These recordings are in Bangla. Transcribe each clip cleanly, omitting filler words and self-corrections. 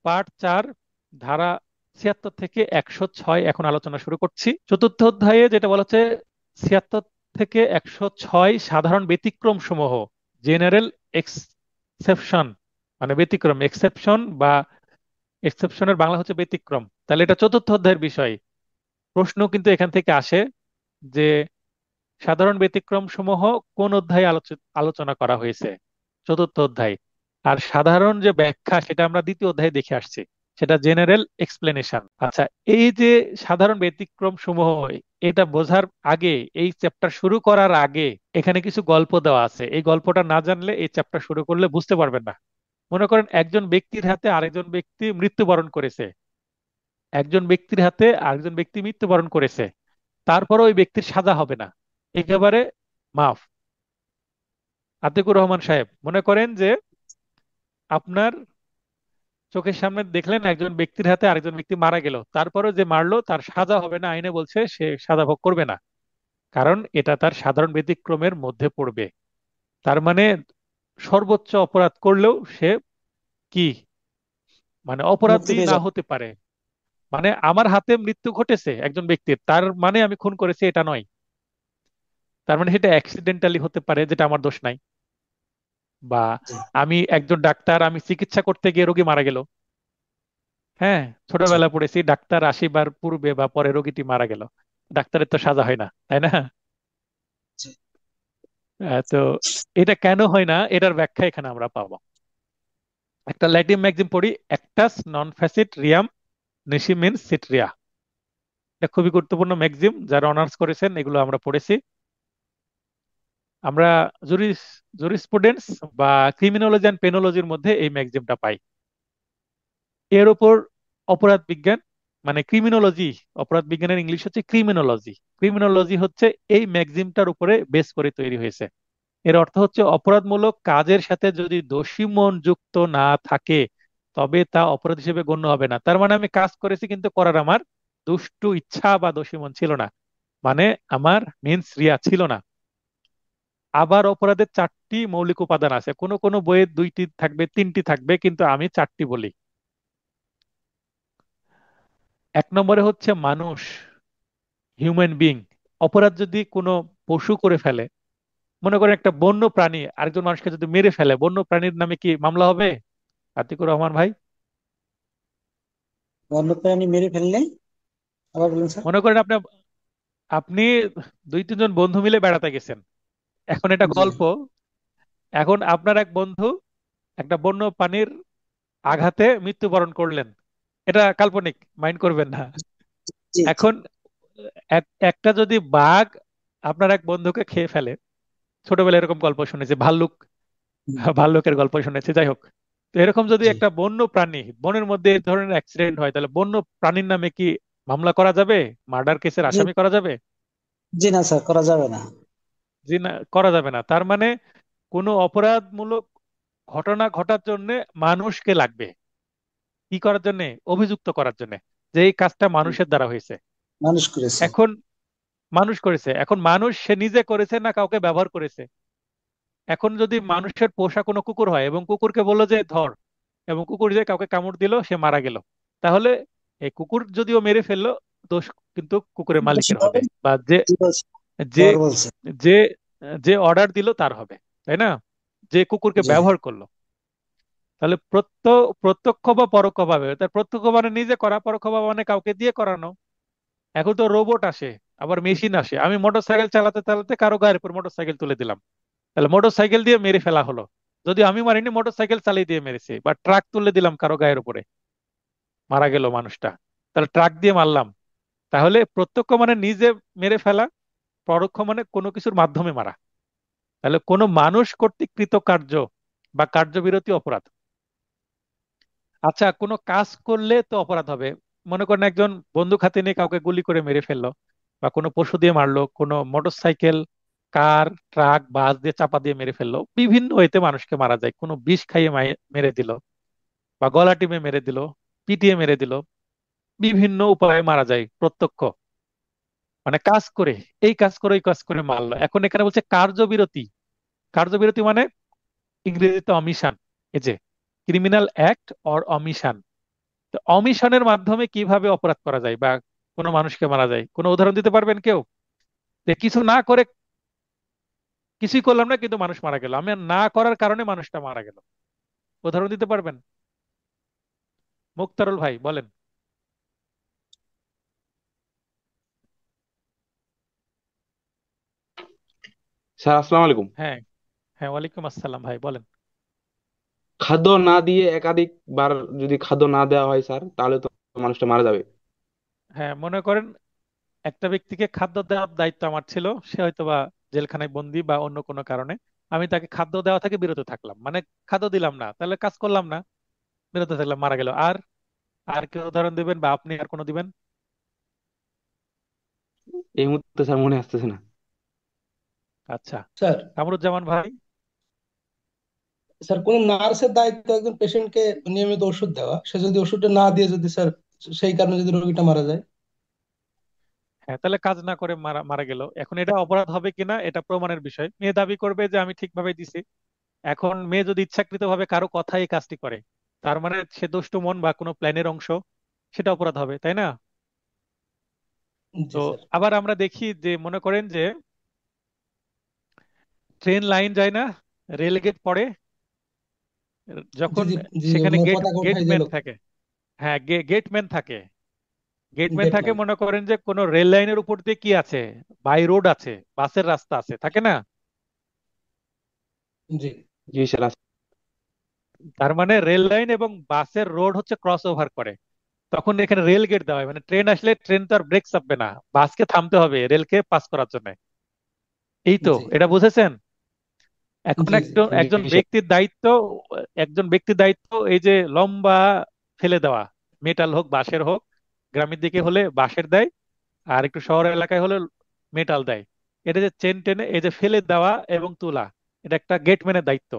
পার্ট 4, ধারা 76 থেকে 106 এখন আলোচনা শুরু করছি। চতুর্থ অধ্যায়ে যেটা বলা হচ্ছে, 76 থেকে 106 সাধারণ ব্যতিক্রম সমূহ, জেনারেল এক্সেপশন, মানে ব্যতিক্রম, এক্সেপশন বা এক্সেপশনের বাংলা হচ্ছে ব্যতিক্রম। তাহলে এটা চতুর্থ অধ্যায়ের বিষয়। প্রশ্ন কিন্তু এখান থেকে আসে যে সাধারণ ব্যতিক্রম সমূহ কোন অধ্যায়ে আলোচনা করা হয়েছে? চতুর্থ অধ্যায়। আর সাধারণ যে ব্যাখ্যা সেটা আমরা দ্বিতীয় অধ্যায়ে দেখে আসছি, সেটা জেনারেল এক্সপ্লেনেশন। আচ্ছা, এই যে সাধারণ ব্যতিক্রম সমূহ, এটা বোঝার আগে, এই চ্যাপ্টার শুরু করার আগে এখানে কিছু গল্প দেওয়া আছে। এই গল্পটা না জানলে এই চ্যাপ্টার শুরু করলে বুঝতে পারবেন না। মনে করেন একজন ব্যক্তির হাতে আরেকজন ব্যক্তি মৃত্যুবরণ করেছে, একজন ব্যক্তির হাতে আরেকজন ব্যক্তি মৃত্যুবরণ করেছে, তারপরে ওই ব্যক্তির সাজা হবে না, একেবারে মাফ। আতিকুর রহমান সাহেব, মনে করেন যে আপনার চোখের সামনে দেখলেন একজন ব্যক্তির হাতে আরেকজন ব্যক্তি মারা গেল, তারপরে যে মারলো তার সাজা হবে না, আইনে বলছে সে সাজা ভোগ করবে না, কারণ এটা তার সাধারণ ব্যতিক্রমের মধ্যে পড়বে। তার মানে সর্বোচ্চ অপরাধ করলেও সে কি, মানে মুক্তি অপরাধী পেয়ে না যাবে। হতে পারে। মানে আমার হাতে মৃত্যু ঘটেছে একজন ব্যক্তির, তার মানে আমি খুন করেছি এটা নয়। তার মানে সেটা অ্যাক্সিডেন্টালি হতে পারে, যেটা আমার দোষ নাই। বা জি। আমি একজন ডাক্তার, আমি চিকিৎসা করতে গিয়ে রোগী মারা গেল। হ্যাঁ, জি। ছোটবেলা পড়েছি ডাক্তার আসিবার পূর্বে বা পরে রোগীটি মারা গেল, ডাক্তারের তো সাজা হয় না, তাই না? জি। তো এটা কেন হয় না, এটার ব্যাখ্যা এখানে আমরা পাবো। একটা ল্যাটিন ম্যাগজিম পড়ি, অ্যাক্টাস নন ফ্যাসিট রিয়াম নিসি মিনস সিট্রিয়া। এটা খুবই গুরুত্বপূর্ণ ম্যাগজিম, যারা অনার্স করেছেন এগুলো আমরা পড়েছি। আমরা জুরিস জুরিসপ্রুডেন্স বা ক্রিমিনোলজি অ্যান্ড পেনোলজির মধ্যে এই ম্যাগজিমটা পাই। এর উপর অপরাধ বিজ্ঞান, মানে ক্রিমিনোলজি, অপরাধ বিজ্ঞানের ইংলিশ হচ্ছে ক্রিমিনোলজি। ক্রিমিনোলজি হচ্ছে এই ম্যাগজিমটার উপরে বেস করে তৈরি হয়েছে। এর অর্থ হচ্ছে অপরাধমূলক কাজের সাথে যদি দোষী মন যুক্ত না থাকে তবে তা অপরাধ হিসেবে গণ্য হবে না। তার মানে আমি কাজ করেছি কিন্তু করার আমার দুষ্টু ইচ্ছা বা দোষী মন ছিল না, মানে আমার মেন্স রিয়া ছিল না। আবার অপরাধের 4টি মৌলিক উপাদান আছে, কোনো কোনো বইয়ে 2টি থাকবে, 3টি থাকবে, কিন্তু আমি 4টি বলি। 1 নম্বরে হচ্ছে মানুষ, হিউম্যান বিং। অপরাধ যদি কোনো পশু করে ফেলে, মনে করেন একটা বন্য প্রাণী আরেকজন মানুষকে যদি মেরে ফেলে, বন্য প্রাণীর নামে কি মামলা হবে, আতিকুর রহমান ভাই? বন্যপ্রাণী মেরে ফেললে? আবার বলুন স্যার। মনে করেন আপনি আপনি 2-3 জন বন্ধু মিলে বেড়াতে গেছেন, এখন এটা জি। গল্প। এখন আপনার এক বন্ধু একটা বন্য প্রাণীর আঘাতে মৃত্যুবরণ করলেন, এটা কাল্পনিক, মাইন্ড করবেন না। জি। জি। এখন একটা যদি বাঘ আপনার এক বন্ধুকে খেয়ে ফেলে, ছোটবেলায় এরকম গল্প শুনেছি, ভাল্লুক, হুম। ভাল্লুকের গল্প শুনেছি, যাই হোক। তো এরকম যদি জি। একটা বন্য প্রাণী বনের মধ্যে এই ধরনের অ্যাক্সিডেন্ট হয়, তাহলে বন্য প্রাণীর নামে কি মামলা করা যাবে, মার্ডার কেসের জি। আসামি করা যাবে? জি না স্যার, করা যাবে না। জি না, করা যাবে না। তার মানে কোনো অপরাধমূলক ঘটনা ঘটার জন্য মানুষকে লাগবে, কি করার জন্য, অভিযুক্ত করার জন্য, যে এই কাজটা হুম। মানুষের দ্বারা হয়েছে। মানুষ করেছে। এখন মানুষ করেছে, এখন মানুষ সে নিজে করেছে না কাউকে ব্যবহার করেছে। এখন যদি মানুষের পোষা কোনো কুকুর হয় এবং কুকুরকে বললো যে ধর, এবং কুকুর যে কাউকে কামড় দিল, সে মারা গেল, তাহলে এই কুকুর যদিও মেরে ফেললো, দোষ কিন্তু কুকুরের দোষী মালিকের হবে, পাবেন। বা যে জি বলছে। যে বর বলছে। যে যে অর্ডার দিল তার হবে, তাই না? যে কুকুরকে জি। ব্যবহার করলো। তাহলে প্রত্যক্ষ বা পরোক্ষ ভাবে, তার প্রত্যক্ষ মানে নিজে করা, পরোক্ষ ভাবে মানে কাউকে দিয়ে করানো। এখন তো রোবট আসে, আবার মেশিন আসে, আমি মোটরসাইকেল চালাতে চালাতে কারো গায়ের উপর মোটরসাইকেল তুলে দিলাম, তাহলে মোটরসাইকেল দিয়ে মেরে ফেলা হলো। যদি আমি মারিনি, মোটরসাইকেল চালিয়ে দিয়ে মেরেছি, বা ট্রাক তুলে দিলাম কারো গায়ের উপরে, মারা গেল মানুষটা, তাহলে ট্রাক দিয়ে মারলাম। তাহলে প্রত্যক্ষ মানে নিজে মেরে ফেলা, পরোক্ষ মানে কোনো কিছুর মাধ্যমে মারা। তাহলে কোনো মানুষ কর্তৃক কৃত কার্য বা কার্যবিরতি অপরাধ। আচ্ছা, কোনো কাজ করলে তো অপরাধ হবে। মনে করেন একজন বন্দুক হাতে নিয়ে কাউকে গুলি করে মেরে ফেললো, বা কোনো পশু দিয়ে মারলো, কোনো মোটরসাইকেল, কার, ট্রাক, বাস দিয়ে চাপা দিয়ে মেরে ফেললো, বিভিন্ন ওয়েতে মানুষকে মারা যায়। কোনো বিষ খাইয়ে মেরে দিল, বা গলা টিপে মেরে দিল, পিটিয়ে মেরে দিল, বিভিন্ন উপায়ে মারা যায় প্রত্যক্ষ, মানে কাজ করে, এই কাজ করে ওই কাজ করে মারলো। এখন এখানে বলছে কার্যবিরতি। কার্যবিরতি মানে ইংরেজিতে অমিশন। এই যে ক্রিমিনাল অ্যাক্ট অর অমিশন। তো অমিশনের মাধ্যমে কিভাবে অপরাধ করা যায় বা কোনো মানুষকে মারা যায়, কোনো উদাহরণ দিতে পারবেন কেউ? যে কিছু না করে, কিছুই করলাম না কিন্তু মানুষ মারা গেল, আমি না করার কারণে মানুষটা মারা গেল, উদাহরণ দিতে পারবেন? মুক্তারুল ভাই বলেন। স্যার আসসালামু আলাইকুম। হ্যাঁ, হ্যাঁ, ওয়ালাইকুম আসসালাম ভাই বলেন। খাদ্য না দিয়ে একাধিক বার যদি খাদ্য না দেওয়া হয় স্যার, তাহলে তো মানুষটা মারা যাবে। হ্যাঁ, মনে করেন একটা ব্যক্তিকে খাদ্য দেওয়ার দায়িত্ব আমার ছিল, সে হয়তোবা জেলখানায় বন্দি বা অন্য কোনো কারণে, আমি তাকে খাদ্য দেওয়া থেকে বিরত থাকলাম, মানে খাদ্য দিলাম না, তাহলে কাজ করলাম না, বিরত থাকলাম, মারা গেল। আর আর কি উদাহরণ দিবেন বা আপনি আর কোনো দিবেন? এই মুহূর্তে স্যার মনে আসতেছে না। আচ্ছা, স্যার, কামরুজ্জামান ভাই। স্যার কোন নার্সের দায়িত্ব একজন পেশেন্টকে নিয়মিত ওষুধ দেওয়া, সে যদি ওষুধটা না দিয়ে যদি স্যার সেই কারণে যদি রোগীটা মারা যায়। হ্যাঁ, তাহলে কাজ না করে মারা মারা গেল, এখন এটা অপরাধ হবে কিনা এটা প্রমাণের বিষয়। মেয়ে দাবি করবে যে আমি ঠিকভাবে দিছি। এখন মেয়ে যদি ইচ্ছাকৃতভাবে কারো কথাই এই কাজটি করে, তার মানে সে দুষ্টু মন বা কোনো প্ল্যানের অংশ, সেটা অপরাধ হবে, তাই না? তো জি স্যার। আবার আমরা দেখি যে মনে করেন যে ট্রেন লাইন যায় না, রেল গেট পড়ে, জি যখন জি জি, সেখানে মানে গেট পতাকা উঠাই যে গেটম্যান লোক। থাকে। হ্যাঁ, গেটম্যান থাকে। গেটম্যান থাকে, গেটম্যান। মনে করেন যে কোনো রেল লাইনের উপর দিয়ে কি আছে, বাই রোড আছে, বাসের রাস্তা আছে, থাকে না? জি জি স্যার তার মানে রেল লাইন এবং বাসের রোড হচ্ছে ক্রস ওভার করে, তখন এখানে রেল গেট দেওয়া হয়, মানে ট্রেন আসলে ট্রেন তো আর ব্রেক চাপবে না, বাসকে থামতে হবে রেলকে পাস করার জন্য। এই তো, জি এটা বুঝেছেন? এখন জি জি একজন জি একজন স্যার। ব্যক্তির দায়িত্ব, একজন ব্যক্তির দায়িত্ব এই যে লম্বা ফেলে দেওয়া, মেটাল হোক বাঁশের হোক, গ্রামের দিকে হলে বাঁশের দেয়, আর একটু শহর এলাকায় হলে মেটাল দেয়। এটা যে চেন টেনে এই যে ফেলে দেওয়া এবং তোলা, এটা একটা গেটম্যানের দায়িত্ব।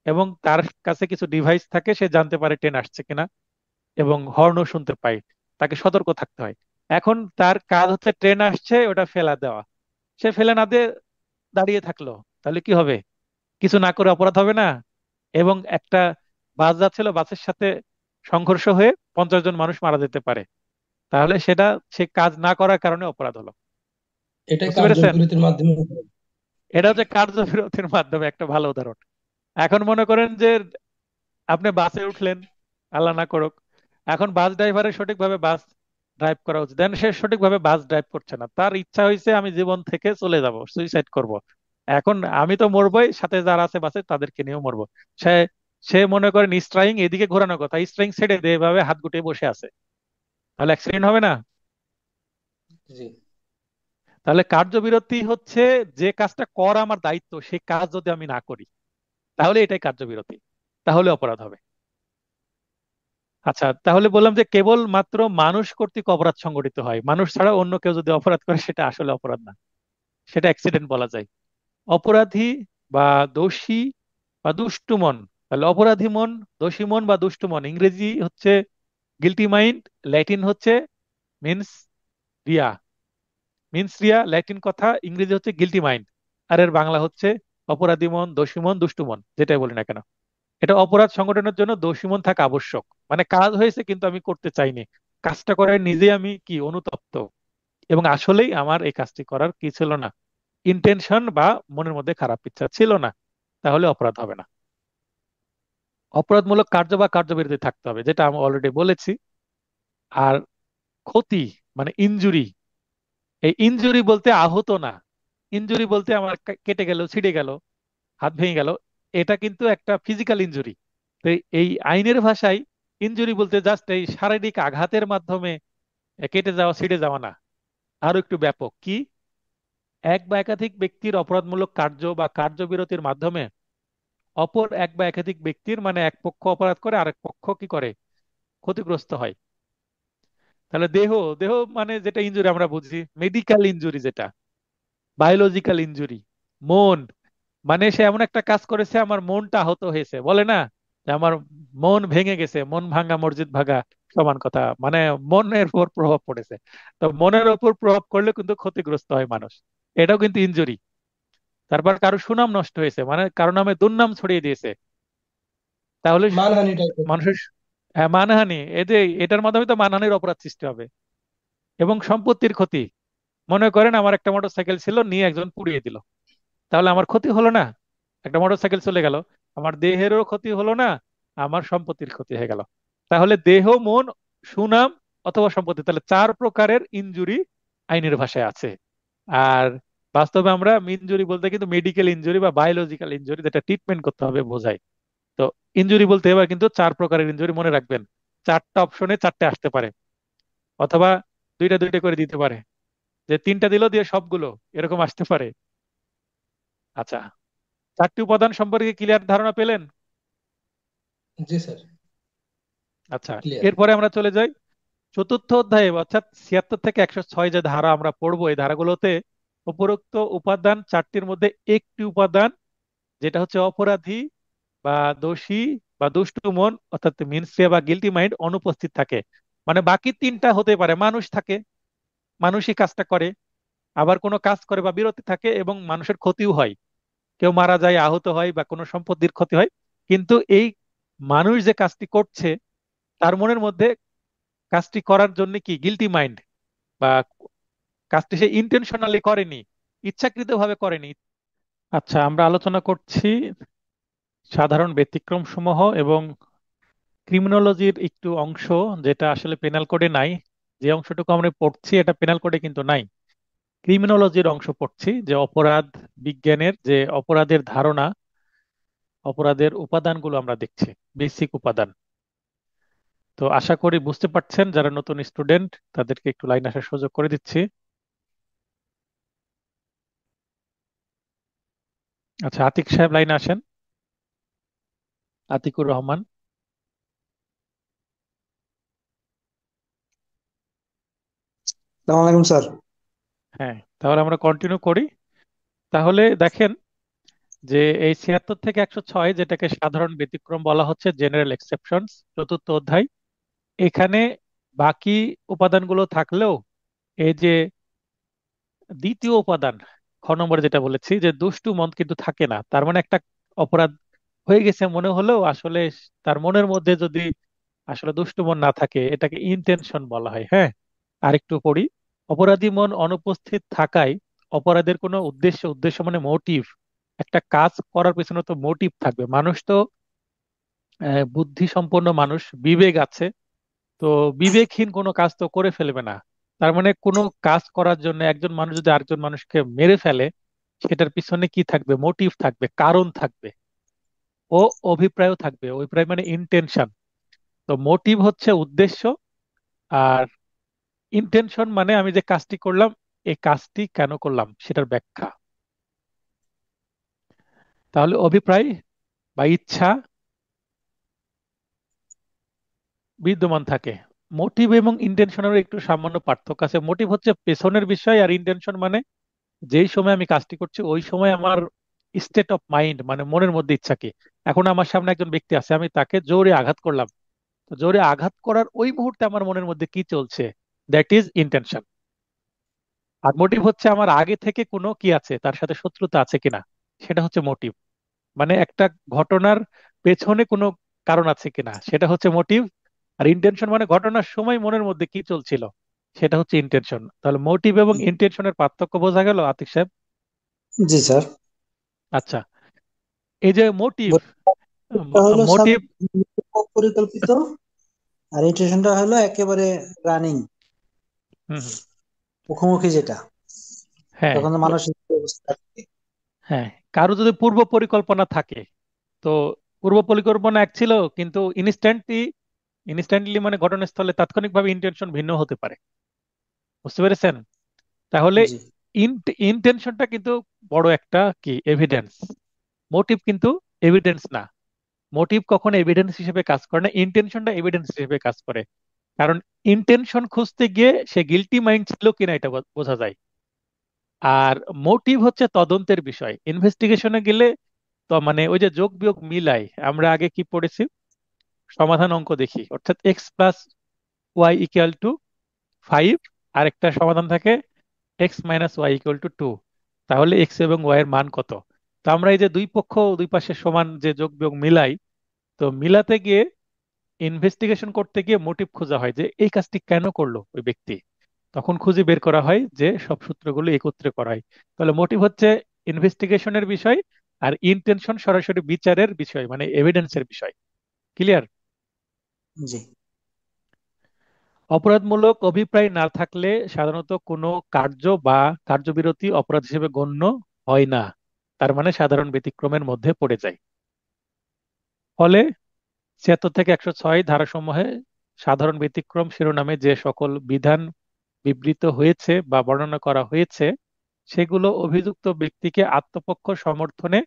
এবং তার কাছে কিছু ডিভাইস থাকে, সে জানতে পারে ট্রেন আসছে কিনা, এবং হর্নও শুনতে পায়, তাকে সতর্ক থাকতে হয়। এখন তার কাজ হচ্ছে ট্রেন আসছে ওটা ফেলা দেওয়া, সে ফেলে না দিয়ে দাঁড়িয়ে থাকলো, তাহলে কি হবে? কিছু না করে অপরাধ হবে না? এবং একটা বাস যাচ্ছিল, বাসের সাথে সংঘর্ষ হয়ে 50 জন মানুষ মারা যেতে পারে, তাহলে সেটা সে কাজ না করার কারণে অপরাধ হলো। এটাই বুঝতে পেরেছেন? কার্যবিরতির মাধ্যমে। এটা হচ্ছে কার্যবিরতির মাধ্যমে একটা ভালো উদাহরণ। এখন মনে করেন যে আপনি বাসে উঠলেন, আল্লাহ না করুক, এখন বাস ড্রাইভারের সঠিকভাবে বাস ড্রাইভ করা উচিত, দেন সে সঠিকভাবে বাস ড্রাইভ করছে না, তার ইচ্ছা হয়েছে আমি জীবন থেকে চলে যাব, সুইসাইড করব। এখন আমি তো মরবই, সাথে যারা আছে বাসে তাদেরকে নিয়েও মরবো। সে সে মনে করেন স্ট্রাইং এদিকে ঘোরানোর কথা, স্ট্রাইং ছেড়ে দিয়ে এভাবে হাত গুটিয়ে বসে আছে, তাহলে অ্যাক্সিডেন্ট হবে না? জি। তাহলে কার্যবিরতি হচ্ছে যে কাজটা করা আমার দায়িত্ব, সেই কাজ যদি আমি না করি, তাহলে এটাই কার্যবিরতি, তাহলে অপরাধ হবে। আচ্ছা, তাহলে বললাম যে কেবল মাত্র মানুষ কর্তৃক অপরাধ সংঘটিত হয়, মানুষ ছাড়া অন্য কেউ যদি অপরাধ করে সেটা আসলে অপরাধ না, সেটা অ্যাক্সিডেন্ট বলা যায়। অপরাধী বা দোষী বা দুষ্টু মন, তাহলে অপরাধী মন, দোষী মন বা দুষ্টু মন, ইংরেজি হচ্ছে গিলটি মাইন্ড, ল্যাটিন হচ্ছে means Riya. Means Riya Latin কথা, ইংরেজি হচ্ছে গিলটি মাইন্ড, আর এর বাংলা হচ্ছে অপরাধী মন, দোষী মন, দুষ্টু মন, যেটাই বলি না কেন। এটা অপরাধ সংগঠনের জন্য দোষী মন থাকা আবশ্যক, মানে কাজ হয়েছে কিন্তু আমি করতে চাইনি, কাজটা করার নিজে আমি কি অনুতপ্ত, এবং আসলেই আমার এই কাজটি করার কি ছিল না, ইন্টেনশন বা মনের মধ্যে খারাপ ইচ্ছা ছিল না, তাহলে অপরাধ হবে না। অপরাধমূলক কার্য বা কার্যবিরতি থাকতে হবে, যেটা আমি অলরেডি বলেছি। আর ক্ষতি মানে ইনজুরি, এই ইনজুরি বলতে আহত না, ইনজুরি বলতে আমার কেটে গেল, ছিঁড়ে গেল, হাত ভেঙে গেল, এটা কিন্তু একটা ফিজিক্যাল ইনজুরি। তো এই আইনের ভাষায় ইনজুরি বলতে জাস্ট এই শারীরিক আঘাতের মাধ্যমে কেটে যাওয়া, ছিঁড়ে যাওয়া না, আরো একটু ব্যাপক কি, এক বা একাধিক ব্যক্তির অপরাধমূলক কার্য বা কার্যবিরতির মাধ্যমে অপর এক বা একাধিক ব্যক্তির, মানে এক পক্ষ অপরাধ করে আরেক পক্ষ কি করে, ক্ষতিগ্রস্ত হয়। তাহলে দেহ, দেহ মানে যেটা ইনজুরি আমরা বুঝি, মেডিকেল ইনজুরি যেটা, বায়োলজিক্যাল ইনজুরি। মন মানে সে এমন একটা কাজ করেছে আমার মনটা আহত হয়েছে, বলে না যে আমার মন ভেঙে গেছে, মন ভাঙা মসজিদ ভাঙা সমান কথা, মানে মনের উপর প্রভাব পড়েছে। তো মনের উপর প্রভাব করলে কিন্তু ক্ষতিগ্রস্ত হয় মানুষ, এটাও কিন্তু ইনজুরি। তারপর কারো সুনাম নষ্ট হয়েছে, মানে কারো নামে দুর্নাম ছড়িয়ে দিয়েছে, তাহলে মানহানি টাইপের। মানুষের মানহানি, এই যে এটার মাধ্যমে তো মানহানির অপরাধ সৃষ্টি হবে এবং সম্পত্তির ক্ষতি। মনে করেন আমার একটা মোটরসাইকেল ছিল, নিয়ে একজন পুড়িয়ে দিল, তাহলে আমার ক্ষতি হলো না? একটা মোটরসাইকেল চলে গেল, আমার দেহেরও ক্ষতি হলো না, আমার সম্পত্তির ক্ষতি হয়ে গেল। তাহলে দেহ, মন, সুনাম অথবা সম্পত্তি, তাহলে চার প্রকারের ইনজুরি আইনের ভাষায় আছে। আর বাস্তবে আমরা ইনজুরি বলতে কিন্তু মেডিকেল ইনজুরি বা বায়োলজিক্যাল ইনজুরি, যেটা ট্রিটমেন্ট করতে হবে বোঝায়। তো ইনজুরি বলতে এবার কিন্তু চার প্রকারের ইনজুরি মনে রাখবেন। চারটা অপশনে চারটে আসতে পারে, অথবা দুইটা দুইটা করে দিতে পারে, যে তিনটা দিল দিয়ে সবগুলো, এরকম আসতে পারে। আচ্ছা, চারটি উপাদান সম্পর্কে ক্লিয়ার ধারণা পেলেন? জি স্যার, আচ্ছা, ক্লিয়ার। এরপরে আমরা চলে যাই চতুর্থ অধ্যায়ে, অর্থাৎ 76 থেকে 106 যে ধারা আমরা পড়বো, এই ধারাগুলোতে উপরোক্ত উপাদান চারটির মধ্যে একটি উপাদান, যেটা হচ্ছে অপরাধী বা দোষী বা দুষ্টু মন, অর্থাৎ মিনসে বা গিলটি মাইন্ড অনুপস্থিত থাকে। মানে বাকি তিনটা হতে পারে মানুষ থাকে, মানুষই কাজটা করে, আবার কোনো কাজ করে বা বিরতি থাকে এবং মানুষের ক্ষতিও হয়, কেউ মারা যায়, আহত হয় বা কোনো সম্পত্তির ক্ষতি হয়। কিন্তু এই মানুষ যে কাজটি করছে, তার মনের মধ্যে কাজটি করার জন্য কি গিলটি মাইন্ড, বা কাজটি সে ইন্টেনশনালি করেনি, ইচ্ছাকৃতভাবে করেনি। আচ্ছা, আমরা আলোচনা করছি সাধারণ ব্যতিক্রম সমূহ এবং ক্রিমিনোলজির একটু অংশ, যেটা আসলে পেনাল কোডে নাই। যে অংশটুকু আমরা পড়ছি এটা পেনাল কোডে কিন্তু নাই। ক্রিমিনোলজির অংশ পড়ছি, যে অপরাধ বিজ্ঞানের যে অপরাধের ধারণা, অপরাধের উপাদানগুলো আমরা দেখছি, বেসিক উপাদান। তো আশা করি বুঝতে পারছেন। যারা নতুন স্টুডেন্ট তাদেরকে একটু লাইন আসার সুযোগ করে দিচ্ছি। আচ্ছা, আতিক সাহেব লাইনে আসেন, আতিকুর রহমান। আসসালামু আলাইকুম স্যার। হ্যাঁ, তাহলে আমরা কন্টিনিউ করি। তাহলে দেখেন যে এই 76 থেকে 106, যেটাকে সাধারণ ব্যতিক্রম বলা হচ্ছে, জেনারেল এক্সেপশনস, চতুর্থ অধ্যায়, এখানে বাকি উপাদানগুলো থাকলেও এই যে দ্বিতীয় উপাদান, খ নম্বরে যেটা বলেছি, যে দুষ্টু মন কিন্তু থাকে না। তার মানে একটা অপরাধ হয়ে গেছে মনে হলেও আসলে তার মনের মধ্যে যদি আসলে দুষ্টু মন না থাকে, এটাকে ইন্টেনশন বলা হয়। হ্যাঁ, আরেকটু পড়ি। অপরাধী মন অনুপস্থিত থাকায় অপরাধের কোনো উদ্দেশ্য, উদ্দেশ্য মানে মোটিভ, একটা কাজ করার পেছনে তো মোটিভ থাকবে। মানুষ তো বুদ্ধি সম্পন্ন মানুষ, বিবেক আছে, তো বিবেকহীন কোনো কাজ তো করে ফেলবে না। তার মানে কোনো কাজ করার জন্য একজন মানুষ যদি আরেকজন মানুষকে মেরে ফেলে, সেটার পিছনে কি থাকবে? মোটিভ থাকবে, কারণ থাকবে, ও অভিপ্রায়ও থাকবে। অভিপ্রায় মানে ইন্টেনশন। তো মোটিভ হচ্ছে উদ্দেশ্য, আর ইন্টেনশন মানে আমি যে কাজটি করলাম, এই কাজটি কেন করলাম সেটার ব্যাখ্যা। তাহলে অভিপ্রায় বা ইচ্ছা বিদ্যমান থাকে। মোটিভ এবং ইন্টেনশনের একটু সামান্য পার্থক্য আছে। মোটিভ হচ্ছে পেছনের বিষয়, আর ইন্টেনশন মানে যেই সময় আমি কাজটি করছি ওই সময় আমার স্টেট অফ মাইন্ড, মানে মনের মধ্যে ইচ্ছা কি। এখন আমার সামনে একজন ব্যক্তি আছে, আমি তাকে জোরে আঘাত করলাম, তো জোরে আঘাত করার ওই মুহূর্তে আমার মনের মধ্যে কি চলছে, দ্যাট ইজ ইন্টেনশন। আর মোটিভ হচ্ছে আমার আগে থেকে কোনো কি আছে, তার সাথে শত্রুতা আছে কিনা, সেটা হচ্ছে মোটিভ। মানে একটা ঘটনার পেছনে কোনো কারণ আছে কিনা, সেটা হচ্ছে মোটিভ। আর ইন্টেনশন মানে ঘটনার সময় মনের মধ্যে কি চলছিল, সেটা হচ্ছে ইন্টেনশন। তাহলে মোটিভ এবং ইন্টেনশনের পার্থক্য বোঝা গেল, আতিক সাহেব? জি স্যার। আচ্ছা, এই যে মোটিভ, এটা হলো স্যার মোটিভ। পরিকল্পিত, আর ইন্টেনশনটা হলো একেবারে রানিং, হুম হুম, মুখোমুখি যেটা, হ্যাঁ তখন তো মানসিক অবস্থা থাকে। হ্যাঁ, কারো যদি পূর্ব পরিকল্পনা থাকে, তো পূর্ব পরিকল্পনা এক ছিল, কিন্তু ইনস্ট্যান্টলি মানে ঘটনাস্থলে তাৎক্ষণিকভাবে ইন্টেনশন ভিন্ন হতে পারে। বুঝতে পেরেছেন? তাহলে জি। ইন্টেনশনটা কিন্তু বড় একটা কি এভিডেন্স, মোটিভ কিন্তু এভিডেন্স না। মোটিভ কখনো এভিডেন্স হিসেবে কাজ করে না, ইন্টেনশনটা এভিডেন্স হিসেবে কাজ করে। কারণ ইন্টেনশন খুঁজতে গিয়ে সে গিলটি মাইন্ড ছিল কিনা এটা বোঝা যায়। আর মোটিভ হচ্ছে তদন্তের বিষয়, ইনভেস্টিগেশনে গেলে তো মানে ওই যে যোগ বিয়োগ মিলাই, আমরা আগে কি পড়েছি, সমাধান অঙ্ক দেখি, অর্থাৎ x plus y equal to 5, আর একটা সমাধান থাকে x minus y equal to 2। তাহলে এক্স এবং ওয়াই এর মান কত? তো আমরা এই যে দুই পক্ষ দুই পাশে সমান যে যোগ বিয়োগ মিলাই, তো মিলাতে গিয়ে ইনভেস্টিগেশন করতে গিয়ে মোটিভ খোঁজা হয় যে এই কাজটি কেন করলো ওই ব্যক্তি। তখন খুঁজে বের করা হয় যে সব সূত্রগুলো একত্রে করা হয়। তাহলে মোটিভ হচ্ছে ইনভেস্টিগেশনের বিষয়, আর ইন্টেনশন সরাসরি বিচারের বিষয়, মানে এভিডেন্সের বিষয়। ক্লিয়ার? জি অপরাধমূলক অভিপ্রায় না থাকলে সাধারণত কোনো কার্য বা কার্যবিরতি অপরাধ হিসেবে গণ্য হয় না, তার মানে সাধারণ ব্যতিক্রমের মধ্যে পড়ে যায়। ফলে 76 থেকে 106 ধারাসমূহে সাধারণ ব্যতিক্রম শিরোনামে যে সকল বিধান বিবৃত হয়েছে বা বর্ণনা করা হয়েছে, সেগুলো অভিযুক্ত ব্যক্তিকে আত্মপক্ষ সমর্থনে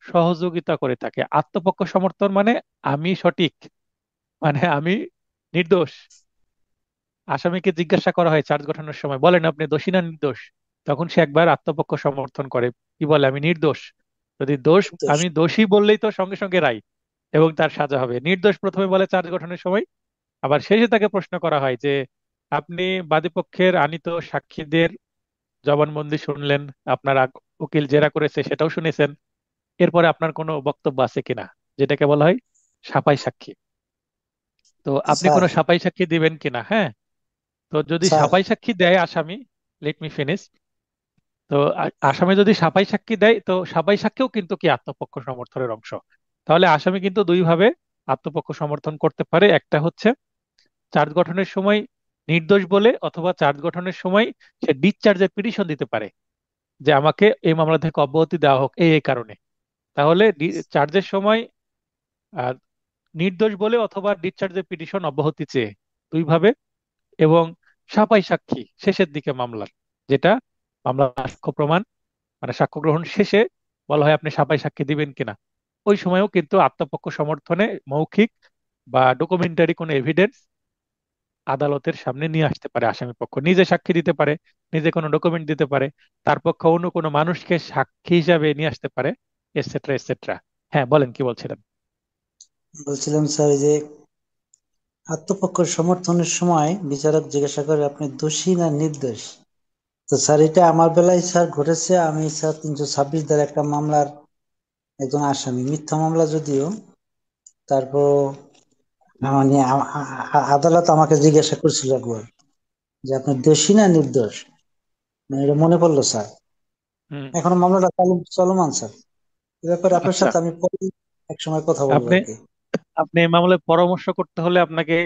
সহযোগিতা করে থাকে। আত্মপক্ষ সমর্থন মানে আমি সঠিক, মানে আমি নির্দোষ। আসামিকে জিজ্ঞাসা করা হয় চার্জ গঠনের সময়, বলেন আপনি দোষী না নির্দোষ? তখন সে একবার আত্মপক্ষ সমর্থন করে, কি বলে, আমি নির্দোষ। যদি দোষ, দোষ। আমি দোষী বললেই তো সঙ্গে সঙ্গে রায় এবং তার সাজা হবে। নির্দোষ প্রথমে বলে চার্জ গঠনের সময়, আবার শেষে তাকে প্রশ্ন করা হয় যে আপনি বাদীপক্ষের আনীত সাক্ষীদের জবানবন্দি শুনলেন, আপনার উকিল জেরা করেছে সেটাও শুনেছেন, এরপরে আপনার কোনো বক্তব্য আছে কিনা, যেটাকে বলা হয় সাফাই সাক্ষী। তো আপনি স্যার কোনো সাফাই সাক্ষী দিবেন কিনা? হ্যাঁ। তো যদি স্যার সাফাই সাক্ষী দেয় আসামি, লেট মি ফিনিশ। তো আসামি যদি সাফাই সাক্ষী দেয়, তো সাফাই সাক্ষীও কিন্তু কি আত্মপক্ষ সমর্থনের অংশ। তাহলে আসামি কিন্তু দুই ভাবে আত্মপক্ষ সমর্থন করতে পারে। একটা হচ্ছে চার্জ গঠনের সময় নির্দোষ বলে, অথবা চার্জ গঠনের সময় সে ডিসচার্জের পিটিশন দিতে পারে যে আমাকে এই মামলা থেকে অব্যাহতি দেওয়া হোক এই এই কারণে। তাহলে চার্জের সময় আহ, নির্দোষ বলে অথবা ডিসচার্জের পিটিশন অব্যাহতি চেয়ে, দুই ভাবে। এবং সাফাই সাক্ষী শেষের দিকে মামলার, যেটা মামলার সাক্ষ্য প্রমাণ, মানে সাক্ষ্য গ্রহণ শেষে বলা হয় আপনি সাফাই সাক্ষী দিবেন কিনা। ওই সময়ও কিন্তু আত্মপক্ষ সমর্থনে মৌখিক বা ডকুমেন্টারি কোনো এভিডেন্স আদালতের সামনে নিয়ে আসতে পারে আসামি পক্ষ, নিজে সাক্ষী দিতে পারে, নিজে কোনো ডকুমেন্ট দিতে পারে, তার পক্ষে অন্য কোনো মানুষকে সাক্ষী হিসাবে নিয়ে আসতে পারে, এটসেট্রা এটসেট্রা। হ্যাঁ, বলেন কি বলছিলেন? বলছিলাম স্যার এই যে আত্মপক্ষ সমর্থনের সময় বিচারক জিজ্ঞাসা করে আপনি দোষী না নির্দোষ। তো স্যার এটা আমার বেলায় স্যার ঘটেছে। আমি স্যার 326 ধারা একটা মামলার একজন আসামি, মিথ্যা মামলা যদিও। তারপর মানে আদালত আমাকে জিজ্ঞাসা করছিল একবার যে আপনি দোষী না নির্দোষ। মানে এটা মনে পড়লো স্যার। হুম। এখনো মামলাটা চলমান স্যার। এ ব্যাপারে আপনার আচ্ছা, সাথে আমি পরে এক সময় কথা বলবো আপনি আর কি। আপনি এই মামলায় পরামর্শ করতে হলে আপনাকে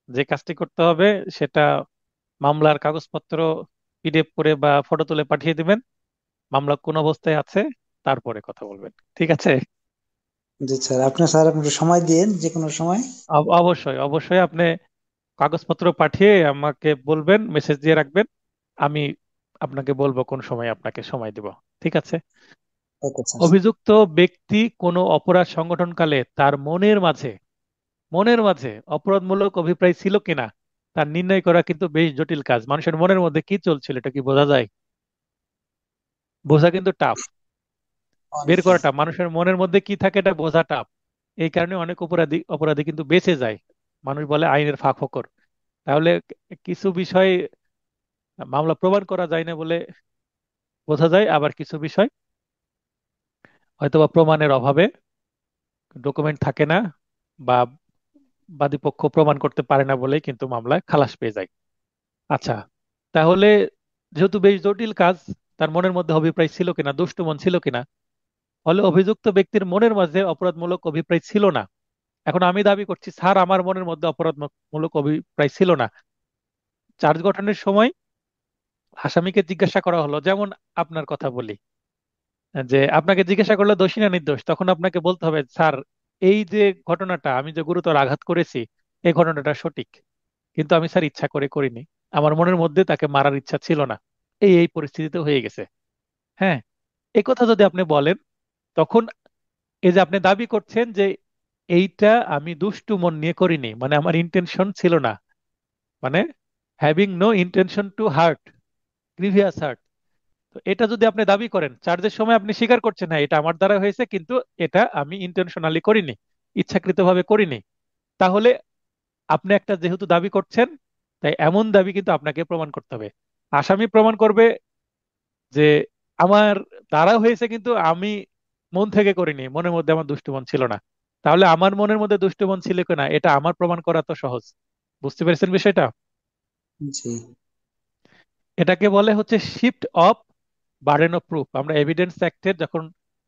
যে কাজটি করতে হবে সেটা, মামলার কাগজপত্র পিডিএফ করে বা ফটো তুলে পাঠিয়ে দিবেন, মামলা কোন অবস্থায় আছে তারপরে কথা বলবেন, ঠিক আছে? জি স্যার, আপনি একটু সময় দিন যে কোনো সময়। অবশ্যই অবশ্যই, আপনি কাগজপত্র পাঠিয়ে আমাকে বলবেন, মেসেজ দিয়ে রাখবেন। আমি আপনাকে বলবো কোন সময় আপনাকে সময় দিব, ঠিক আছে? Okay sir. অভিযুক্ত ব্যক্তি কোনো অপরাধ সংগঠনকালে তার মনের মাঝে অপরাধমূলক অভিপ্রায় ছিল কিনা তার নির্ণয় করা কিন্তু বেশ জটিল কাজ। মানুষের মনের মধ্যে কি চলছিল এটা কি বোঝা যায়? বোঝা কিন্তু টাফ, বের অনেকটা। করাটা, মানুষের মনের মধ্যে কি থাকে এটা বোঝা টাফ। এই কারণে অনেক অপরাধী অপরাধী কিন্তু বেঁচে যায়। মানুষ বলে আইনের ফাঁক ফোকর। তাহলে কিছু বিষয় মামলা প্রমাণ করা যায় না বলে বোঝা যায়, আবার কিছু বিষয় হয়তোবা প্রমাণের অভাবে, ডকুমেন্ট থাকে না, বা বাদীপক্ষ প্রমাণ করতে পারে না বলেই কিন্তু মামলায় খালাস পেয়ে যায়। আচ্ছা, তাহলে যেহেতু বেশ জটিল কাজ, তার মনের মধ্যে অভিপ্রায় ছিল কিনা, দুষ্টু মন ছিল কিনা, ফলে অভিযুক্ত ব্যক্তির মনের মাঝে অপরাধমূলক অভিপ্রায় ছিল না। এখন আমি দাবি করছি স্যার আমার মনের মধ্যে অপরাধমূলক অভিপ্রায় ছিল না। চার্জ গঠনের সময় আসামিকে জিজ্ঞাসা করা হলো, যেমন আপনার কথা বলি, যে আপনাকে জিজ্ঞাসা করলো দোষী না নির্দোষ, তখন আপনাকে বলতে হবে স্যার এই যে ঘটনাটা, আমি যে গুরুতর আঘাত করেছি, এই ঘটনাটা সঠিক, কিন্তু আমি স্যার ইচ্ছা করে করিনি, আমার মনের মধ্যে তাকে মারার ইচ্ছা ছিল না, এই এই পরিস্থিতিতে হয়ে গেছে। হ্যাঁ, এই কথা যদি আপনি বলেন, তখন এই যে আপনি দাবি করছেন যে এইটা আমি দুষ্টু মন নিয়ে করিনি, মানে আমার ইন্টেনশন ছিল না, মানে having no intention to hurt, grievous hurt. তো এটা যদি আপনি দাবি করেন, চার্জের সময় আপনি স্বীকার করছেন হ্যাঁ এটা আমার দ্বারা হয়েছে, কিন্তু এটা আমি ইন্টেনশনালি করিনি, ইচ্ছাকৃতভাবে করিনি, তাহলে আপনি একটা যেহেতু দাবি করছেন, তাই এমন দাবি কিন্তু আপনাকে প্রমাণ করতে হবে। আসামি প্রমাণ করবে যে আমার দ্বারা হয়েছে কিন্তু আমি মন থেকে করিনি, মনের মধ্যে আমার দুষ্টু মন ছিল না। তাহলে আমার মনের মধ্যে দুষ্ট মন ছিল কিনা এটা আমার প্রমাণ করা তো সহজ। বুঝতে পেরেছেন বিষয়টা? জি। এটাকে বলে হচ্ছে shift of burden of proof. আমরা এভিডেন্স অ্যাক্টের যখন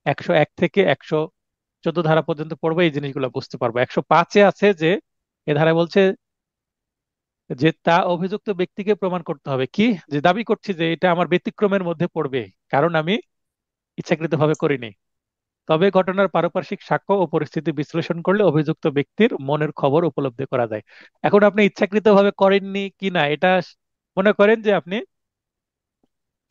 101 থেকে 114 ধারা পর্যন্ত পড়বো এই জিনিসগুলো বুঝতে পারবো। 105-এ আছে যে এ ধারায় বলছে যে তা অভিযুক্ত ব্যক্তিকে প্রমাণ করতে হবে কি, যে দাবি করছি যে এটা আমার ব্যতিক্রমের মধ্যে পড়বে, কারণ আমি ইচ্ছাকৃতভাবে করিনি। তবে ঘটনার পারিপার্শ্বিক সাক্ষ্য ও পরিস্থিতি বিশ্লেষণ করলে অভিযুক্ত ব্যক্তির মনের খবর উপলব্ধি করা যায়। এখন আপনি ইচ্ছাকৃতভাবে করেননি কি না এটা মনে করেন যে আপনি,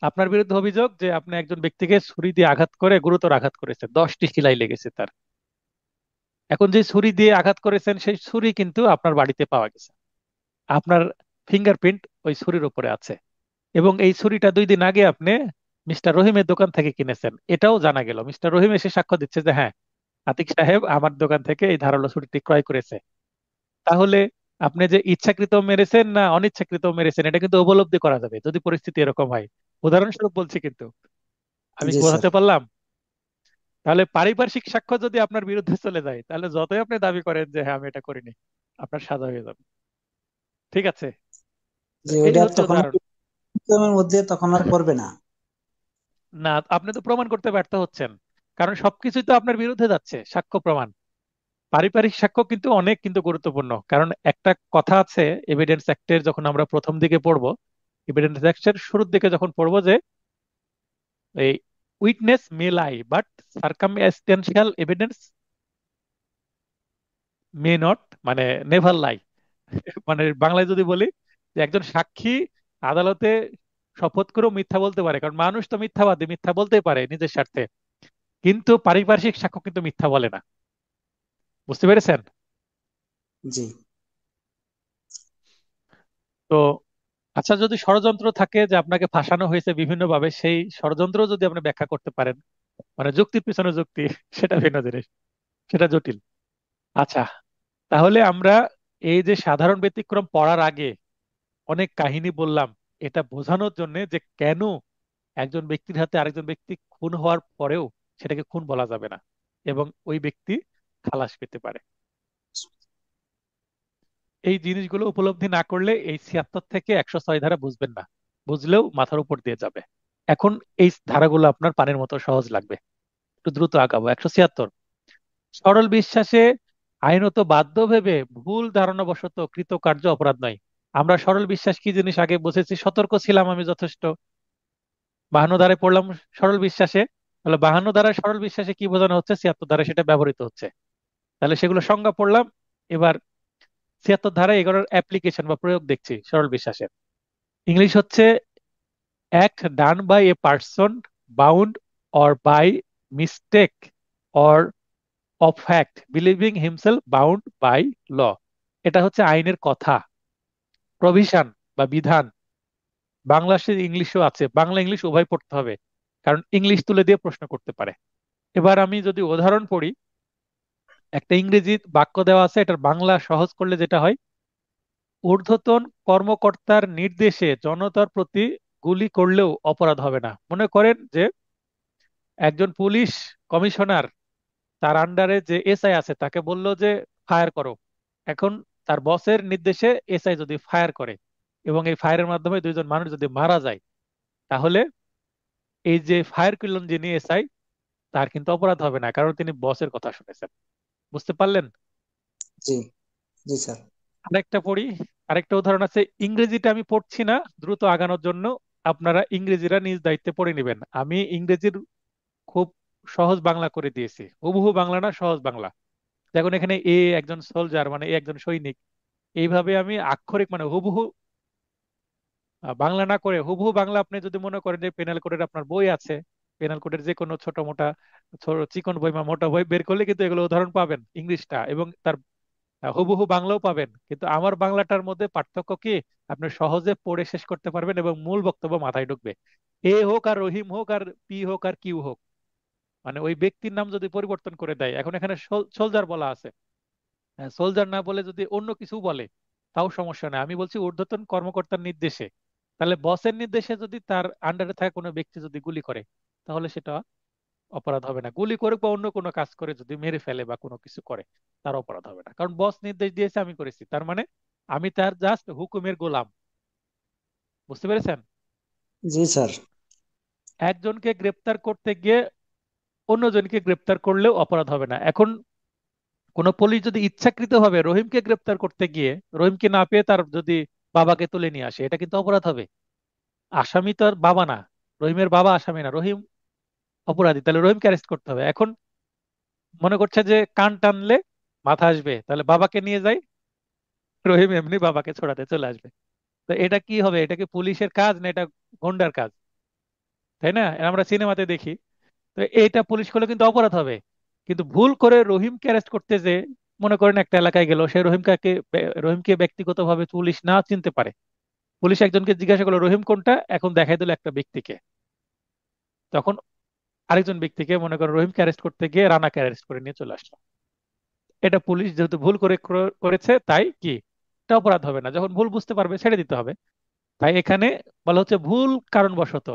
আপনার বিরুদ্ধে অভিযোগ যে আপনি একজন ব্যক্তিকে ছুরি দিয়ে আঘাত করে গুরুতর আঘাত করেছেন, 10টি সেলাই লেগেছে তার। এখন যে ছুরি দিয়ে আঘাত করেছেন সেই ছুরি কিন্তু আপনার বাড়িতে পাওয়া গেছে, আপনার ফিঙ্গারপ্রিন্ট ওই ছুরির উপরে আছে, এবং এই ছুরিটা 2 দিন আগে আপনি মিস্টার রহিমের দোকান থেকে কিনেছেন, এটাও জানা গেল। মিস্টার রহিম এসে সাক্ষ্য দিচ্ছে যে হ্যাঁ, আতিক সাহেব আমার দোকান থেকে এই ধারালো ছুরিটি ক্রয় করেছে। তাহলে আপনি যে ইচ্ছাকৃত মেরেছেন না অনিচ্ছাকৃত মেরেছেন এটা কিন্তু উপলব্ধি করা যাবে যদি পরিস্থিতি এরকম হয়। উদাহরণস্বরূপ বলছি, কিন্তু আমি কি জি স্যার। বোঝাতে পারলাম? তাহলে পারিপার্শ্বিক সাক্ষ্য যদি আপনার বিরুদ্ধে চলে যায় তাহলে যতই আপনি দাবি করেন যে হ্যাঁ আমি এটা করিনি, আপনার সাজা হয়ে যাবে। ঠিক আছে? তো যে এই ওটা হচ্ছে তখন আর উদাহরণ। ব্যতিক্রমের মধ্যে তখন আর পড়বে না। না, আপনি তো প্রমাণ করতে ব্যর্থ হচ্ছেন, কারণ সবকিছুই তো আপনার বিরুদ্ধে যাচ্ছে, সাক্ষ্য প্রমাণ। পারিবারিক সাক্ষ্য কিন্তু অনেক কিন্তু গুরুত্বপূর্ণ, কারণ একটা কথা আছে এভিডেন্স অ্যাক্টের, যখন আমরা প্রথম দিকে পড়বো, এভিডেন্স অ্যাক্টের শুরুর দিকে যখন পড়বো যে এই witness May lie but circumstantial evidence may not, মানে নেভার লাই। মানে বাংলায় যদি বলি যে একজন সাক্ষী আদালতে শপথ করেও মিথ্যা বলতে পারে, কারণ মানুষ তো মিথ্যাবাদী, মিথ্যা বলতেই পারে নিজের স্বার্থে, কিন্তু পারিপার্শ্বিক সাক্ষ্য কিন্তু মিথ্যা বলে না। বুঝতে পেরেছেন? জি। তো আচ্ছা, যদি ষড়যন্ত্র থাকে যে আপনাকে ফাঁসানো হয়েছে বিভিন্ন ভাবে, সেই ষড়যন্ত্র যদি আপনি ব্যাখ্যা করতে পারেন, মানে যুক্তির পিছনে যুক্তি, সেটা ভিন্ন জিনিস, সেটা জটিল। আচ্ছা, তাহলে আমরা এই যে সাধারণ ব্যতিক্রম পড়ার আগে অনেক কাহিনী বললাম, এটা বোঝানোর জন্য যে কেন একজন ব্যক্তির হাতে আরেকজন ব্যক্তি খুন হওয়ার পরেও সেটাকে খুন বলা যাবে না এবং ওই ব্যক্তি খালাস পেতে পারে। এই জিনিসগুলো উপলব্ধি না করলে এই 76 থেকে 106 ধারা বুঝবেন না, বুঝলেও মাথার উপর দিয়ে যাবে। এখন এই ধারাগুলো আপনার পানির মতো সহজ লাগবে, একটু দ্রুত আগাবো। 176, সরল বিশ্বাসে আইনত বাধ্য ভেবে ভুল ধারণাবশত কৃতকার্য অপরাধ নয়। আমরা সরল বিশ্বাস কি জিনিস আগে বুঝেছি, সতর্ক ছিলাম আমি যথেষ্ট। 52 ধারায় পড়লাম সরল বিশ্বাসে, তাহলে 52 ধারায় সরল বিশ্বাসে কি বোঝানো হচ্ছে, 76 ধারায় সেটা ব্যবহৃত হচ্ছে। তাহলে সেগুলো সংজ্ঞা পড়লাম। এবার 76 ধারায় এগুলোর অ্যাপ্লিকেশন বা প্রয়োগ দেখছি সরল বিশ্বাসের। ইংলিশ হচ্ছে act done by a person bound or by mistake or of fact believing himself bound by law. এটা হচ্ছে আইনের কথা, প্রভিশন বা বিধান। বাংলাদেশে ইংলিশও আছে, বাংলা ইংলিশ উভয় পড়তে হবে, কারণ ইংলিশ তুলে দিয়ে প্রশ্ন করতে পারে। এবার আমি যদি উদাহরণ পড়ি, একটা ইংরেজি বাক্য দেওয়া আছে, এটার বাংলা সহজ করলে যেটা হয়, ঊর্ধ্বতন কর্মকর্তার নির্দেশে জনতার প্রতি গুলি করলেও অপরাধ হবে না। মনে করেন যে একজন পুলিশ কমিশনার, তার আন্ডারে যে এসআই আছে তাকে বললো যে ফায়ার করো। এখন তার বসের নির্দেশে এসআই যদি ফায়ার করে এবং এই ফায়ারের মাধ্যমে 2জন মানুষ যদি মারা যায়, তাহলে এই যে ফায়ার করলেন যিনি এসআই, তার কিন্তু অপরাধ হবে না, কারণ তিনি বসের কথা শুনেছেন। বুঝতে পারলেন? জি। জি স্যার। আরেকটা পড়ি, আরেকটা উদাহরণ আছে। ইংরেজিটা আমি পড়ছি না দ্রুত আগানোর জন্য, আপনারা ইংরেজিরা নিজ দায়িত্বে পড়ে নেবেন। আমি ইংরেজির খুব সহজ বাংলা করে দিয়েছি, হুবহু বাংলা না, সহজ বাংলা। দেখুন এখানে এ একজন সোলজার, মানে এ একজন সৈনিক, এইভাবে আমি আক্ষরিক মানে হুবহু বাংলা না করে হুবহু বাংলা, আপনি যদি মনে করেন যে পেনাল কোডের আপনার বই আছে, পেনাল কোডের যে কোনো ছোট মোটা চিকন বই বা মোটা বই বের করলে কিন্তু এগুলো উদাহরণ পাবেন ইংলিশটা, এবং তার হুবহু বাংলাও পাবেন। কিন্তু আমার বাংলাটার মধ্যে পার্থক্য কি, আপনি সহজে পড়ে শেষ করতে পারবেন এবং মূল বক্তব্য মাথায় ঢুকবে। এ হোক আর রহিম হোক আর পি হোক আর কিউ হোক, মানে ওই ব্যক্তির নাম যদি পরিবর্তন করে দেয়, এখন এখানে সোলজার বলা আছে, সোলজার না বলে যদি অন্য কিছু বলে তাও সমস্যা নেই। আমি বলছি ঊর্ধ্বতন কর্মকর্তার নির্দেশে, তাহলে বসের নির্দেশে যদি তার আন্ডারে থাকা কোনো ব্যক্তি যদি গুলি করে তাহলে সেটা অপরাধ হবে না। গুলি করে বা অন্য কোনো কাজ করে যদি মেরে ফেলে বা কোনো কিছু করে, তার অপরাধ হবে না, কারণ বস নির্দেশ দিয়েছে আমি করেছি, তার মানে আমি তার জাস্ট হুকুমের গোলাম। বুঝতে পেরেছেন? জি স্যার। একজনকে গ্রেপ্তার করতে গিয়ে অন্যজনকে গ্রেপ্তার করলেও অপরাধ হবে না। এখন কোন পুলিশ যদি ইচ্ছাকৃতভাবে রহিমকে গ্রেপ্তার করতে গিয়ে রহিমকে না পেয়ে তার যদি বাবাকে তুলে নিয়ে আসে, এটা কিন্তু অপরাধ হবে। আসামি তো আর বাবা না, রহিমের বাবা আসামি না, রহিম অপরাধী, তাহলে রহিমকে অ্যারেস্ট করতে হবে। এখন মনে করছে যে কান টানলে মাথা আসবে, তাহলে বাবাকে নিয়ে যাই, রহিম এমনি বাবাকে ছড়াতে চলে আসবে। তো এটা কি হবে? এটা কি পুলিশের কাজ না এটা গন্ডার কাজ? তাই না? আমরা সিনেমাতে দেখি। তো এইটা পুলিশ করলে কিন্তু অপরাধ হবে। কিন্তু ভুল করে রহিমকে অ্যারেস্ট করতে যে, মনে করেন একটা এলাকায় গেল, সে রহিমকে ব্যক্তিগতভাবে পুলিশ না চিনতে পারে, পুলিশ একজনকে জিজ্ঞাসা করলো রহিম কোনটা, এখন দেখাই দিল একটা ব্যক্তিকে, তখন আরেকজন ব্যক্তিকে, মনে করেন রহিমকে অ্যারেস্ট করতে গিয়ে রানাকে অ্যারেস্ট করে নিয়ে চলে আসলো। এটা পুলিশ যেহেতু ভুল করে করেছে, তাই কি এটা অপরাধ হবে না, যখন ভুল বুঝতে পারবে ছেড়ে দিতে হবে। তাই এখানে বলা হচ্ছে ভুল কারণবশত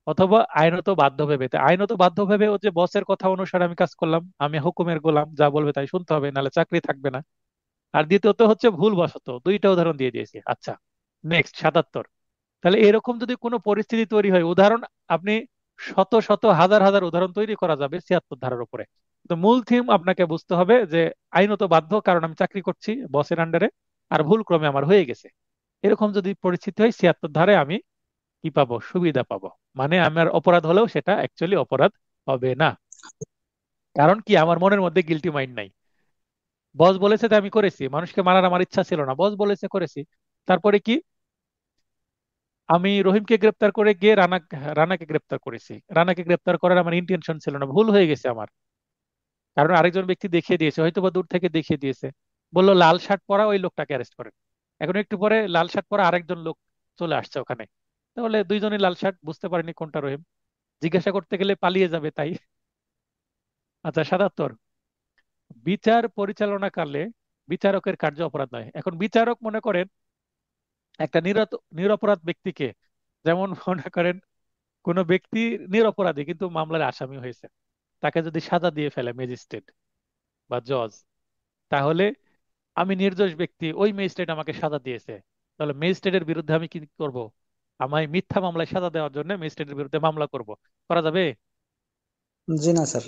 অথবা আইনত বাধ্য ভেবে। তাই আইনত বাধ্য ভেবে ও যে বসের কথা অনুসারে আমি কাজ করলাম, আমি হুকুমের গোলাম, যা বলবে তাই শুনতে হবে, নাহলে চাকরি থাকবে না। আর দ্বিতীয়ত হচ্ছে ভুল বশত, দুইটা উদাহরণ দিয়ে দিয়েছি। আচ্ছা, নেক্সট 77। তাহলে এরকম যদি কোনো পরিস্থিতি তৈরি হয়, উদাহরণ আপনি শত শত হাজার হাজার উদাহরণ তৈরি করা যাবে 76 ধারার উপরে। তো মূল থিম আপনাকে বুঝতে হবে যে আইনত বাধ্য, কারণ আমি চাকরি করছি বসের আন্ডারে, আর ভুল ক্রমে আমার হয়ে গেছে। এরকম যদি পরিস্থিতি হয় 76 ধারায় আমি কি পাবো? সুবিধা পাবো। মানে আমার অপরাধ হলেও সেটা অ্যাকচুয়ালি অপরাধ হবে না। কারণ কি, আমার মনের মধ্যে গিলটি মাইন্ড নাই। বস বলেছে তাই আমি করেছি, মানুষকে মারার আমার ইচ্ছা ছিল না, বস বলেছে করেছি। তারপরে কি, আমি রহিমকে গ্রেপ্তার করে গিয়ে রানাকে গ্রেপ্তার করেছি। রানাকে গ্রেপ্তার করার আমার ইন্টেনশন ছিল না, ভুল হয়ে গেছে আমার। কারণ আরেকজন ব্যক্তি দেখিয়ে দিয়েছে, হয়তো বা দূর থেকে দেখিয়ে দিয়েছে, বললো লাল শার্ট পরা ওই লোকটাকে অ্যারেস্ট করেন। এখন একটু পরে লাল শার্ট পরা আরেকজন লোক চলে আসছে ওখানে, তাহলে দুইজনই লাল শার্ট, বুঝতে পারেনি কোনটা রহিম, জিজ্ঞাসা করতে গেলে পালিয়ে যাবে তাই। আচ্ছা, 77, বিচার পরিচালনাকালে বিচারকের কার্য অপরাধ নয়। এখন বিচারক মনে করেন একটা নিরপরাধ ব্যক্তিকে, যেমন মনে করেন কোনো ব্যক্তি নিরপরাধী কিন্তু মামলার আসামি হয়েছে, তাকে যদি সাজা দিয়ে ফেলে ম্যাজিস্ট্রেট বা জজ, তাহলে আমি নির্দোষ ব্যক্তি, ওই ম্যাজিস্ট্রেট আমাকে সাজা দিয়েছে, তাহলে ম্যাজিস্ট্রেটের বিরুদ্ধে আমি কি করব? আমায় মিথ্যা মামলায় সাজা দেওয়ার জন্য ম্যাজিস্ট্রেটের বিরুদ্ধে মামলা করব। করা যাবে? জি না স্যার।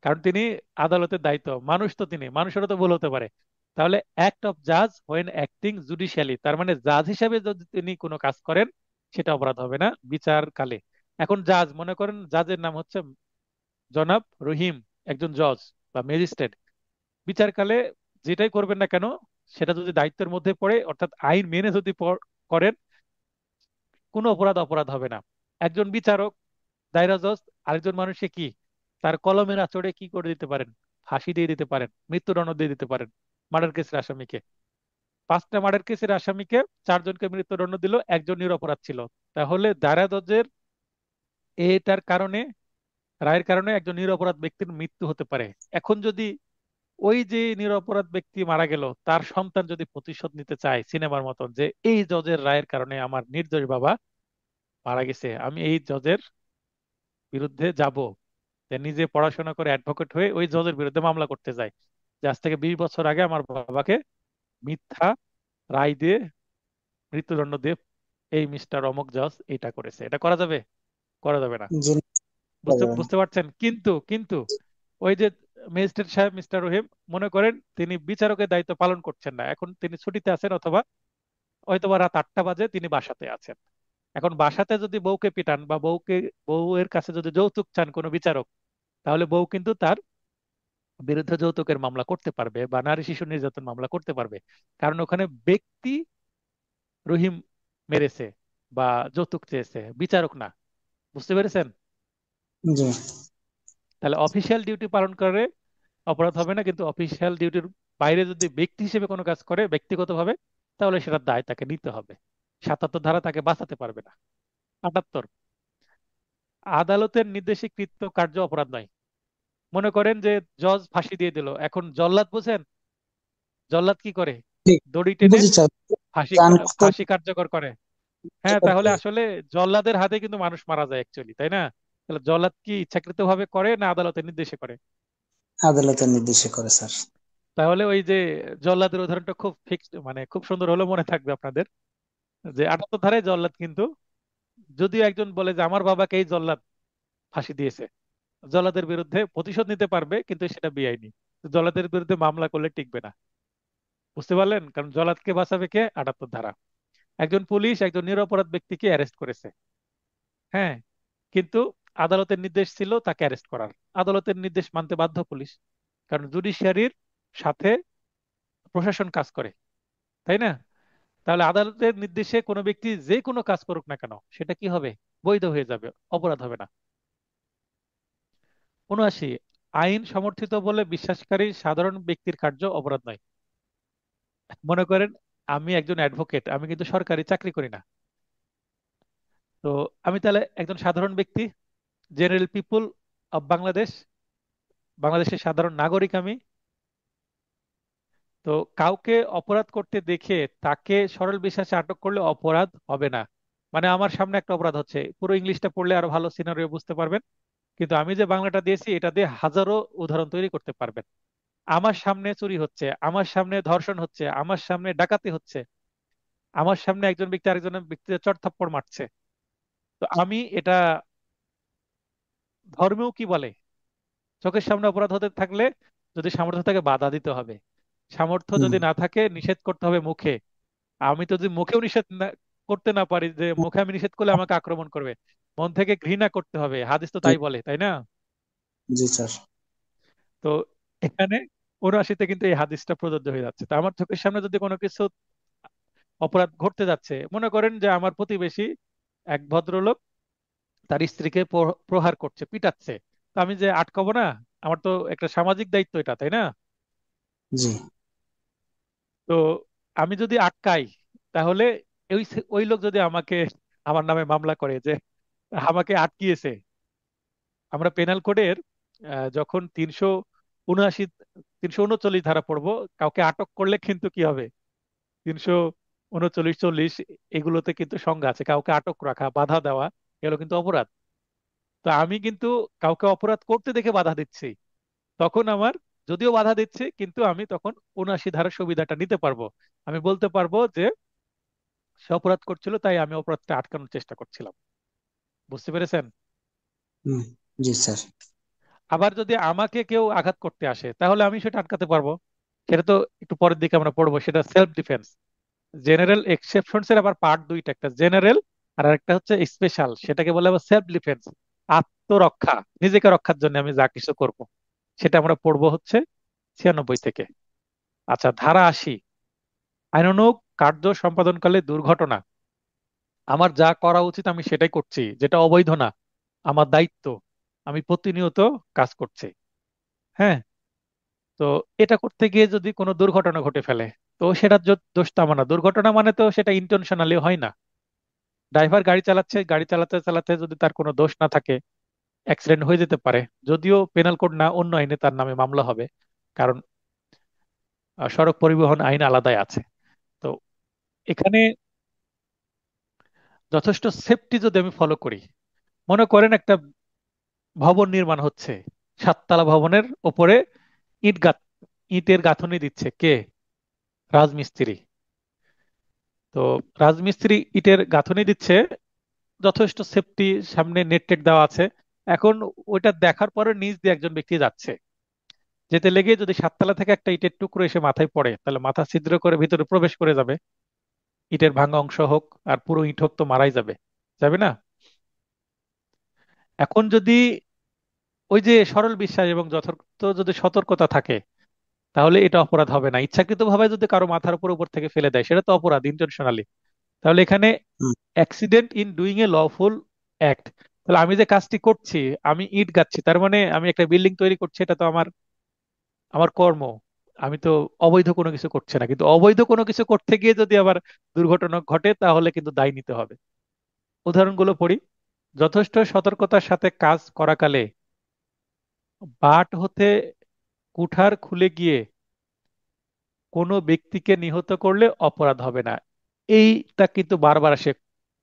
কারণ তিনি আদালতের দায়িত্ব, মানুষ তো তিনি, মানুষেরও তো ভুল হতে পারে। তাহলে অ্যাক্ট অফ জাজ হোয়েন অ্যাক্টিং জুডিশিয়ালি, তার মানে জাজ হিসেবে যদি তিনি কোনো কাজ করেন সেটা অপরাধ হবে না বিচার কালে। এখন জাজ, মনে করেন জাজের নাম হচ্ছে জনাব রহিম, একজন জজ বা ম্যাজিস্ট্রেট, বিচারকালে যেটাই করবেন না কেন সেটা যদি দায়িত্বের মধ্যে পড়ে, অর্থাৎ আইন মেনে যদি করেন, কোনো অপরাধ হবে না। একজন বিচারক, দায়রা জজ, আরেকজন মানুষকে কি তার কলমের আঁচড়ে কি করে দিতে পারেন? ফাঁসি দিয়ে দিতে পারেন, মৃত্যুদণ্ড দিয়ে দিতে পারেন। মার্ডার কেসের আসামিকে, 5টা মার্ডার কেসের আসামিকে 4জনকে মৃত্যুদণ্ড দিল, একজন নিরপরাধ ছিল। তাহলে দায়রা জজের এটার কারণে, রায়ের কারণে একজন নিরপরাধ ব্যক্তির মৃত্যু হতে পারে। এখন যদি ওই যে নিরপরাধ ব্যক্তি মারা গেল, তার সন্তান যদি প্রতিশোধ নিতে চায় সিনেমার মতন, যে এই জজের রায়ের কারণে আমার নির্দোষ বাবা মারা গেছে, আমি এই জজের বিরুদ্ধে যাব, যে নিজে পড়াশোনা করে অ্যাডভোকেট হয়ে ওই জজের বিরুদ্ধে মামলা করতে যায়, যে আজ থেকে 20 বছর আগে আমার বাবাকে মিথ্যা রায় দিয়ে মৃত্যুদণ্ড দিয়ে এই মিস্টার অমুক জজ এটা করেছে, এটা করা যাবে? করা যাবে না। জি না, বুঝতে পারবে না। বুঝতে পারছেন? কিন্তু কিন্তু ওই যে ম্যাজিস্ট্রেট সাহেব মিস্টার রহিম, মনে করেন তিনি বিচারকের দায়িত্ব পালন করছেন না, এখন তিনি ছুটিতে আছেন, অথবা হয়তোবা রাত 8টা বাজে তিনি বাসাতে আছেন। এখন বাসাতে যদি বউকে পিটান বা বউয়ের কাছে যদি যৌতুক চান কোনো বিচারক, তাহলে বউ কিন্তু তার বিরুদ্ধে যৌতুকের মামলা করতে পারবে বা নারী শিশু নির্যাতন মামলা করতে পারবে। কারণ ওখানে ব্যক্তি রহিম মেরেছে বা যৌতুক চেয়েছে, বিচারক না। বুঝতে পেরেছেন? জি। তাহলে অফিসিয়াল ডিউটি পালন করে অপরাধ হবে না, কিন্তু অফিসিয়াল ডিউটির বাইরে যদি ব্যক্তি হিসেবে কোনো কাজ করে ব্যক্তিগতভাবে, তাহলে সেটার দায় তাকে নিতে হবে। 77 ধারা তাকে বাঁচাতে পারবে না। 78, আদালতের নির্দেশে কৃত কার্য অপরাধ নয়। মনে করেন যে জজ ফাঁসি দিয়ে দিল, এখন জল্লাদ বুঝেন, জল্লাদ কি করে? ঠিক। দড়ি টেনে বুঝি স্যার। ফাঁসি চান কত ফাঁসি কার্যকর করে। হ্যাঁ, তাহলে আসলে জল্লাদের হাতে কিন্তু মানুষ মারা যায় অ্যাকচুয়ালি, তাই না? তাহলে জল্লাদ কি ইচ্ছাকৃতভাবে করে না আদালতের নির্দেশে করে? আদালতের নির্দেশে করে স্যার। তাহলে ওই যে জল্লাদের উদাহরণটা খুব ফিক্সড, মানে খুব সুন্দর হলো, মনে থাকবে আপনাদের, যে 78 ধারায় জল্লাদ কিন্তু, যদিও একজন বলে যে আমার বাবাকে এই জল্লাদ ফাঁসি দিয়েছে, জল্লাদের বিরুদ্ধে প্রতিশোধ নিতে পারবে, কিন্তু সেটা বেআইনি। জল্লাদের বিরুদ্ধে মামলা করলে টিকবে না। বুঝতে পারলেন? কারণ জল্লাদকে বাঁচাবে কে? 78 ধারা। একজন পুলিশ একজন নিরপরাধ ব্যক্তিকে অ্যারেস্ট করেছে, হ্যাঁ, কিন্তু আদালতের নির্দেশ ছিল তাকে অ্যারেস্ট করার। আদালতের নির্দেশ মানতে বাধ্য পুলিশ, কারণ জুডিশিয়ারির সাথে প্রশাসন কাজ করে, তাই না? তাহলে আদালতের নির্দেশে কোনো ব্যক্তি যে কোনো কাজ করুক না কেন, সেটা কি হবে? বৈধ হয়ে যাবে, অপরাধ হবে না। 79, আইন সমর্থিত বলে বিশ্বাসকারী সাধারণ ব্যক্তির কার্য অপরাধ নয়। মনে করেন আমি একজন অ্যাডভোকেট, আমি কিন্তু সরকারি চাকরি করি না। তো আমি তাহলে একজন সাধারণ ব্যক্তি, জেনারেল পিপুল অফ বাংলাদেশ, বাংলাদেশের সাধারণ নাগরিক আমি। তো কাউকে অপরাধ করতে দেখে তাকে সরল বিশ্বাসে আটক করলে অপরাধ হবে না। মানে আমার সামনে একটা অপরাধ হচ্ছে, পুরো ইংলিশটা পড়লে আরো ভালো সিনারিও বুঝতে পারবেন, কিন্তু আমি যে বাংলাটা দিয়েছি এটা দিয়ে হাজারো উদাহরণ তৈরি করতে পারবেন। আমার সামনে চুরি হচ্ছে, আমার সামনে ধর্ষণ হচ্ছে, আমার সামনে ডাকাতি হচ্ছে, আমার সামনে একজন ব্যক্তি আরেকজন ব্যক্তিকে চড় থাপ্পড় মারছে। তো আমি এটা, ধর্মেও কি বলে, চোখের সামনে অপরাধ হতে থাকলে যদি সামর্থ্য থাকে বাধা দিতে হবে, সামর্থ্য হুম। যদি না থাকে নিষেধ করতে হবে মুখে। আমি তো যদি মুখেও নিষেধ করতে না পারি, যে মুখে আমি নিষেধ করলে আমাকে আক্রমণ করবে, মন থেকে ঘৃণা করতে হবে, হাদিস তো জি। তাই বলে, তাই না? জি স্যার। তো এখানে 79-তে কিন্তু এই হাদিসটা প্রযোজ্য হয়ে যাচ্ছে। তো আমার চোখের সামনে যদি কোনো কিছু অপরাধ ঘটতে যাচ্ছে, মনে করেন যে আমার প্রতিবেশী এক ভদ্রলোক তার স্ত্রীকে প্রহার করছে, পিটাচ্ছে, তো আমি যে আটকাবো না? আমার তো একটা সামাজিক দায়িত্ব এটা, তাই না? জি। তো আমি যদি আটকাই, তাহলে ওই লোক যদি আমাকে, আমার নামে মামলা করে যে আমাকে আটকিয়েছে, আমরা পেনাল কোডের যখন 379 339 ধারা পড়বো, কাউকে আটক করলে কিন্তু কি হবে, 339 40 এগুলোতে কিন্তু সংজ্ঞা আছে, কাউকে আটক রাখা, বাধা দেওয়া, এগুলো কিন্তু অপরাধ। তো আমি কিন্তু কাউকে অপরাধ করতে দেখে বাধা দিচ্ছি, তখন আমার, যদিও বাধা দিচ্ছি কিন্তু আমি তখন 79 ধারার সুবিধাটা নিতে পারবো। আমি বলতে পারবো যে সে অপরাধ করছিল, তাই আমি অপরাধটা আটকানোর চেষ্টা করছিলাম। বুঝতে পেরেছেন? হুম। জি স্যার। আবার যদি আমাকে কেউ আঘাত করতে আসে, তাহলে আমি সেটা আটকাতে পারবো। সেটা তো একটু পরের দিকে আমরা পড়বো, সেটা সেলফ ডিফেন্স। জেনারেল এক্সেপশনস এর আবার পার্ট দুইটা, একটা জেনারেল আর একটা হচ্ছে স্পেশাল, সেটাকে বলে আবার সেলফ ডিফেন্স। আত্মরক্ষা, নিজেকে রক্ষার জন্য আমি যা কিছু করব, সেটা আমরা পড়বো হচ্ছে 96 থেকে। আচ্ছা, ধারা 80, আইনানুগ কার্য সম্পাদনকালে দুর্ঘটনা। আমার যা করা উচিত আমি সেটাই করছি, যেটা অবৈধ না, আমার দায়িত্ব, আমি প্রতিনিয়ত কাজ করছি, হ্যাঁ। তো এটা করতে গিয়ে যদি কোনো দুর্ঘটনা ঘটে ফেলে, তো সেটার দোষ তো আমার না। দুর্ঘটনা মানে তো সেটা ইন্টেনশনালি হয় না। ড্রাইভার গাড়ি চালাচ্ছে, গাড়ি চালাতে চালাতে যদি তার কোনো দোষ না থাকে, অ্যাক্সিডেন্ট হয়ে যেতে পারে, যদিও পেনাল কোড না, অন্য আইনে তার নামে মামলা হবে, কারণ সড়ক পরিবহন আইন আলাদাই আছে। তো এখানে যথেষ্ট সেফটি যদি আমি ফলো করি, মনে করেন একটা ভবন নির্মাণ হচ্ছে, 7 তলা ভবনের ওপরে ইট গাঁথ ইটের গাঁথুনি দিচ্ছে কে? রাজমিস্ত্রি। তো রাজমিস্ত্রি ইটের গাঁথুনি দিচ্ছে, যথেষ্ট সেফটি, সামনে নেট টেট দেওয়া আছে। এখন ওইটা দেখার পরে নিচ দিয়ে একজন ব্যক্তি যাচ্ছে, যেতে লেগে যদি 7 তলা থেকে একটা ইটের টুকরো এসে মাথায় পড়ে, তাহলে মাথা ছিদ্র করে ভিতরে প্রবেশ করে যাবে, ইটের ভাঙা অংশ হোক আর পুরো ইট হোক, তো মারাই যাবে, যাবে না? এখন যদি ওই যে সরল বিশ্বাস এবং যথার্থ যদি সতর্কতা থাকে, তাহলে এটা অপরাধ হবে না। ইচ্ছাকৃতভাবে যদি কারো মাথার উপর উপর থেকে ফেলে দেয়, সেটা তো অপরাধ, ইন্টেনশনালি। তাহলে এখানে হুম। Accident in doing a lawful act, তাহলে আমি যে কাজটি করছি, আমি ইট গাচ্ছি, তার মানে আমি একটা বিল্ডিং তৈরি করছি, এটা তো আমার আমার কর্ম। আমি তো অবৈধ কোনো কিছু করছি না, কিন্তু অবৈধ কোনো কিছু করতে গিয়ে যদি আবার দুর্ঘটনা ঘটে, তাহলে কিন্তু দায় নিতে হবে। উদাহরণগুলো পড়ি। যথেষ্ট সতর্কতার সাথে কাজ করাকালে বাট হতে কুঠার খুলে গিয়ে কোনো ব্যক্তিকে নিহত করলে অপরাধ হবে না। এইটা কিন্তু বারবার আসে।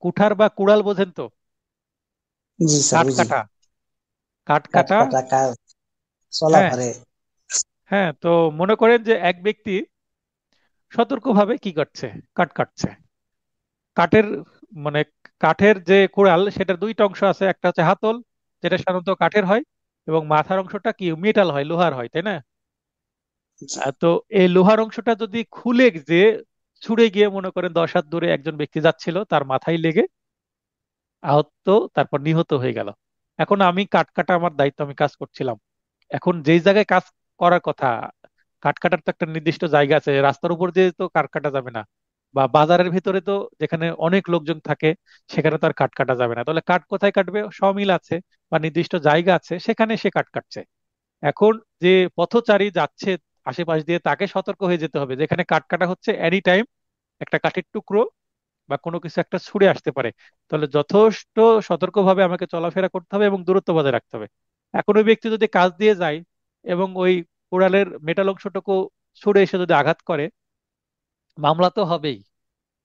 কুঠার বা কুড়াল বোঝেন তো? জি স্যার কাঠ বুঝি। কাটা। কাঠ কাঠ কাটা। কাটা কাজ চলা হ্যাঁ, পারে। হ্যাঁ, তো মনে করেন যে এক ব্যক্তি সতর্কভাবে কি করছে, কাঠ কাটছে। কাঠের মানে কাঠের যে কুড়াল সেটার দুইটা অংশ আছে, একটা হচ্ছে হাতল, যেটা সাধারণত কাঠের হয়, এবং মাথার অংশটা কি মেটাল হয়, লোহার হয়, তাই না? জি তো এই লোহার অংশটা যদি খুলে যে ছুড়ে গিয়ে মনে করেন 10 হাত দূরে একজন ব্যক্তি যাচ্ছিল, তার মাথায় লেগে আহত, তারপর নিহত হয়ে গেল। এখন আমি কাঠ কাটা আমার দায়িত্ব, আমি কাজ করছিলাম। এখন যেই জায়গায় কাজ করার কথা, কাঠ কাটার তো একটা নির্দিষ্ট জায়গা আছে, রাস্তার উপর দিয়ে তো কাঠ কাটা যাবে না, বা বাজারের ভিতরে তো যেখানে অনেক লোকজন থাকে সেখানে তো আর কাঠ কাটা যাবে না। তাহলে কাঠ কোথায় কাটবে? সমিল আছে বা নির্দিষ্ট জায়গা আছে, সেখানে সে কাঠ কাটছে। এখন যে পথচারী যাচ্ছে আশেপাশ দিয়ে, তাকে সতর্ক হয়ে যেতে হবে, যেখানে কাঠ কাটা হচ্ছে এনি টাইম একটা কাঠের টুকরো বা কোনো কিছু একটা ছুঁড়ে আসতে পারে। তাহলে যথেষ্ট সতর্কভাবে আমাকে চলাফেরা করতে হবে এবং দূরত্ব বজায় রাখতে হবে। এখন ওই ব্যক্তি যদি কাজ দিয়ে যায় এবং ওই কোড়ালের মেটাল অংশটুকু ছুঁড়ে এসে যদি আঘাত করে, মামলা তো হবেই।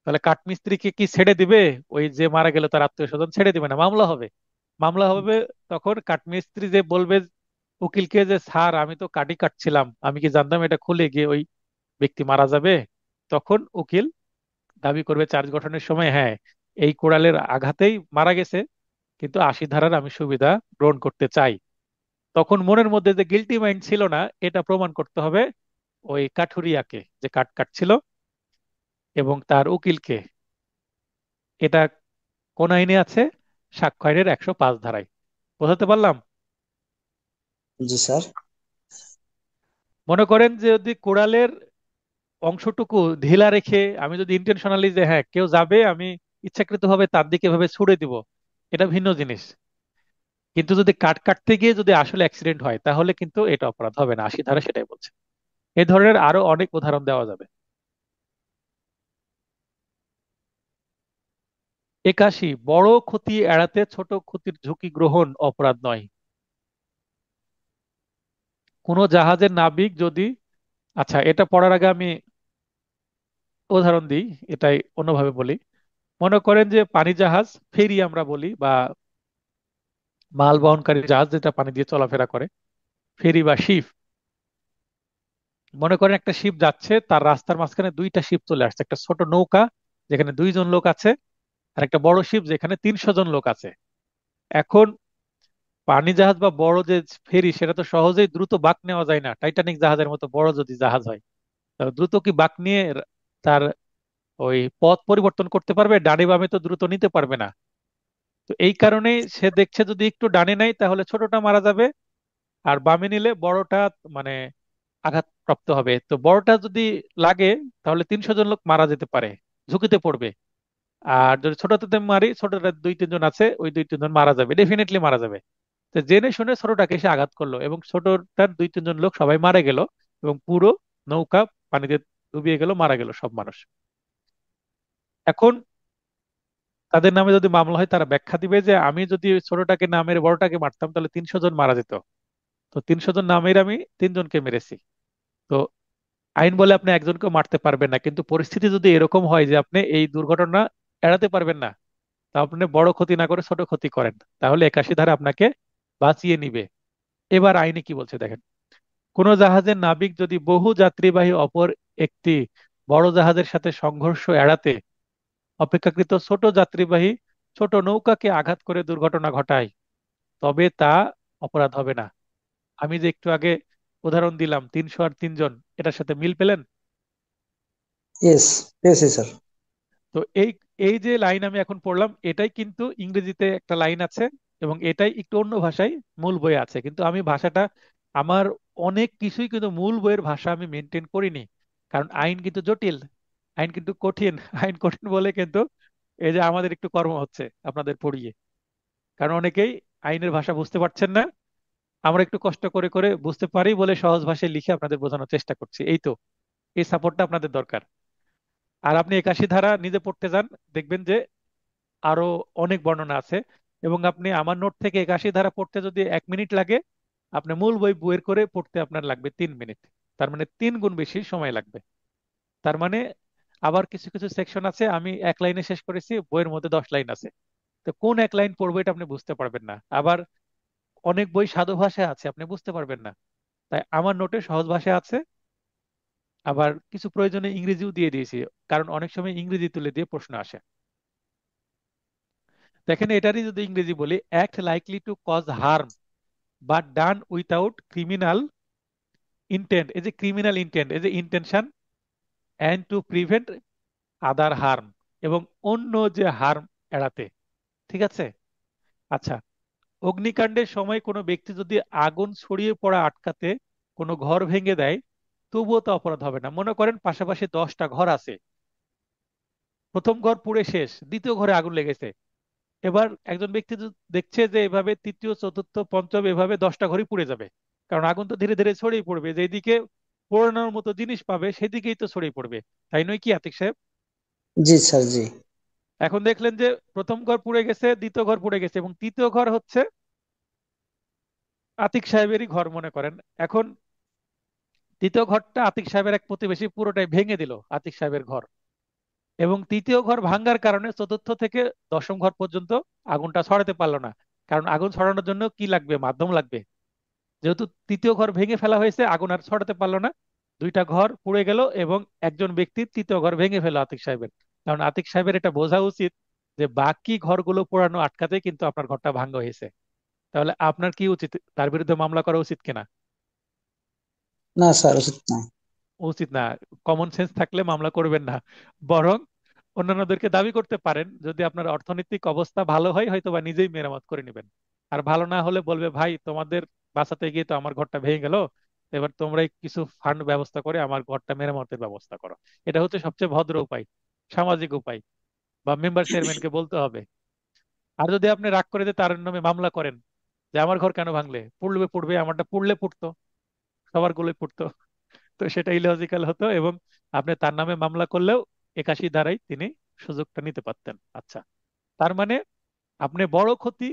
তাহলে কাঠমিস্ত্রিকে কি ছেড়ে দিবে? ওই যে মারা গেল তার আত্মীয় স্বজন ছেড়ে দিবে না, মামলা হবে। মামলা হবে। তখন কাঠমিস্ত্রি যে বলবে উকিলকে যে স্যার আমি তো কাঠই কাটছিলাম, আমি কি জানতাম এটা খুলে গিয়ে ওই ব্যক্তি মারা যাবে? তখন উকিল দাবি করবে চার্জ গঠনের সময়, হ্যাঁ, এই কোড়ালের আঘাতেই মারা গেছে, কিন্তু 80 ধারার আমি সুবিধা গ্রহণ করতে চাই। তখন মনের মধ্যে যে গিল্টি মাইন্ড ছিল না, এটা প্রমাণ করতে হবে ওই কাঠুরিয়াকে, যে কাঠ কাটছিল, এবং তার উকিলকে। এটা কোন আইনে আছে? সাক্ষ্য আইনের 105 ধারায়। বোঝাতে পারলাম? জি স্যার। মনে করেন যে যদি কোড়ালের অংশটুকু ঢিলা রেখে আমি যদি ইন্টেনশনালি, যে হ্যাঁ কেউ যাবে, আমি ইচ্ছাকৃতভাবে তার দিকে ভাবে ছুড়ে দিব, এটা ভিন্ন জিনিস। কিন্তু যদি কাট কাটতে গিয়ে যদি আসলে অ্যাক্সিডেন্ট হয়, তাহলে কিন্তু এটা অপরাধ হবে না, 80 ধারা সেটাই বলছে। এই ধরনের আরো অনেক উদাহরণ দেওয়া যাবে। 81, বড় ক্ষতি এড়াতে ছোট ক্ষতির ঝুঁকি গ্রহণ অপরাধ নয়। কোনো জাহাজের নাবিক যদি, আচ্ছা এটা পড়ার আগে আমি উদাহরণ দিই, এটাই অন্যভাবে বলি। মনে করেন যে পানি জাহাজ, ফেরি আমরা বলি, বা মাল বহনকারী জাহাজ যেটা পানি দিয়ে চলাফেরা করে, ফেরি বা শিপ। মনে করেন একটা শিপ যাচ্ছে, তার রাস্তার মাঝখানে দুইটা শিপ চলে আসছে, একটা ছোট নৌকা যেখানে 2 জন লোক আছে, আর একটা বড় শিপ যেখানে 300 জন লোক আছে। এখন পানি জাহাজ বা বড় যে ফেরি, সেটা তো সহজেই দ্রুত বাঁক নেওয়া যায় না, টাইটানিক জাহাজের মতো বড় যদি জাহাজ হয়। তাহলে দ্রুত কি বাঁক নিয়ে তার ওই পথ পরিবর্তন করতে পারবে? ডানে বামে তো দ্রুত নিতে পারবে না। তো এই কারণেই সে দেখছে যদি একটু ডানে নেয় তাহলে ছোটটা মারা যাবে, আর বামে নিলে বড়টা মানে আঘাতপ্রাপ্ত হবে। তো বড়টা যদি লাগে তাহলে 300 জন লোক মারা যেতে পারে, ঝুঁকিতে পড়বে। আর যদি ছোটটাতে মারি, ছোটটা 2-3 জন আছে, ওই 2-3 জন মারা যাবে, ডেফিনেটলি মারা যাবে। তো জেনে শুনে ছোটটাকে এসে আঘাত করলো এবং ছোটটার 2-3 জন লোক সবাই মারা গেল, এবং পুরো নৌকা পানিতে ডুবিয়ে গেল, মারা গেল সব মানুষ। এখন তাদের নামে যদি মামলা হয়, তারা ব্যাখ্যা দিবে যে আমি যদি ওই ছোটটাকে না মেরে বড়টাকে মারতাম তাহলে 300 জন মারা যেত। তো 300 জন না মেরে আমি 3 জনকে মেরেছি। তো আইন বলে আপনি একজনকেও মারতে পারবেন না, কিন্তু পরিস্থিতি যদি এরকম হয় যে আপনি এই দুর্ঘটনা এড়াতে পারবেন না, তা আপনি বড় ক্ষতি না করে ছোট ক্ষতি করেন, তাহলে 81 ধারা আপনাকে বাঁচিয়ে নিবে। এবার আইনে কি বলছে দেখেন। কোন জাহাজের নাবিক যদি বহু যাত্রীবাহী অপর একটি বড় জাহাজের সাথে সংঘর্ষ এড়াতে অপেক্ষাকৃত ছোট যাত্রীবাহী ছোট নৌকাকে আঘাত করে দুর্ঘটনা ঘটায়, তবে তা অপরাধ হবে না। আমি যে একটু আগে উদাহরণ দিলাম 300 আর 3 জন, এটার সাথে মিল পেলেন? ইয়েস, পেয়েছি স্যার। তো এই এই যে লাইন আমি এখন পড়লাম, এটাই কিন্তু ইংরেজিতে একটা লাইন আছে, এবং এটাই একটু অন্য ভাষায় মূল বইয়ে আছে, কিন্তু আমি ভাষাটা আমার অনেক কিছুই কিন্তু মূল বইয়ের ভাষা আমি মেনটেন করিনি। কারণ আইন কিন্তু জটিল, আইন কিন্তু কঠিন। আইন কঠিন বলে কিন্তু এই যে আমাদের একটু কর্ম হচ্ছে আপনাদের পড়িয়ে, কারণ অনেকেই আইনের ভাষা বুঝতে পারছেন না। আমরা একটু কষ্ট করে করে বুঝতে পারি বলে সহজ ভাষায় লিখে আপনাদের বোঝানোর চেষ্টা করছি, এই তো। এই সাপোর্টটা আপনাদের দরকার। আর আপনি 81 ধারা নিজে পড়তে যান, দেখবেন যে আরো অনেক বর্ণনা আছে। এবং আপনি আমার নোট থেকে 81 ধারা পড়তে যদি 1 মিনিট লাগে, আপনি মূল বই বইয়ের করে পড়তে আপনার লাগবে 3 মিনিট। তার মানে 3 গুণ বেশি সময় লাগবে। তার মানে আবার কিছু কিছু সেকশন আছে আমি 1 লাইনে শেষ করেছি, বইয়ের মধ্যে 10 লাইন আছে। তো কোন 1 লাইন পড়বো এটা আপনি বুঝতে পারবেন না। আবার অনেক বই সাধু ভাষায় আছে, আপনি বুঝতে পারবেন না। তাই আমার নোটে সহজ ভাষায় আছে, আবার কিছু প্রয়োজনে ইংরেজিও দিয়ে দিয়েছি, কারণ অনেক সময় ইংরেজি তুলে দিয়ে প্রশ্ন আসে। দেখেন এটারই যদি ইংরেজি বলি, act likely to cause harm but done without criminal intent, এই যে ক্রিমিনাল ইন্টেন্ট, এই যে intention, and to prevent other harm, এবং অন্য যে হার্ম এড়াতে। ঠিক আছে। আচ্ছা, অগ্নিকাণ্ডের সময় কোনো ব্যক্তি যদি আগুন ছড়িয়ে পড়া আটকাতে কোনো ঘর ভেঙে দেয়, তবুও তো অপরাধ হবে না। মনে করেন পাশাপাশি 10টা ঘর আছে, প্রথম ঘর পুড়ে শেষ, দ্বিতীয় ঘরে আগুন লেগেছে। এবার একজন ব্যক্তি দেখছে যে এভাবে তৃতীয় চতুর্থ পঞ্চম এভাবে 10টা ঘরই পুড়ে যাবে, কারণ আগুন তো ধীরে ধীরে ছড়িয়ে পড়বে, যেদিকে পোড়ানোর মতো জিনিস পাবে সেদিকেই তো ছড়িয়ে পড়বে। তাই নয় কি আতিক সাহেব? জি স্যার, জি। এখন দেখলেন যে প্রথম ঘর পুড়ে গেছে, দ্বিতীয় ঘর পুড়ে গেছে, এবং তৃতীয় ঘর হচ্ছে আতিক সাহেবেরই ঘর মনে করেন। এখন তৃতীয় ঘরটা আতিক সাহেবের এক প্রতিবেশী পুরোটাই ভেঙে দিল আতিক সাহেবের ঘর, এবং তৃতীয় ঘর ভাঙ্গার কারণে চতুর্থ থেকে দশম ঘর পর্যন্ত আগুনটা ছড়াতে পারলো না। কারণ আগুন ছড়ানোর জন্য কি লাগবে? মাধ্যম লাগবে। যেহেতু তৃতীয় ঘর ভেঙে ফেলা হয়েছে, আগুন আর ছড়াতে পারলো না, দুইটা ঘর পুড়ে গেল, এবং একজন ব্যক্তি তৃতীয় ঘর ভেঙে ফেলো আতিক সাহেবের। কারণ আতিক সাহেবের এটা বোঝা উচিত যে বাকি ঘরগুলো পোড়ানো আটকাতে কিন্তু আপনার ঘরটা ভাঙ্গা হয়েছে। তাহলে আপনার কি উচিত? তার বিরুদ্ধে মামলা করা উচিত কিনা? না স্যার, উচিত না। উচিত না। কমন সেন্স থাকলে মামলা করবেন না, বরং অন্যান্যদেরকে দাবি করতে পারেন, যদি আপনার অর্থনৈতিক অবস্থা ভালো হয় হয়তো বা নিজেই মেরামত করে নেবেন। আর ভালো না হলে বলবে, ভাই তোমাদের বাঁচাতে গিয়ে তো আমার ঘরটা ভেঙে গেল, এবার তোমরাই কিছু ফান্ড ব্যবস্থা করে আমার ঘরটা মেরামতের ব্যবস্থা করো। এটা হচ্ছে সবচেয়ে ভদ্র উপায়, সামাজিক উপায়। বা মেম্বার চেয়ারম্যানকে বলতে হবে। আর যদি আপনি রাগ করে দিয়ে তার নামে মামলা করেন যে আমার ঘর কেন ভাঙলে, পুড়বে পুড়বে, আমারটা পুড়লে পুড়তো, সবার গুলোই পুড়তো, তো সেটা ইলজিক্যাল হতো, এবং আপনি তার নামে মামলা করলেও 81 ধারায় তিনি সুযোগটা নিতে পারতেন। আচ্ছা, তার মানে আপনি বড় ক্ষতি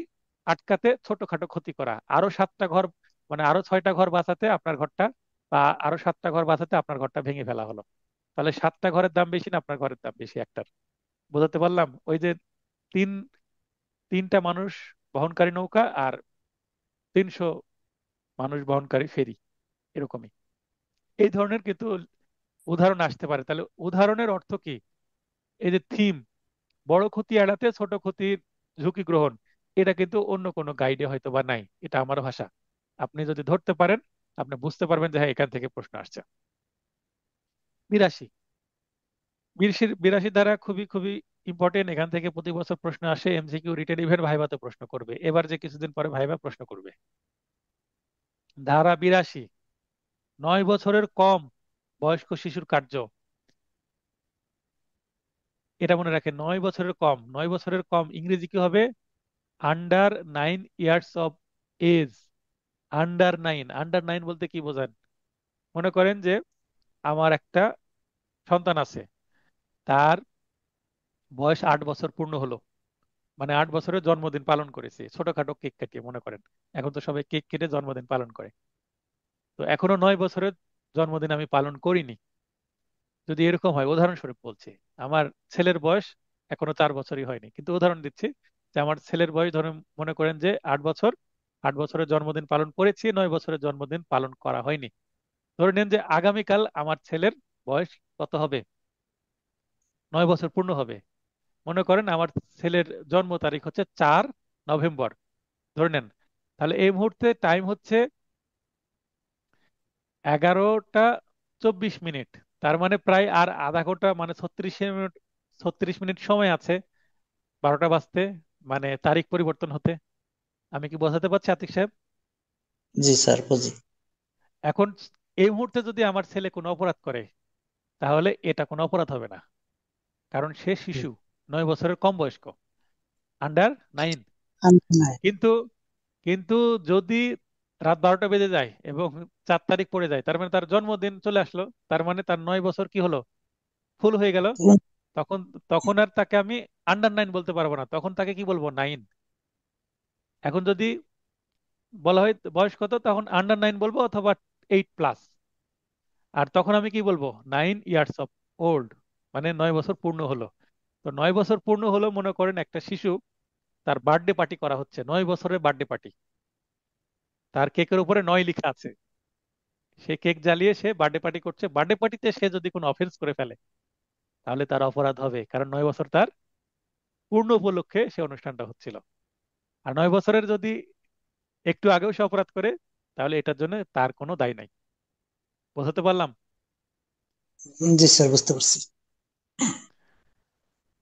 আটকাতে ছোটখাটো ক্ষতি করা, আরো 7টা ঘর, মানে আরো 6টা ঘর বাঁচাতে আপনার ঘরটা, বা আরো 7টা ঘর বাঁচাতে আপনার ঘরটা ভেঙে ফেলা হলো। তাহলে 7টা ঘরের দাম বেশি না আপনার ঘরের দাম বেশি একটার? বোঝাতে পারলাম? ওই যে তিন তিনটা মানুষ বহনকারী নৌকা আর 300 মানুষ বহনকারী ফেরি, এরকমই এই ধরনের কিন্তু উদাহরণ আসতে পারে। তাহলে উদাহরণের অর্থ কি? এই যে থিম, বড় ক্ষতি এড়াতে ছোট ক্ষতির ঝুঁকি গ্রহণ, এটা কিন্তু অন্য কোনো গাইডে হয়তো বা নাই, এটা আমার ভাষা। আপনি যদি ধরতে পারেন, আপনি বুঝতে পারবেন যে হ্যাঁ এখান থেকে প্রশ্ন আসছে। 82, 82 ধারা খুবই খুবই ইম্পর্টেন্ট। এখান থেকে প্রতি বছর প্রশ্ন আসে, এমসিকিউ, রিটেন, ইভেন ভাইভাতে প্রশ্ন করবে। এবার যে কিছুদিন পরে ভাইভা প্রশ্ন করবে। ধারা 82, 9 বছরের কম বয়স্ক শিশুর কার্য। এটা মনে রাখেন, 9 বছরের কম, 9 বছরের কম ইংরেজি কি হবে? Under 9 years of age. Under 9, under 9 বলতে কি বোঝেন? মনে করেন যে আমার একটা সন্তান আছে, তার বয়স 8 বছর পূর্ণ হলো, মানে 8 বছরের জন্মদিন পালন করেছে ছোটখাটো কেক কাটিয়ে, মনে করেন। এখন তো সবাই কেক কেটে জন্মদিন পালন করে। তো এখনো 9 বছরের জন্মদিন আমি পালন করিনি। যদি এরকম হয়, উদাহরণস্বরূপ বলছি, আমার ছেলের বয়স এখনো 4 বছরই হয়নি, কিন্তু উদাহরণ দিচ্ছি যে আমার ছেলের বয়স ধরুন, মনে করেন যে 8 বছর, 8 বছরের জন্মদিন পালন করেছি, 9 বছরের জন্মদিন পালন করা হয়নি। ধরে নেন যে আগামীকাল আমার ছেলের বয়স কত হবে? 9 বছর পূর্ণ হবে। মনে করেন আমার ছেলের জন্ম তারিখ হচ্ছে 4 নভেম্বর, ধরে নেন। তাহলে এই মুহূর্তে টাইম হচ্ছে 11টা 24 মিনিট। তার মানে প্রায় আর আধা ঘন্টা, মানে 36 মিনিট, 36 মিনিট সময় আছে 12টা বাজতে, মানে তারিখ পরিবর্তন হতে। আমি কি বোঝাতে পারছি আতিক সাহেব? জি স্যার, বুঝি। এখন এই মুহূর্তে যদি আমার ছেলে কোনো অপরাধ করে, তাহলে এটা কোনো অপরাধ হবে না, কারণ সে শিশু, 9 বছরের কম বয়স্ক, আন্ডার 9। নাই। কিন্তু কিন্তু যদি রাত 12টা বেজে যায় এবং 4 তারিখ পড়ে যায়, তার মানে তার জন্মদিন চলে আসলো, তার মানে তার 9 বছর কি হলো? ফুল হয়ে গেল। তখন তখন আর তাকে আমি আন্ডার 9 বলতে পারবো না, তখন তাকে কি বলবো? 9। এখন যদি বলা হয় বয়স কত, তখন আন্ডার 9 বলবো, অথবা 8+। আর তখন আমি কি বলবো? 9 ইয়ার্স অফ ওল্ড, মানে 9 বছর পূর্ণ হলো। তো 9 বছর পূর্ণ হলো, মনে করেন একটা শিশু, তার বার্থডে পার্টি করা হচ্ছে, 9 বছরের বার্থডে পার্টি। তার কেকের উপরে 9 লেখা আছে, সে কেক জ্বালিয়ে সে বার্থডে পার্টি করছে, বার্থডে পার্টিতে সে যদি কোনো অফেন্স করে ফেলে তাহলে তার অপরাধ হবে, কারণ 9 বছর তার পূর্ণ উপলক্ষে সে অনুষ্ঠানটা হচ্ছিল। আর 9 বছরের যদি একটু আগেও সে অপরাধ করে তাহলে এটার জন্য তার কোনো দায় নাই। বোঝাতে পারলাম? জি স্যার, বুঝতে পারছি।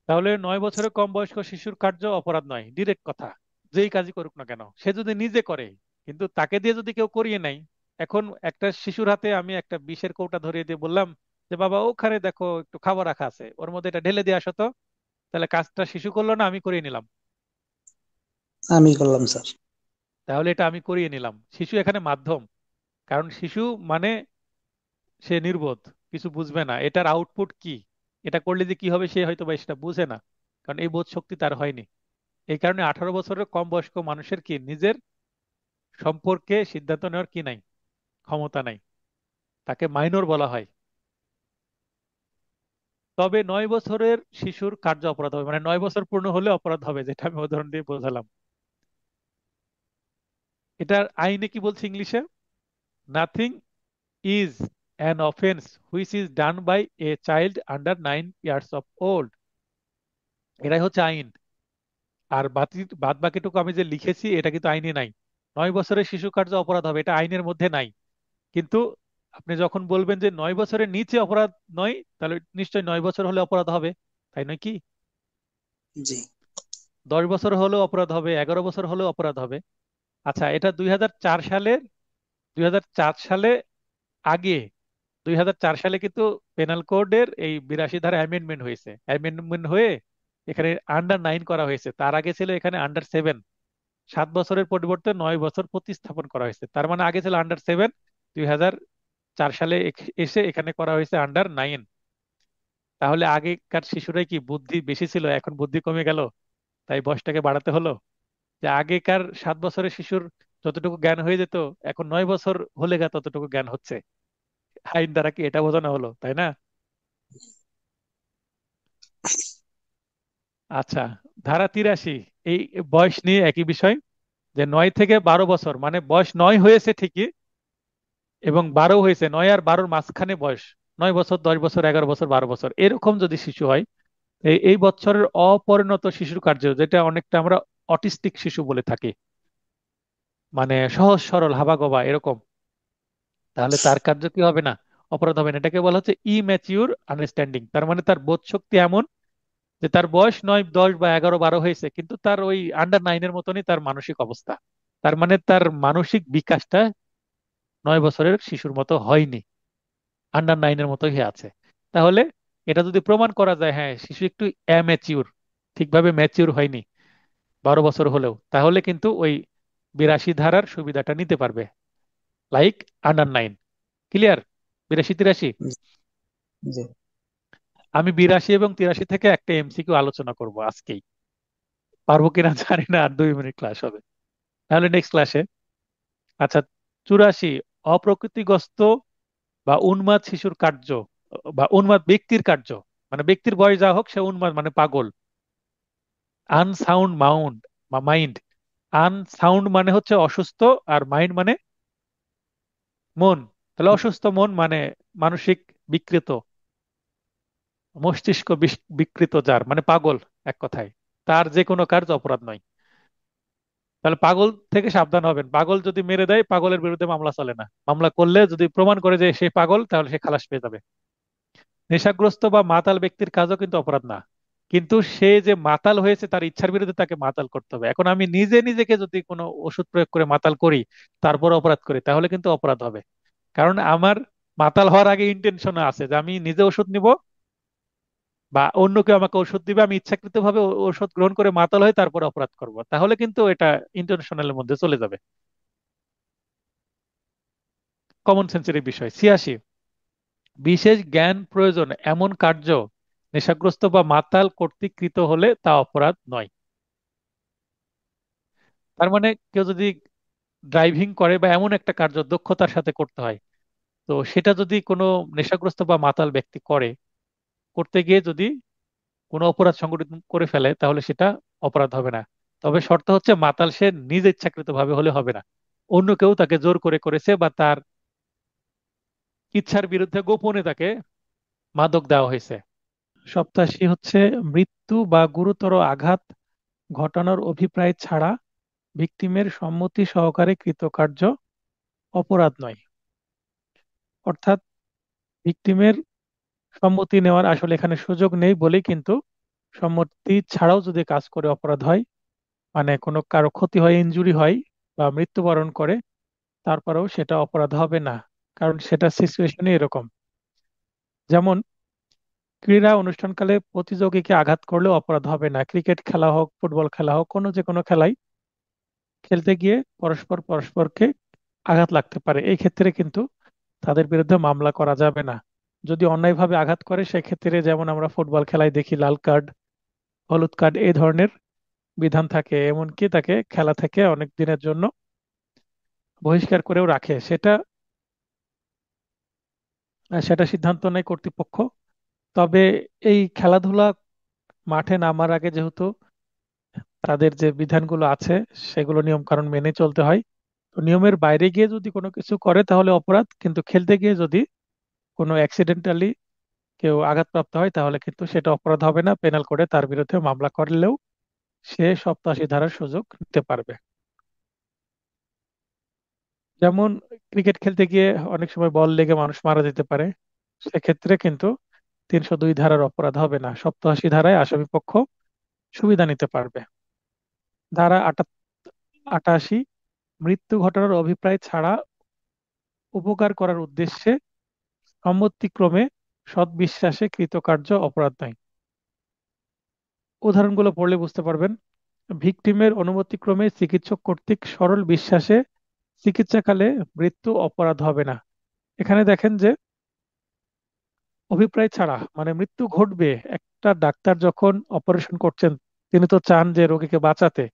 তাহলে 9 বছরের কম বয়স্ক শিশুর কার্য অপরাধ নয়, ডিরেক্ট কথা। যেই কাজই করুক না কেন, সে যদি নিজে করে, কিন্তু তাকে দিয়ে যদি কেউ করিয়ে নেয়। এখন একটা শিশুর হাতে আমি একটা বিষের কৌটা ধরিয়ে দিয়ে বললাম যে বাবা ওখানে দেখো একটু খাবার রাখা আছে, ওর মধ্যে এটা ঢেলে দিয়ে আসো তো, তাহলে কাজটা শিশু করলো না, আমি করিয়ে নিলাম? আমি করলাম স্যার। তাহলে এটা আমি করিয়ে নিলাম, শিশু এখানে মাধ্যম। কারণ শিশু মানে সে নির্বোধ, কিছু বুঝবে না এটার আউটপুট কি, এটা করলে যে কি হবে সে হয়তো বা সেটা বুঝে না, কারণ এই বোধ শক্তি তার হয়নি। এই কারণে 18 বছরের কম বয়স্ক মানুষের কি নিজের সম্পর্কে সিদ্ধান্ত নেওয়ার কি নাই, ক্ষমতা নাই, তাকে মাইনর বলা হয়। তবে 9 বছরের শিশুর কার্য অপরাধ হবে, মানে 9 বছর পূর্ণ হলে অপরাধ হবে, যেটা আমি উদাহরণ দিয়ে বোঝালাম। এটার আইনে কি বলছে ইংলিশে? Nothing is an offence which is done by a child under 9 years of old. এটাই হচ্ছে আইন। আর বাদ বাকিটুকু আমি যে লিখেছি এটা কিন্তু আইনে নাই। 9 বছরের শিশু কার্য অপরাধ হবে, এটা আইনের মধ্যে নাই। কিন্তু আপনি যখন বলবেন যে 9 বছরের নিচে অপরাধ নয়, তাহলে নিশ্চয়ই 9 বছর হলে অপরাধ হবে, তাই নয় কি? জি 10 বছর হলেও অপরাধ হবে, 11 বছর হলেও অপরাধ হবে। আচ্ছা, এটা 2004 সালে, 2004 সালে আগে, 2004 সালে কিন্তু পেনাল কোডের এই 82 ধারা অ্যামেন্ডমেন্ট হয়েছে, অ্যামেন্ডমেন্ট হয়ে এখানে আন্ডার 9 করা হয়েছে। তার আগে ছিল এখানে আন্ডার 7। 7 বছরের পরিবর্তে 9 বছর প্রতিস্থাপন করা হয়েছে, তার মানে আগে ছিল আন্ডার 7, 2004 সালে এসে এখানে করা হয়েছে আন্ডার 9। তাহলে আগেকার শিশুরাই কি বুদ্ধি বেশি ছিল, এখন বুদ্ধি কমে গেল, তাই বয়সটাকে বাড়াতে হলো? যে আগেকার 7 বছরের শিশুর যতটুকু জ্ঞান হয়ে যেত, এখন 9 বছর হলে গা ততটুকু জ্ঞান হচ্ছে। আইন দ্বারা কি এটা বোঝানো হলো, তাই না? আচ্ছা, ধারা 83, এই বয়স নিয়ে একই বিষয়, যে 9 থেকে 12 বছর, মানে বয়স 9 হয়েছে ঠিকই এবং 12 হয়েছে, 9 আর 12-র মাঝখানে বয়স, 9 বছর, 10 বছর, 11 বছর, 12 বছর, এরকম যদি শিশু হয়, এই বছরের অপরিণত শিশুর কার্য, যেটা অনেকটা আমরা অটিস্টিক শিশু বলে থাকি, মানে সহজ সরল হাবাগোবা এরকম, তাহলে তার কার্য কি হবে না, অপরাধ হবে না। এটাকে বলা হচ্ছে ইম্যাচিউর আন্ডারস্ট্যান্ডিং। তার মানে তার বোধ শক্তি এমন যে তার বয়স 9, 10 বা 11, 12 হয়েছে, কিন্তু তার ওই আন্ডার 9-এর মতনই তার মানসিক অবস্থা। তার মানে তার মানসিক বিকাশটা 9 বছরের শিশুর মতো হয়নি, আন্ডার 9-এর মতো হয়ে আছে। তাহলে এটা যদি প্রমাণ করা যায় হ্যাঁ শিশু একটু অ্যাম্যাচিউর, ঠিকভাবে ম্যাচিউর হয়নি 12 বছর হলেও, তাহলে কিন্তু ওই 82 ধারার সুবিধাটা নিতে পারবে, লাইক আন্ডার 9। ক্লিয়ার? 82, 83। জি আমি 82 এবং 83 থেকে একটা এমসিকিউ আলোচনা করব আজকেই, পারবো কিনা জানি না, আর 2 মিনিট ক্লাস হবে, তাহলে নেক্সট ক্লাসে। আচ্ছা, 84, অপ্রকৃতিগ্রস্ত বা উন্মাদ শিশুর কার্য বা উন্মাদ ব্যক্তির কার্য, মানে ব্যক্তির বয়স যা হোক সে উন্মাদ মানে পাগল। আনসাউন্ড মাউন্ড বা মাইন্ড, আনসাউন্ড মানে হচ্ছে অসুস্থ, আর মাইন্ড মানে মন। তাহলে অসুস্থ মন মানে মানসিক বিকৃত, মস্তিষ্ক বিকৃত যার, মানে পাগল এক কথায়, তার যে কোনো কার্য অপরাধ নয়। তাহলে পাগল থেকে সাবধান হবেন, পাগল যদি মেরে দেয় পাগলের বিরুদ্ধে মামলা চলে না, মামলা করলে যদি প্রমাণ করে যে সে পাগল তাহলে সে খালাস পেয়ে যাবে। নেশাগ্রস্ত বা মাতাল ব্যক্তির কাজও কিন্তু অপরাধ না, কিন্তু সে যে মাতাল হয়েছে তার ইচ্ছার বিরুদ্ধে তাকে মাতাল করতে হবে। এখন আমি নিজে নিজেকে যদি কোনো ওষুধ প্রয়োগ করে মাতাল করি, তারপর অপরাধ করি, তাহলে কিন্তু অপরাধ হবে। কারণ আমার মাতাল হওয়ার আগে ইন্টেনশন আছে যে আমি নিজে ওষুধ নিব বা অন্য কেউ আমাকে ওষুধ দিবে, আমি ইচ্ছাকৃতভাবে ওষুধ গ্রহণ করে মাতাল হয়ে তারপর অপরাধ করব, তাহলে কিন্তু এটা ইন্টারন্যাশনালের মধ্যে চলে যাবে। কমন সেন্সের বিষয়। 86, বিশেষ জ্ঞান প্রয়োজন এমন কার্য নেশাগ্রস্ত বা মাতাল কর্তৃক কৃত হলে তা অপরাধ নয়। তার মানে কেউ যদি ড্রাইভিং করে বা এমন একটা কার্য দক্ষতার সাথে করতে হয়, তো সেটা যদি কোনো নেশাগ্রস্ত বা মাতাল ব্যক্তি করে, করতে গিয়ে যদি কোনো অপরাধ সংগঠিত করে ফেলে তাহলে সেটা অপরাধ হবে না। তবে শর্ত হচ্ছে মাতাল সে নিজ ইচ্ছাকৃত ভাবে হলে হবে না, অন্য কেউ তাকে জোর করে করেছে বা তার ইচ্ছার বিরুদ্ধে গোপনে তাকে মাদক দেওয়া হয়েছে। সপ্তাশী হচ্ছে মৃত্যু বা গুরুতর আঘাত ঘটানোর অভিপ্রায় ছাড়া ভিকটিমের সম্মতি সহকারে কৃতকার্য অপরাধ নয়। অর্থাৎ ভিকটিমের সম্মতি নেওয়ার আসলে এখানে সুযোগ নেই বলেই কিন্তু সম্মতি ছাড়াও যদি কাজ করে অপরাধ হয়, মানে কোনো কারো ক্ষতি হয়, ইনজুরি হয় বা মৃত্যুবরণ করে, তারপরেও সেটা অপরাধ হবে না। কারণ সেটা সিচুয়েশনই এরকম। যেমন ক্রীড়া অনুষ্ঠানকালে প্রতিযোগীকে আঘাত করলেও অপরাধ হবে না। ক্রিকেট খেলা হোক, ফুটবল খেলা হোক, কোনো যে কোনো খেলাই খেলতে গিয়ে পরস্পর পরস্পরকে আঘাত লাগতে পারে। এই ক্ষেত্রে কিন্তু তাদের বিরুদ্ধে মামলা করা যাবে না। যদি অন্যায়ভাবে আঘাত করে সেক্ষেত্রে যেমন আমরা ফুটবল খেলায় দেখি লাল কার্ড, হলুদ কার্ড এই ধরনের বিধান থাকে। এমনকি তাকে খেলা থেকে অনেক দিনের জন্য বহিষ্কার করেও রাখে। সেটা সিদ্ধান্ত নেয় কর্তৃপক্ষ। তবে এই খেলাধুলা মাঠে নামার আগে যেহেতু তাদের যে বিধানগুলো আছে সেগুলো নিয়ম কানুন মেনে চলতে হয়। তো নিয়মের বাইরে গিয়ে যদি কোনো কিছু করে তাহলে অপরাধ, কিন্তু খেলতে গিয়ে যদি কোনো অ্যাক্সিডেন্টালি কেউ আঘাতপ্রাপ্ত হয় তাহলে কিন্তু সেটা অপরাধ হবে না। পেনাল করে তার বিরুদ্ধে মামলা করলেও সে 87 ধারার সুযোগ নিতে পারবে। যেমন ক্রিকেট খেলতে গিয়ে অনেক সময় বল লেগে মানুষ মারা যেতে পারে, সেক্ষেত্রে কিন্তু 302 ধারার অপরাধ হবে না। 87 ধারায় আসামি পক্ষ সুবিধা নিতে পারবে। ধারা 88 মৃত্যু ঘটানোর অভিপ্রায় ছাড়া উপকার করার উদ্দেশ্যে সম্মতিক্রমে সৎবিশ্বাসে কৃতকার্য অপরাধ নয়। উদাহরণগুলো পড়লে বুঝতে পারবেন। ভিকটিমের অনুমতিক্রমে চিকিৎসক কর্তৃক সরল বিশ্বাসে চিকিৎসাকালে মৃত্যু অপরাধ হবে না। এখানে দেখেন যে অভিপ্রায় ছাড়া মানে মৃত্যু ঘটবে। একটা ডাক্তার যখন অপারেশন করছেন তিনি তো চান যে রোগীকে বাঁচাতে।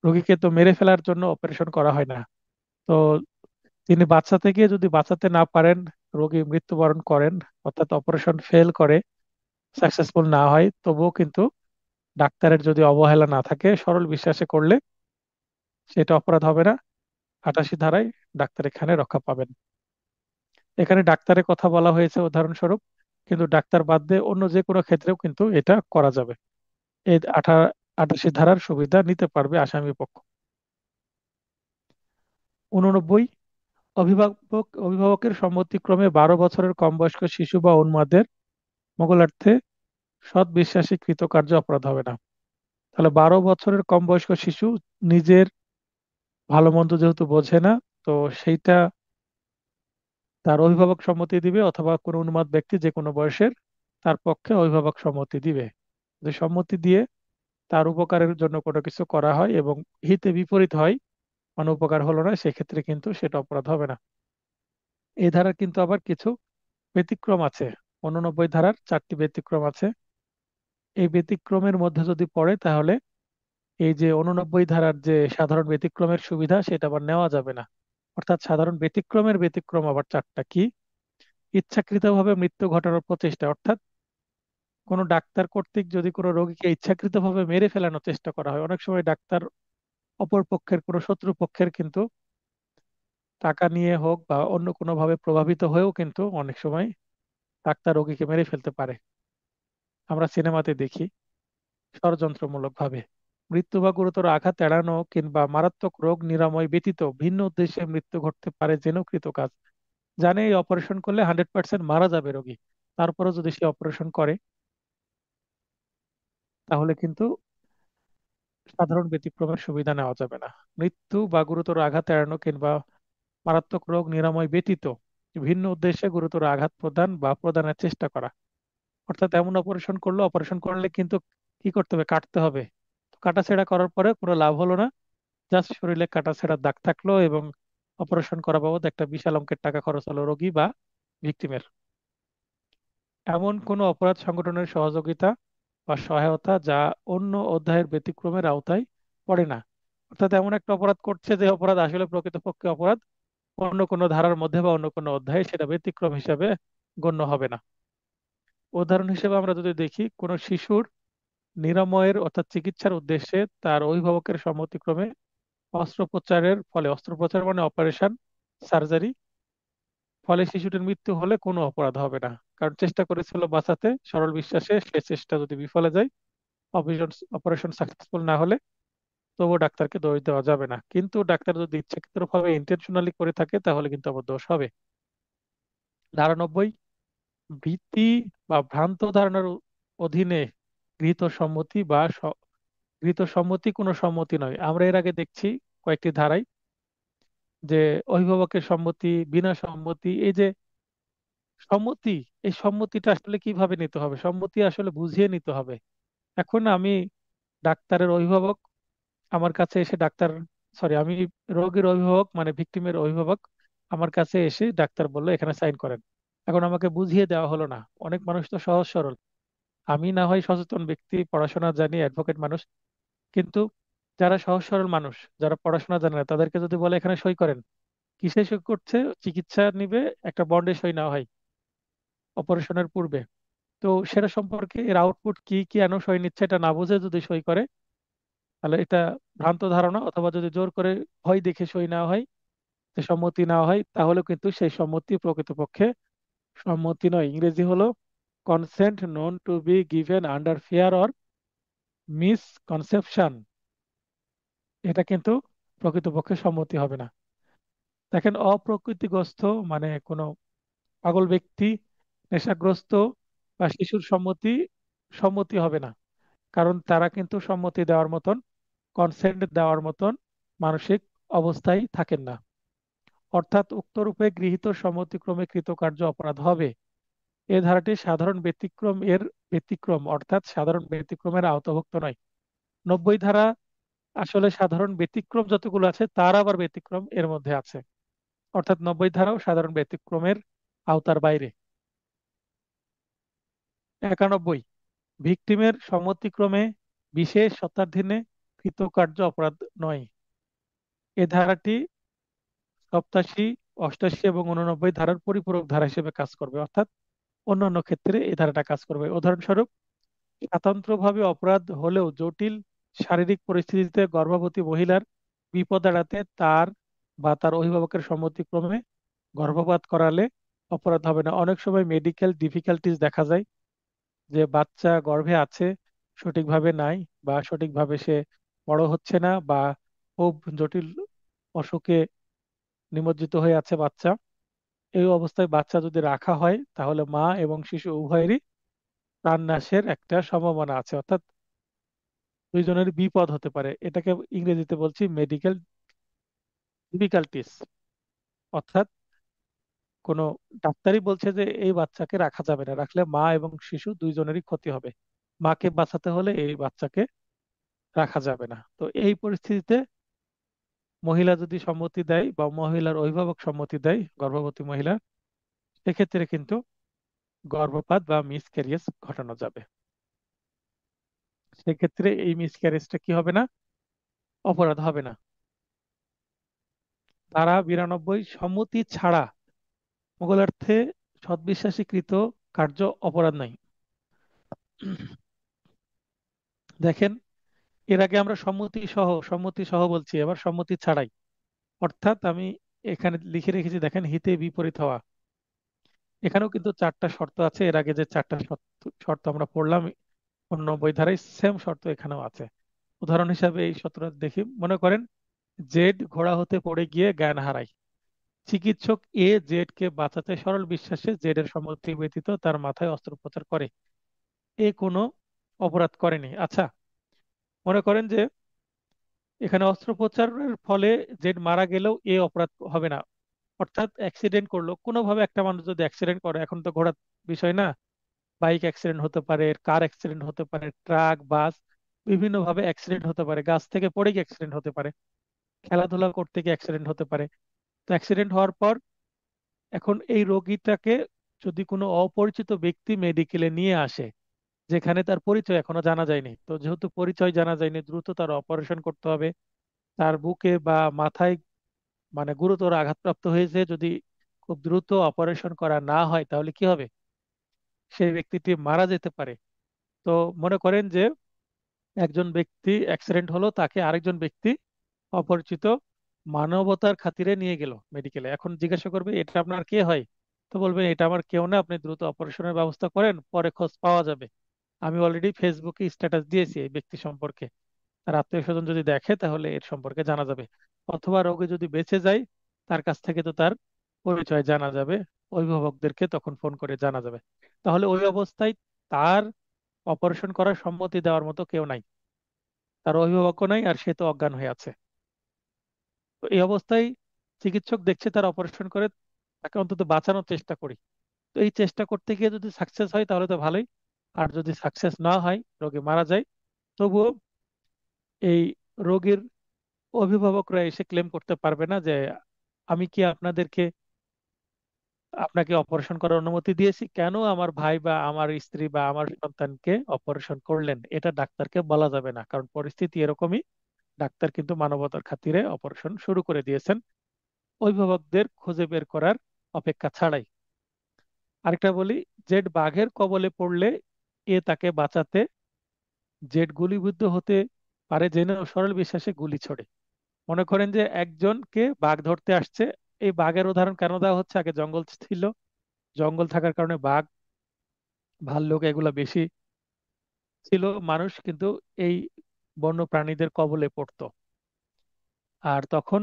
রোগীকে তো মেরে ফেলার জন্য অপারেশন করা হয় না। তো তিনি বাঁচাতে গিয়ে যদি বাঁচাতে না পারেন, রোগী মৃত্যুবরণ করেন, অর্থাৎ অপারেশন ফেল করে, সাকসেসফুল না হয়, তবুও কিন্তু ডাক্তারের যদি অবহেলা না থাকে, সরল বিশ্বাসে করলে সেটা অপরাধ হবে না। 88 ধারায় ডাক্তার এখানে রক্ষা পাবেন। এখানে ডাক্তারের কথা বলা হয়েছে উদাহরণস্বরূপ, কিন্তু ডাক্তার বাদ দিয়ে অন্য যে কোনো ক্ষেত্রেও কিন্তু এটা করা যাবে। এই 88 ধারার সুবিধা নিতে পারবে আসামি পক্ষ। 89 অভিভাবকের সম্মতিক্রমে 12 বছরের কম বয়স্ক শিশু বা উন্মাদের মঙ্গলার্থে সৎ বিশ্বাসে কৃতকার্য অপরাধ হবে না। তাহলে 12 বছরের কম বয়স্ক শিশু নিজের ভালো মন্দ যেহেতু বোঝে না, তো সেইটা তার অভিভাবক সম্মতি দিবে, অথবা কোনো উন্মাদ ব্যক্তি যে কোনো বয়সের তার পক্ষে অভিভাবক সম্মতি দিবে। যদি সম্মতি দিয়ে তার উপকারের জন্য কোনো কিছু করা হয় এবং হিতে বিপরীত হয়, মানে উপকার হলো না, সেক্ষেত্রে কিন্তু সেটা অপরাধ হবে না। এই ধারার কিন্তু আবার কিছু ব্যতিক্রম আছে। 89 ধারার 4টি ব্যতিক্রম আছে। এই ব্যতিক্রমের মধ্যে যদি পড়ে তাহলে এই যে 89 ধারার যে সাধারণ ব্যতিক্রমের সুবিধা সেটা আবার নেওয়া যাবে না। অর্থাৎ সাধারণ ব্যতিক্রমের ব্যতিক্রম আবার 4টা কি: ইচ্ছাকৃতভাবে মৃত্যু ঘটানোর প্রচেষ্টা, অর্থাৎ কোনো ডাক্তার কর্তৃক যদি কোনো রোগীকে ইচ্ছাকৃতভাবে মেরে ফেলানোর চেষ্টা করা হয়। অনেক সময় ডাক্তার অপর পক্ষের কোনো শত্রু পক্ষের কিন্তু টাকা নিয়ে হোক বা অন্য কোনো ভাবে প্রভাবিত হয়েও কিন্তু অনেক সময় ডাক্তার রোগীকে মেরে ফেলতে পারে। আমরা সিনেমাতে দেখি ষড়যন্ত্রমূলক ভাবে। মৃত্যু বা গুরুতর আঘাত এড়ানো কিংবা মারাত্মক রোগ নিরাময় ব্যতীত ভিন্ন উদ্দেশ্যে মৃত্যু ঘটতে পারে জেনেও কৃত কাজ। জানে এই অপারেশন করলে 100% মারা যাবে রোগী, তারপরেও যদি সে অপারেশন করে তাহলে কিন্তু সাধারণ ব্যতিক্রমের সুবিধা নেওয়া যাবে না। মৃত্যু বা গুরুতর আঘাত এড়ানো কিংবা মারাত্মক রোগ নিরাময় ব্যতীত ভিন্ন উদ্দেশ্যে গুরুতর আঘাত প্রদান বা প্রদানের চেষ্টা করা। অর্থাৎ এমন অপারেশন করলে কিন্তু কি করতে হবে? কাটতে হবে। কাটাছেঁড়া করার পরে কোনো লাভ হলো না, জাস্ট শরীরে কাটাছেঁড়ার দাগ থাকলো এবং অপারেশন করা বাবদ একটা বিশাল অঙ্কের টাকা খরচ হলো রোগী বা ভিকটিমের। এমন কোনো অপরাধ সংগঠনের সহযোগিতা বা সহায়তা যা অন্য অধ্যায়ের ব্যতিক্রমের আওতায় পড়ে না। অর্থাৎ এমন একটা অপরাধ করছে যে অপরাধ আসলে প্রকৃতপক্ষে অপরাধ, অন্য কোনো ধারার মধ্যে বা অন্য কোনো অধ্যায়ে সেটা ব্যতিক্রম হিসাবে গণ্য হবে না। উদাহরণ হিসেবে আমরা যদি দেখি, কোনো শিশুর নিরাময়ের অর্থাৎ চিকিৎসার উদ্দেশ্যে তার অভিভাবকের সম্মতিক্রমে অস্ত্রোপচার মানে অপারেশন, সার্জারি, ফলে শিশুটির মৃত্যু হলে কোনো অপরাধ হবে না। কারণ চেষ্টা করেছিল বাঁচাতে, সরল বিশ্বাসে সে চেষ্টা যদি বিফলে যায়, অপারেশন অপারেশন সাকসেসফুল না হলে, তবুও ডাক্তারকে দোষ দেওয়া যাবে না। কিন্তু ডাক্তার যদি ইচ্ছাকৃতভাবে ইন্টেনশনালি করে থাকে তাহলে কিন্তু আবার দোষ হবে। ধারা 90, ভীতি বা ভ্রান্ত ধারণার অধীনে গৃহীত সম্মতি বা গৃহীত সম্মতি কোনো সম্মতি নয়। আমরা এর আগে দেখছি কয়েকটি ধারায় যে অভিভাবকের সম্মতি, বিনা সম্মতি, এই যে সম্মতি, এই সম্মতিটা আসলে কিভাবে নিতে হবে, সম্মতি আসলে বুঝিয়ে নিতে হবে। এখন আমি ডাক্তারের অভিভাবক, আমার কাছে এসে আমি রোগীর অভিভাবক মানে ভিকটিমের অভিভাবক, আমার কাছে এসে ডাক্তার বললো এখানে সাইন করেন। এখন আমাকে বুঝিয়ে দেওয়া হলো না। অনেক মানুষ তো সহজ সরল, আমি না হয় সচেতন ব্যক্তি, পড়াশোনা জানি, অ্যাডভোকেট মানুষ, কিন্তু যারা সহজ সরল মানুষ, যারা পড়াশোনা জানে না, তাদেরকে যদি বলে এখানে সই করেন, কিসে সই করছে? চিকিৎসা নিবে, একটা বন্ডে সই নেওয়া হয় অপারেশনের পূর্বে। তো সেটা সম্পর্কে এর আউটপুট কি, কি কেন সই নিচ্ছে এটা না বুঝে যদি সই করে, তাহলে এটা ভ্রান্ত ধারণা। অথবা যদি জোর করে ভয় দেখে সই নেওয়া হয়, যে সম্মতি নেওয়া হয়, তাহলে কিন্তু সেই সম্মতি প্রকৃতপক্ষে সম্মতি নয়। ইংরেজি হলো consent known to be given under fear or misconception. এটা কিন্তু প্রকৃতপক্ষে সম্মতি হবে না। দেখেন, অপ্রকৃতিগ্রস্ত মানে কোনো পাগল ব্যক্তি, নেশাগ্রস্ত বা শিশুর সম্মতি সম্মতি হবে না। কারণ তারা কিন্তু সম্মতি দেওয়ার মতন, কনসেন্ট দেওয়ার মতন মানসিক অবস্থায় থাকেন না। অর্থাৎ উক্তরূপে গৃহীত সম্মতিক্রমে কৃতকার্য অপরাধ হবে। এ ধারাটি সাধারণ ব্যতিক্রম এর ব্যতিক্রম, অর্থাৎ সাধারণ ব্যতিক্রমের আওতাভুক্ত নয়। 90 ধারা আসলে সাধারণ ব্যতিক্রম যতগুলো আছে তার আবার ব্যতিক্রম এর মধ্যে আছে। অর্থাৎ 90 ধারাও সাধারণ ব্যতিক্রমের আওতার বাইরে। 91, ভিকটিমের সম্মতিক্রমে বিশেষ শর্তাধীনে কৃতকার্য অপরাধ নয়। এ ধারাটি 87, 88 এবং 89 ধারার পরিপূরক ধারা হিসেবে কাজ করবে। অর্থাৎ অন্যান্য ক্ষেত্রে এই ধারাটা কাজ করবে। উদাহরণস্বরূপ, স্বতন্ত্রভাবে অপরাধ হলেও জটিল শারীরিক পরিস্থিতিতে গর্ভবতী মহিলার বিপদ এড়াতে তার বা তার অভিভাবকের সম্মতিক্রমে গর্ভপাত করালে অপরাধ হবে না। অনেক সময় মেডিকেল ডিফিকাল্টিজ দেখা যায়, যে বাচ্চা গর্ভে আছে, সঠিকভাবে নাই, বা সঠিকভাবে সে বড় হচ্ছে না, বা খুব জটিল অসুখে নিমজ্জিত হয়ে আছে বাচ্চা। এই অবস্থায় বাচ্চা যদি রাখা হয় তাহলে মা এবং শিশু উভয়েরই প্রাণনাশের একটা সম্ভাবনা আছে। অর্থাৎ দুইজনের বিপদ হতে পারে। এটাকে ইংরেজিতে বলছি মেডিকেল ডিফিকাল্টিস। অর্থাৎ কোনো ডাক্তারই বলছে যে এই বাচ্চাকে রাখা যাবে না, রাখলে মা এবং শিশু দুইজনেরই ক্ষতি হবে, মাকে বাঁচাতে হলে এই বাচ্চাকে রাখা যাবে না। তো এই পরিস্থিতিতে মহিলা যদি সম্মতি দেয় বা মহিলার অভিভাবক সম্মতি দেয়, গর্ভবতী মহিলা, সেক্ষেত্রে কিন্তু গর্ভপাত বা মিসক্যারিয়েজ ঘটানো যাবে। সেক্ষেত্রে এই মিসক্যারেজটা কি হবে না? অপরাধ হবে না। ধারা 92, সম্মতি ছাড়া মোগলার্থে সদ্বিশ্বাসীকৃত কার্য অপরাধ নাই। দেখেন, এর আগে আমরা সম্মতি সহ বলছি, এবার সম্মতি ছাড়াই। অর্থাৎ আমি এখানে লিখে রেখেছি, দেখেন, হিতে বিপরীত হওয়া। এখানেও কিন্তু চারটা শর্ত আছে। এর আগে যে চারটা শর্ত শর্ত আমরা পড়লাম 89 ধারায়, সেম শর্ত এখানেও আছে। উদাহরণ হিসাবে এই শর্তটা দেখি। মনে করেন, জেড ঘোড়া হতে পড়ে গিয়ে জ্ঞান হারায়। চিকিৎসক এ জেড কে বাঁচাতে সরল বিশ্বাসে জেড এর সম্মতি ব্যতীত তার মাথায় অস্ত্রোপচার করে। এ কোনো অপরাধ করেনি। আচ্ছা, মনে করেন যে এখানে অস্ত্রোপচারের ফলে জেড মারা গেলেও এ অপরাধ হবে না। অর্থাৎ অ্যাক্সিডেন্ট করলো কোনোভাবে, একটা মানুষ যদি অ্যাক্সিডেন্ট করে, এখন তো ঘোড়ার বিষয় না, বাইক অ্যাক্সিডেন্ট হতে পারে, কার অ্যাক্সিডেন্ট হতে পারে, ট্রাক, বাস, বিভিন্ন ভাবে অ্যাক্সিডেন্ট হতে পারে, গাছ থেকে পড়ে গিয়ে অ্যাক্সিডেন্ট হতে পারে, খেলাধুলা করতে গিয়ে অ্যাক্সিডেন্ট হতে পারে। তো অ্যাক্সিডেন্ট হওয়ার পর এখন এই রোগীটাকে যদি কোনো অপরিচিত ব্যক্তি মেডিকেলে নিয়ে আসে, যেখানে তার পরিচয় এখনো জানা যায়নি, তো যেহেতু পরিচয় জানা যায়নি, দ্রুত তার অপারেশন করতে হবে। তার বুকে বা মাথায় মানে গুরুতর আঘাতপ্রাপ্ত হয়েছে, যদি খুব দ্রুত অপারেশন করা না হয় তাহলে কি হবে? সেই ব্যক্তিটি মারা যেতে পারে। তো মনে করেন যে একজন ব্যক্তি অ্যাক্সিডেন্ট হলো, তাকে আরেকজন ব্যক্তি অপরিচিত মানবতার খাতিরে নিয়ে গেল মেডিকেলে। এখন জিজ্ঞাসা করবে এটা আপনার কে হয়, তো বলবেন এটা আমার কেউ না, আপনি দ্রুত অপারেশনের ব্যবস্থা করেন, পরে খোঁজ পাওয়া যাবে। আমি অলরেডি ফেসবুকে স্ট্যাটাস দিয়েছি এই ব্যক্তি সম্পর্কে, তার আত্মীয় স্বজন যদি দেখে তাহলে এর সম্পর্কে জানা যাবে। অথবা রোগী যদি বেঁচে যায়, তার কাছ থেকে তো তার পরিচয় জানা যাবে, অভিভাবকদেরকে তখন ফোন করে জানা যাবে। তাহলে ওই অবস্থায় তার অপারেশন করার সম্মতি দেওয়ার মতো কেউ নাই, তার অভিভাবকও নাই, আর সে তো অজ্ঞান হয়ে আছে। তো এই অবস্থায় চিকিৎসক দেখছে তার অপারেশন করে তাকে অন্তত বাঁচানোর চেষ্টা করি। তো এই চেষ্টা করতে গিয়ে যদি সাকসেস হয় তাহলে তো ভালোই, আর যদি সাকসেস না হয়, রোগী মারা যায়, তবুও এই রোগীর অভিভাবকরা এসে ক্লেম করতে পারবে না যে আমি কি আপনাকে অপারেশন করার অনুমতি দিয়েছি, কেন আমার ভাই বা আমার স্ত্রী বা আমার সন্তানকে অপারেশন করলেন, এটা ডাক্তারকে বলা যাবে না, কারণ পরিস্থিতি এরকমই। ডাক্তার কিন্তু মানবতার খাতিরে অপারেশন শুরু করে দিয়েছেন, অভিভাবকদের খুঁজে বের করার অপেক্ষা ছাড়াই। আরেকটা বলি, জেড বাঘের কবলে পড়লে এ তাকে বাঁচাতে জেড গুলিবিদ্ধ হতে পারে জেনেও সরল বিশ্বাসে গুলি ছোড়ে। মনে করেন যে একজনকে বাঘ ধরতে আসছে, এই বাঘের উদাহরণ কেন দেওয়া হচ্ছে, আগে জঙ্গল ছিল, জঙ্গল থাকার কারণে বাঘ ভাল্লুক এগুলা বেশি ছিল, মানুষ কিন্তু এই বন্য প্রাণীদের কবলে পড়তো। আর তখন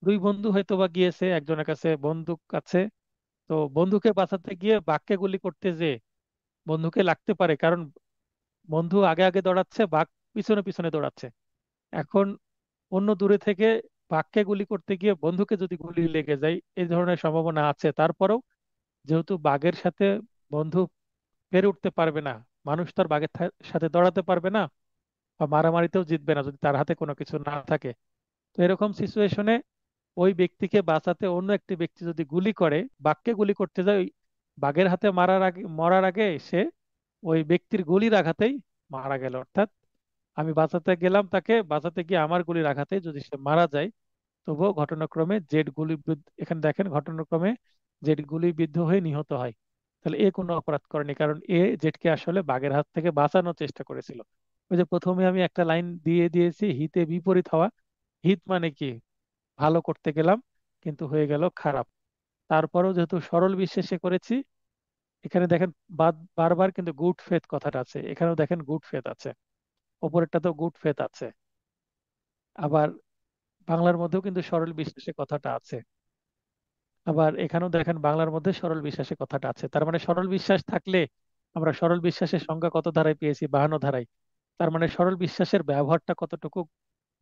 দুই বন্ধু হয়তো বা গিয়েছে, একজনের কাছে বন্দুক আছে, তো বন্ধুকে বাঁচাতে গিয়ে বাঘকে গুলি করতে যে বন্ধুকে লাগতে পারে, কারণ বন্ধু আগে আগে দৌড়াচ্ছে, বাঘ পিছনে পিছনে দৌড়াচ্ছে। এখন অন্য দূরে থেকে বাঘকে গুলি করতে গিয়ে বন্ধুকে যদি গুলি লেগে যায়, এই ধরনের সম্ভাবনা আছে। তারপরেও যেহেতু বাঘের সাথে বন্ধু পেরে উঠতে পারবে না, মানুষ তার বাঘের সাথে দৌড়াতে পারবে না, বা মারামারিতেও জিতবে না যদি তার হাতে কোনো কিছু না থাকে। তো এরকম সিচুয়েশনে ওই ব্যক্তিকে বাঁচাতে অন্য একটি ব্যক্তি যদি গুলি করে, বাঘকে গুলি করতে যায়, ওই বাঘের হাতে মরার আগে সে ওই ব্যক্তির গুলির আঘাতেই মারা গেল। অর্থাৎ আমি বাঁচাতে গেলাম, তাকে বাঁচাতে গিয়ে আমার গুলির আঘাতে যদি সে মারা যায়, তবুও ঘটনাক্রমে এখানে দেখেন ঘটনাক্রমে জেড গুলিবিদ্ধ হয়ে নিহত হয়। তাহলে এ কোনো অপরাধ করেনি, কারণ এ জেডকে আসলে বাঘের হাত থেকে বাঁচানোর চেষ্টা করেছিল। ওই যে প্রথমে আমি একটা লাইন দিয়ে দিয়েছি, হিতে বিপরীত হওয়া। হিত মানে কি, ভালো করতে গেলাম কিন্তু হয়ে গেল খারাপ। তারপরেও যেহেতু সরল বিশ্বাসে করেছি, এখানে দেখেন বারবার কিন্তু গুড ফেথ কথাটা আছে, এখানেও দেখেন গুড ফেথ আছে, ওপরেরটা তো গুড ফেথ আছে। আবার বাংলার মধ্যেও কিন্তু সরল বিশ্বাসে কথাটা আছে, আবার এখানেও দেখেন বাংলার মধ্যে সরল বিশ্বাসে কথাটা আছে। তার মানে সরল বিশ্বাস থাকলে, আমরা সরল বিশ্বাসের সংজ্ঞা কত ধারায় পেয়েছি, 52 ধারায়। তার মানে সরল বিশ্বাসের ব্যবহারটা কতটুকু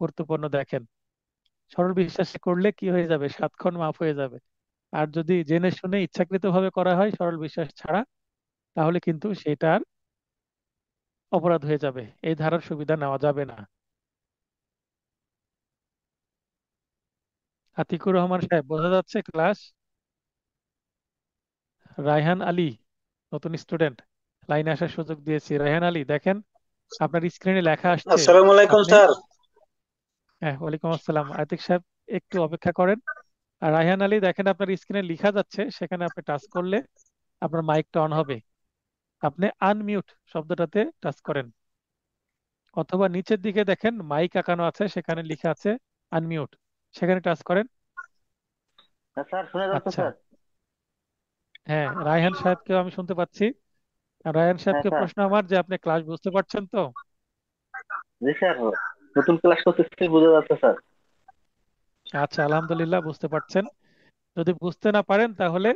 গুরুত্বপূর্ণ দেখেন। সরল বিশ্বাসে করলে কি হয়ে যাবে, 7 খন মাফ হয়ে যাবে। আর যদি জেনে শুনে ইচ্ছাকৃত ভাবে করা হয় সরল বিশ্বাস ছাড়া, তাহলে কিন্তু সেটার অপরাধ হয়ে যাবে, এই ধারার সুবিধা নেওয়া যাবে না। আতিকুর রহমান সাহেব, বোঝা যাচ্ছে ক্লাস? রায়হান আলী, নতুন স্টুডেন্ট, লাইনে আসার সুযোগ দিয়েছি। রায়হান আলী দেখেন, আপনার স্ক্রিনে লেখা আসছে। আসসালামু আলাইকুম আপনি, স্যার। হ্যাঁ ওয়ালাইকুম আসসালাম, আতিক সাহেব একটু অপেক্ষা করেন। আর রায়হান আলী দেখেন, আপনার স্ক্রিনে লেখা যাচ্ছে, সেখানে আপনি টাচ করলে আপনার মাইকটা অন হবে। আপনি আনমিউট শব্দটাতে টাচ করেন, অথবা নিচের দিকে দেখেন মাইক আঁকানো আছে, সেখানে লেখা আছে আনমিউট, সেখানে টাচ করেন। হ্যাঁ স্যার, শুনে যাচ্ছে আচ্ছা, স্যার। হ্যাঁ রায়হান সাহেবকেও আমি শুনতে পাচ্ছি। আর রায়হান হ্যাঁ সাহেবকে স্যার। প্রশ্ন আমার যে আপনি ক্লাস বুঝতে পারছেন তো? জি স্যার, নতুন ক্লাস করতেছি, বোঝা যাচ্ছে স্যার। আচ্ছা, আলহামদুলিল্লাহ বুঝতে পারছেন। যদি বুঝতে না পারেন তাহলে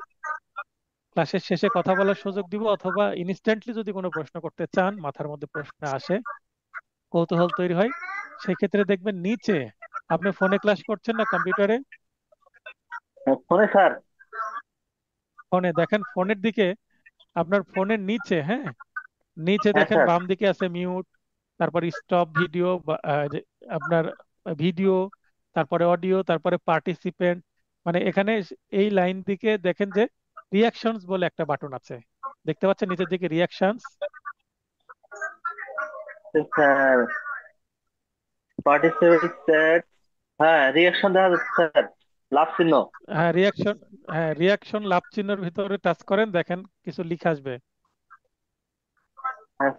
ক্লাসের শেষে কথা বলার সুযোগ দিব, অথবা ইনস্ট্যান্টলি যদি কোনো প্রশ্ন করতে চান, মাথার মধ্যে প্রশ্ন আসে, কৌতূহল তৈরি হয়, সেক্ষেত্রে দেখবেন নিচে, আপনি ফোনে ক্লাস করছেন না কম্পিউটারে? হ্যাঁ, ফোনে স্যার। ফোনে দেখেন, ফোনের দিকে, আপনার ফোনের নিচে, হ্যাঁ নিচে হ্যাঁ দেখেন স্যার। বাম দিকে আছে মিউট, তারপর স্টপ ভিডিও, আপনার ভিডিও, তারপরে অডিও, তারপরে পার্টিসিপেন্ট, মানে এখানে এই লাইন দিকে দেখেন যে রিয়াকশনস বলে একটা বাটন আছে, দেখতে পাচ্ছেন নিচের দিকে রিয়াকশনস? Sir, participate chat. হ্যাঁ, রিয়াকশন দেখা যাচ্ছে স্যার। লাভ চিহ্ন। হ্যাঁ রিয়াকশন, হ্যাঁ রিয়াকশন লাভ চিহ্নের ভিতরে টাচ করেন, দেখেন কিছু লেখা আসবে। হ্যাঁ।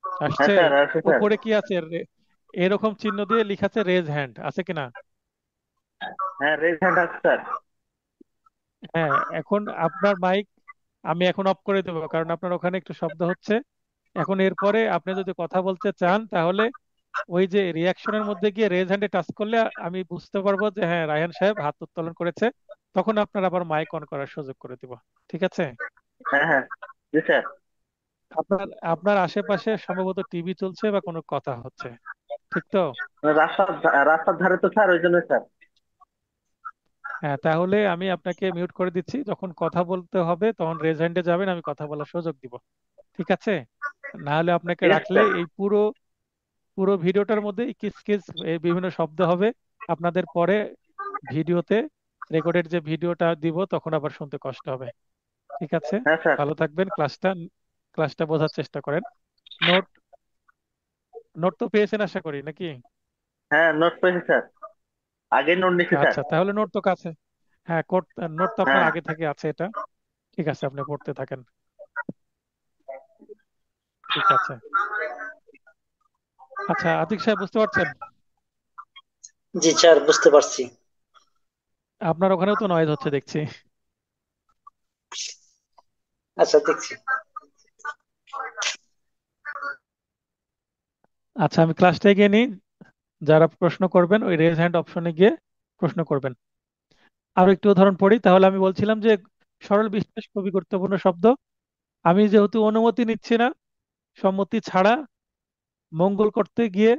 হ্যাঁ আসছে? স্যার, আছে স্যার। উপরে কি আছে? এরকম চিহ্ন দিয়ে লেখা আছে রেজ হ্যান্ড, আছে কিনা? হ্যাঁ, রেজ হ্যান্ড আছে স্যার। হ্যাঁ, এখন আপনার মাইক আমি এখন অফ করে দেবো, কারণ আপনার ওখানে একটু শব্দ হচ্ছে। এখন এরপরে আপনি যদি কথা বলতে চান তাহলে ওই যে রিয়াকশনের মধ্যে গিয়ে রেজ হ্যান্ডে টাচ করলে আমি বুঝতে পারবো যে হ্যাঁ রায়হান সাহেব হাত উত্তোলন করেছে। তখন আপনার আবার মাইক অন করার সুযোগ করে দিব। ঠিক আছে? হ্যাঁ হ্যাঁ, জি স্যার। আপনার আপনার আশেপাশে সম্ভবত টিভি চলছে বা কোনো কথা হচ্ছে, ঠিক তো? মানে রাস্তার ধারে তো স্যার, ওই জন্য স্যার। হ্যাঁ, তাহলে আমি আপনাকে মিউট করে দিচ্ছি। যখন কথা বলতে হবে তখন রেজ হ্যান্ডে যাবেন, আমি কথা বলার সুযোগ দিব। ঠিক আছে? না হলে আপনাকে ইয়েস রাখলে স্যার। এই পুরো পুরো ভিডিওটার মধ্যে কিস কিস এই বিভিন্ন শব্দ হবে। আপনাদের পরে ভিডিওতে রেকর্ডেড যে ভিডিওটা দিব তখন আবার শুনতে কষ্ট হবে। ঠিক আছে? হ্যাঁ স্যার। ভালো থাকবেন। ক্লাসটা বোঝার চেষ্টা করেন। নোট নোট তো পেয়েছেন আশা করি, নাকি? হ্যাঁ, নোট পেয়েছি স্যার। আগে নোট নিছি স্যার। আচ্ছা, তাহলে নোট তো কাছে। হ্যাঁ, নোট তো আপনার হ্যাঁ। আগে থেকে আছে এটা। ঠিক আছে, আপনি পড়তে থাকেন। ঠিক আছে। আচ্ছা, আতিক সাহেব বুঝতে পারছেন? জি স্যার, বুঝতে পারছি। আপনার ওখানেও তো নয়েজ হচ্ছে দেখছি। আচ্ছা, দেখছি। আচ্ছা, আমি ক্লাসটা এগিয়ে নিই। যারা প্রশ্ন করবেন ওই রেজ হ্যান্ড অপশনে গিয়ে প্রশ্ন করবেন। আরো একটু উদাহরণ পড়ি তাহলে। আমি বলছিলাম যে সরল বিশ্বাস খুবই গুরুত্বপূর্ণ শব্দ। আমি যেহেতু অনুমতি নিচ্ছি না, সম্মতি ছাড়া মঙ্গল করতে গিয়ে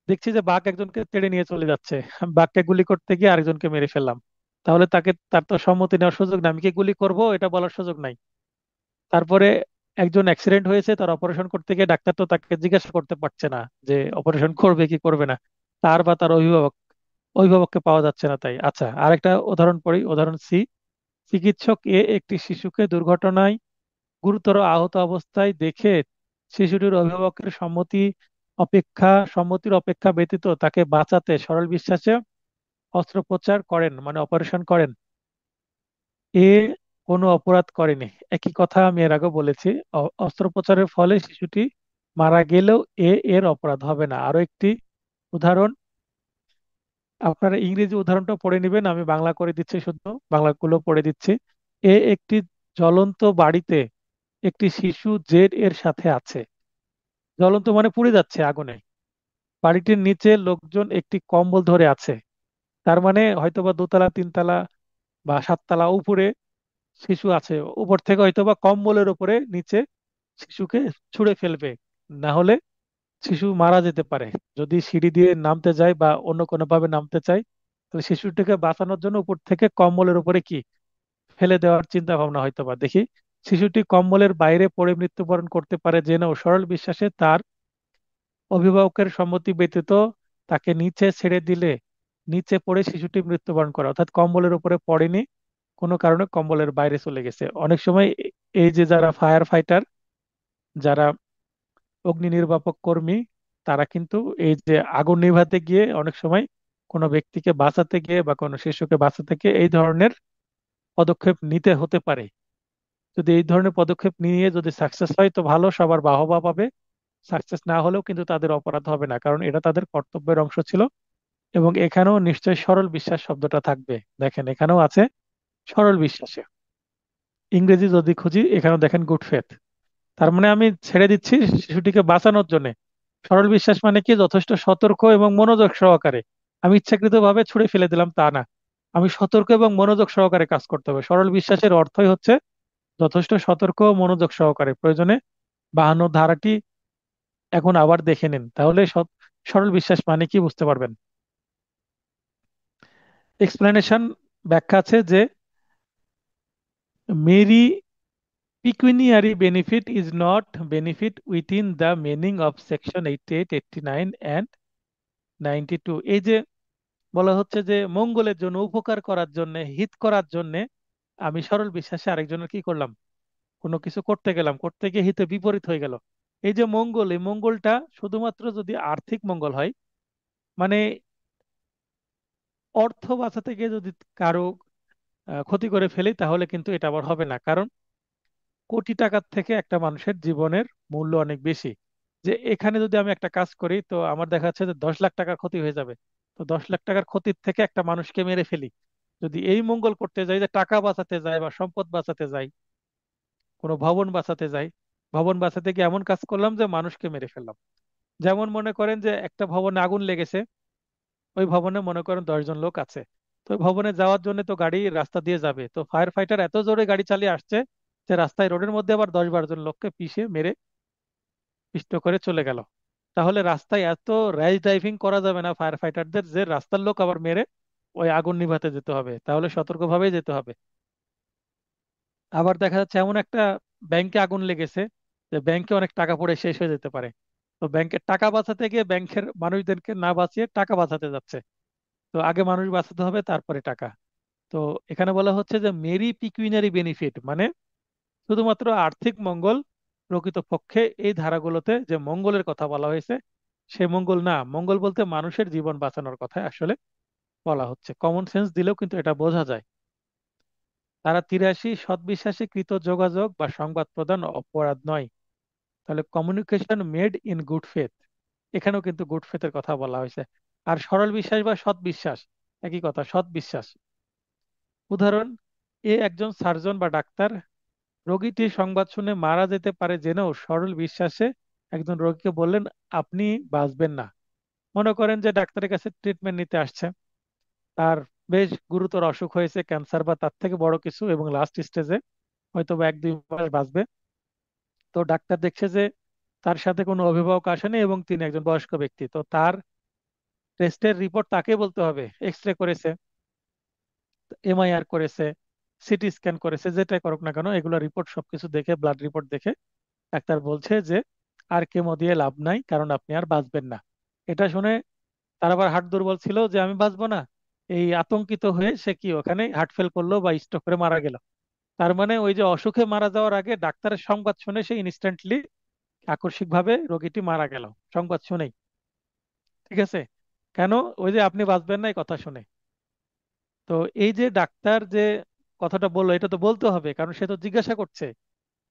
দেখছি যে বাঘ একজনকে তেড়ে নিয়ে চলে যাচ্ছে, আমি বাঘকে গুলি করতে গিয়ে আরেকজনকে মেরে ফেললাম। তাহলে তার তো সম্মতি নেওয়ার সুযোগ নাই, আমি কি গুলি করব এটা বলার সুযোগ নাই। তারপরে একজন অ্যাক্সিডেন্ট হয়েছে, তার অপারেশন করতে গিয়ে ডাক্তার তো তাকে জিজ্ঞাসা করতে পারছে না যে অপারেশন করবে কি করবে না। তার বা তার অভিভাবককে পাওয়া যাচ্ছে না, তাই। আচ্ছা, আরেকটা উদাহরণ পড়ি, উদাহরণ সি। চিকিৎসক এ একটি শিশুকে দুর্ঘটনায় গুরুতর আহত অবস্থায় দেখে শিশুটির অভিভাবকের সম্মতির অপেক্ষা ব্যতীত তাকে বাঁচাতে সরল বিশ্বাসে অস্ত্রোপচার করেন, মানে অপারেশন করেন। এ কোনো অপরাধ করেনি। একই কথা আমি এর আগে বলেছি। অস্ত্রোপচারের ফলে শিশুটি মারা গেলেও এর অপরাধ হবে না। আরো একটি উদাহরণ, আপনারা ইংরেজি উদাহরণটা পড়ে নেবেন, আমি বাংলা করে দিচ্ছি, শুধু বাংলাগুলো পড়ে দিচ্ছি। একটি জ্বলন্ত বাড়িতে একটি শিশু জেড এর সাথে আছে। জ্বলন্ত মানে পুড়ে যাচ্ছে আগুনে। বাড়িটির নিচে লোকজন একটি কম্বল ধরে আছে। তার মানে হয়তোবা দোতলা, তিনতলা বা সাততলা উপরে শিশু আছে। উপর থেকে হয়তোবা কম্বলের উপরে নিচে শিশুকে ছুঁড়ে ফেলবে, না হলে শিশু মারা যেতে পারে। যদি সিঁড়ি দিয়ে নামতে যায় বা অন্য কোনো ভাবে নামতে চায়, তাহলে শিশুটিকে বাঁচানোর জন্য উপর থেকে কম্বলের উপরে কি ফেলে দেওয়ার চিন্তা ভাবনা হয়তোবা। দেখি, শিশুটি কম্বলের বাইরে পড়ে মৃত্যুবরণ করতে পারে জেনেও সরল বিশ্বাসে তার অভিভাবকের সম্মতি ব্যতীত তাকে নিচে ছেড়ে দিলে নিচে পড়ে শিশুটি মৃত্যুবরণ করে, অর্থাৎ কম্বলের উপরে পড়েনি, কোনো কারণে কম্বলের বাইরে চলে গেছে। অনেক সময় এই যে যারা ফায়ার ফাইটার, যারা অগ্নি নির্বাপক কর্মী, তারা কিন্তু এই যে আগুন নিভাতে গিয়ে অনেক সময় কোনো ব্যক্তিকে বাঁচাতে গিয়ে বা কোনো শিশুকে বাঁচাতে গিয়ে এই ধরনের পদক্ষেপ নিতে হতে পারে। যদি এই ধরনের পদক্ষেপ নিয়ে যদি সাকসেস হয় তো ভালো, সবার বাহবা পাবে। সাকসেস না হলেও কিন্তু তাদের অপরাধ হবে না, কারণ এটা তাদের কর্তব্যের অংশ ছিল। এবং এখানেও নিশ্চয়ই সরল বিশ্বাস শব্দটা থাকবে। দেখেন, এখানেও আছে সরল বিশ্বাসে। ইংরেজি যদি খুঁজি, এখানেও দেখেন গুড ফেথ। তার মানে আমি ছেড়ে দিচ্ছি শিশুটিকে বাঁচানোর জন্য। সরল বিশ্বাস মানে কি? যথেষ্ট সতর্ক এবং মনোযোগ সহকারে। আমি ইচ্ছাকৃতভাবে ছুড়ে ফেলে দিলাম তা না, আমি সতর্ক এবং মনোযোগ সহকারে কাজ করতে হবে। সরল বিশ্বাসের অর্থই হচ্ছে যথেষ্ট সতর্ক ও মনোযোগ সহকারে। প্রয়োজনে 52 ধারাটি এখন আবার দেখে নিন, তাহলে সরল বিশ্বাস মানে কি বুঝতে পারবেন। এক্সপ্লেনেশন, ব্যাখ্যা আছে যে Mary pecuniary benefit is not benefit within the meaning of section 88, 89 and 92। এই যে বলা হচ্ছে যে মঙ্গলের জন্য, উপকার করার জন্য, হিত করার জন্য আমি সরল বিশ্বাসে আরেকজনের কি করলাম, কোনো কিছু করতে গেলাম, করতে গিয়ে হিতে বিপরীত হয়ে গেল। এই যে মঙ্গল, এই মঙ্গলটা শুধুমাত্র যদি আর্থিক মঙ্গল হয়, মানে অর্থ বাঁচাতে গিয়ে যদি কারো ক্ষতি করে ফেলি, তাহলে কিন্তু এটা আবার হবে না। কারণ কোটি টাকার থেকে একটা মানুষের জীবনের মূল্য অনেক বেশি। যে এখানে যদি আমি একটা কাজ করি তো আমার দেখা যাচ্ছে যে 10 লাখ টাকার ক্ষতি হয়ে যাবে। তো 10 লাখ টাকার ক্ষতির থেকে একটা মানুষকে মেরে ফেলি। যদি এই মঙ্গল করতে যাই, যে টাকা বাঁচাতে যাই বা সম্পদ বাঁচাতে যাই, কোনো ভবন বাঁচাতে যাই, ভবন বাঁচাতে গিয়ে এমন কাজ করলাম যে মানুষকে মেরে ফেললাম। যেমন মনে করেন যে একটা ভবনে আগুন লেগেছে, ওই ভবনে মনে করেন 10 জন লোক আছে। তো ওই ভবনে যাওয়ার জন্য তো গাড়ি রাস্তা দিয়ে যাবে, তো ফায়ার ফাইটার এত জোরে গাড়ি চালিয়ে আসছে যে রাস্তায় রোডের মধ্যে আবার 10-12 জন লোককে পিষে মেরে পিষ্ট করে চলে গেল। তাহলে রাস্তায় এত র্যাশ ড্রাইভিং করা যাবে না ফায়ার ফাইটারদের, যে রাস্তার লোক আবার মেরে ওই আগুন নিভাতে যেতে হবে, তাহলে সতর্কভাবেই যেতে হবে। আবার দেখা যাচ্ছে এমন একটা ব্যাংকে আগুন লেগেছে যে ব্যাংকে অনেক টাকা পড়ে শেষ হয়ে যেতে পারে। তো ব্যাংকের টাকা বাঁচাতে গিয়ে ব্যাংকের মানুষদেরকে না বাঁচিয়ে টাকা বাঁচাতে যাচ্ছে। তো আগে মানুষ বাঁচাতে হবে, তারপরে টাকা। তো এখানে বলা হচ্ছে যে মেরি পিকুইনারি বেনিফিট, মানে শুধুমাত্র আর্থিক মঙ্গল। প্রকৃতপক্ষে এই ধারাগুলোতে যে মঙ্গলের কথা বলা হয়েছে সে মঙ্গল না, মঙ্গল বলতে মানুষের জীবন বাঁচানোর কথা আসলে বলা হচ্ছে। কমন সেন্স দিলেও কিন্তু এটা বোঝা যায়। তারা 83, সৎবিশ্বাসে কৃত যোগাযোগ বা সংবাদ প্রদান অপরাধ নয়। তাহলে communication made in good faith, এখানেও কিন্তু গুড ফেথের কথা বলা হয়েছে। আর সরল বিশ্বাস বা সৎ বিশ্বাস, একই কথা, সৎ বিশ্বাস। উদাহরণ, এ একজন সার্জন বা ডাক্তার, রোগীটি সংবাদ শুনে মারা যেতে পারে জেনেও সরল বিশ্বাসে একজন রোগীকে বললেন আপনি বাঁচবেন না। মনে করেন যে ডাক্তারের কাছে ট্রিটমেন্ট নিতে আসছে, তার বেশ গুরুতর অসুখ হয়েছে, ক্যান্সার বা তার থেকে বড় কিছু, এবং লাস্ট স্টেজে, হয়তো বা 1-2 মাস বাঁচবে। তো ডাক্তার দেখছে যে তার সাথে কোনো অভিভাবক আসেনি এবং তিনি একজন বয়স্ক ব্যক্তি, তো তার টেস্টের রিপোর্ট তাকে বলতে হবে। এক্স রে করেছে, এমআইআর করেছে, সিটি স্ক্যান করেছে, যেটাই করুক না কেন, এগুলো রিপোর্ট সবকিছু দেখে, ব্লাড রিপোর্ট দেখে ডাক্তার বলছে যে আর কেমো দিয়ে লাভ নাই, কারণ আপনি আর বাঁচবেন না। এটা শুনে তার আবার হার্ট দুর্বল ছিল, যে আমি বাঁচবো না, এই আতঙ্কিত হয়ে সে কি ওখানে হার্ট ফেল করলো বা স্ট্রোক করে মারা গেল। তার মানে ওই যে অসুখে মারা যাওয়ার আগে ডাক্তারের সংবাদ শুনে সে ইনস্ট্যান্টলি আকস্মিকভাবে রোগীটি মারা গেল সংবাদ শুনেই। ঠিক আছে? কেন? ওই যে আপনি বাঁচবেন না এই কথা শুনে। তো এই যে ডাক্তার যে কথাটা বললো, এটা তো বলতে হবে, কারণ সে তো জিজ্ঞাসা করছে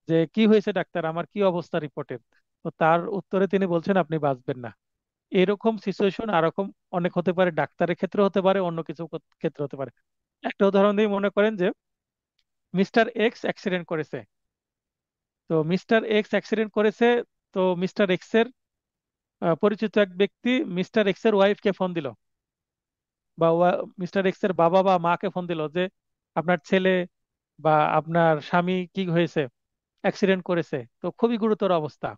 যে কি হয়েছে ডাক্তার, আমার কি অবস্থা রিপোর্টের। তো তার উত্তরে তিনি বলছেন আপনি বাঁচবেন না। এরকম সিচুয়েশন আরকম অনেক হতে পারে, ডাক্তারের ক্ষেত্রে হতে পারে, অন্য কিছু ক্ষেত্রে হতে পারে। একটা উদাহরণ দিয়ে, মনে করেন যে মিস্টার এক্স অ্যাক্সিডেন্ট করেছে। তো মিস্টার এক্স অ্যাক্সিডেন্ট করেছে, তো মিস্টার এক্স এর পরিচিত এক ব্যক্তি মিস্টার এক্স এর ওয়াইফকে ফোন দিল, বা মিস্টার এক্স এর বাবা বা মাকে ফোন দিল যে আপনার ছেলে বা আপনার স্বামী কি হয়েছে, অ্যাক্সিডেন্ট করেছে, তো খুবই গুরুতর অবস্থা,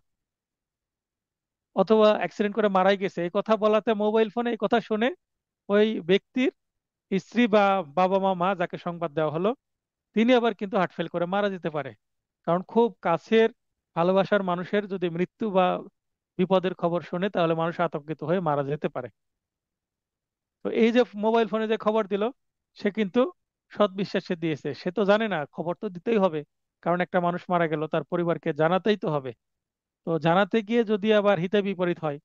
অথবা অ্যাক্সিডেন্ট করে মারাই গেছে। এই কথা বলাতে মোবাইল ফোনে এই কথা শুনে ওই ব্যক্তির স্ত্রী বা বাবা মা, মা যাকে সংবাদ দেওয়া হলো, তিনি আবার কিন্তু হার্ট ফেল করে মারা যেতে পারে। কারণ খুব কাছের ভালোবাসার মানুষের যদি মৃত্যু বা বিপদের খবর শুনে, তাহলে মানুষ আতঙ্কিত হয়ে মারা যেতে পারে। তো এই যে মোবাইল ফোনে যে খবর দিল, সে কিন্তু সৎ বিশ্বাসে দিয়েছে, সে তো জানে না, খবর তো দিতেই হবে, কারণ একটা মানুষ মারা গেল, তার পরিবারকে জানাতেই তো হবে। তো জানাতে গিয়ে যদি আবার হিতে বিপরীত হয়,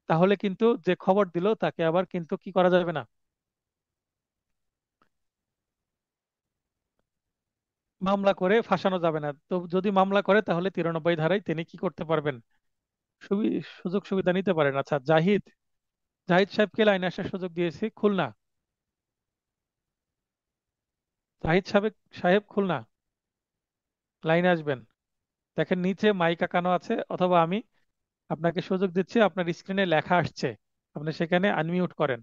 তাহলে কিন্তু যে খবর দিল তাকে আবার কিন্তু কি করা যাবে না, মামলা করে ফাঁসানো যাবে না। তো যদি মামলা করে তাহলে 93 ধারায় তিনি কি করতে পারবেন, সুযোগ সুবিধা নিতে পারেন। আচ্ছা, জাহিদ, জাহিদ সাহেবকে লাইনে আসার সুযোগ দিয়েছি, খুলনা। জাহিদ সাহেব, সাহেব খুলনা, লাইনে আসবেন। দেখেন নিচে মাইক আঁকানো আছে, অথবা আমি আপনাকে সুযোগ দিচ্ছি, আপনার স্ক্রিনে লেখা আসছে, আপনি সেখানে আনমিউট করেন।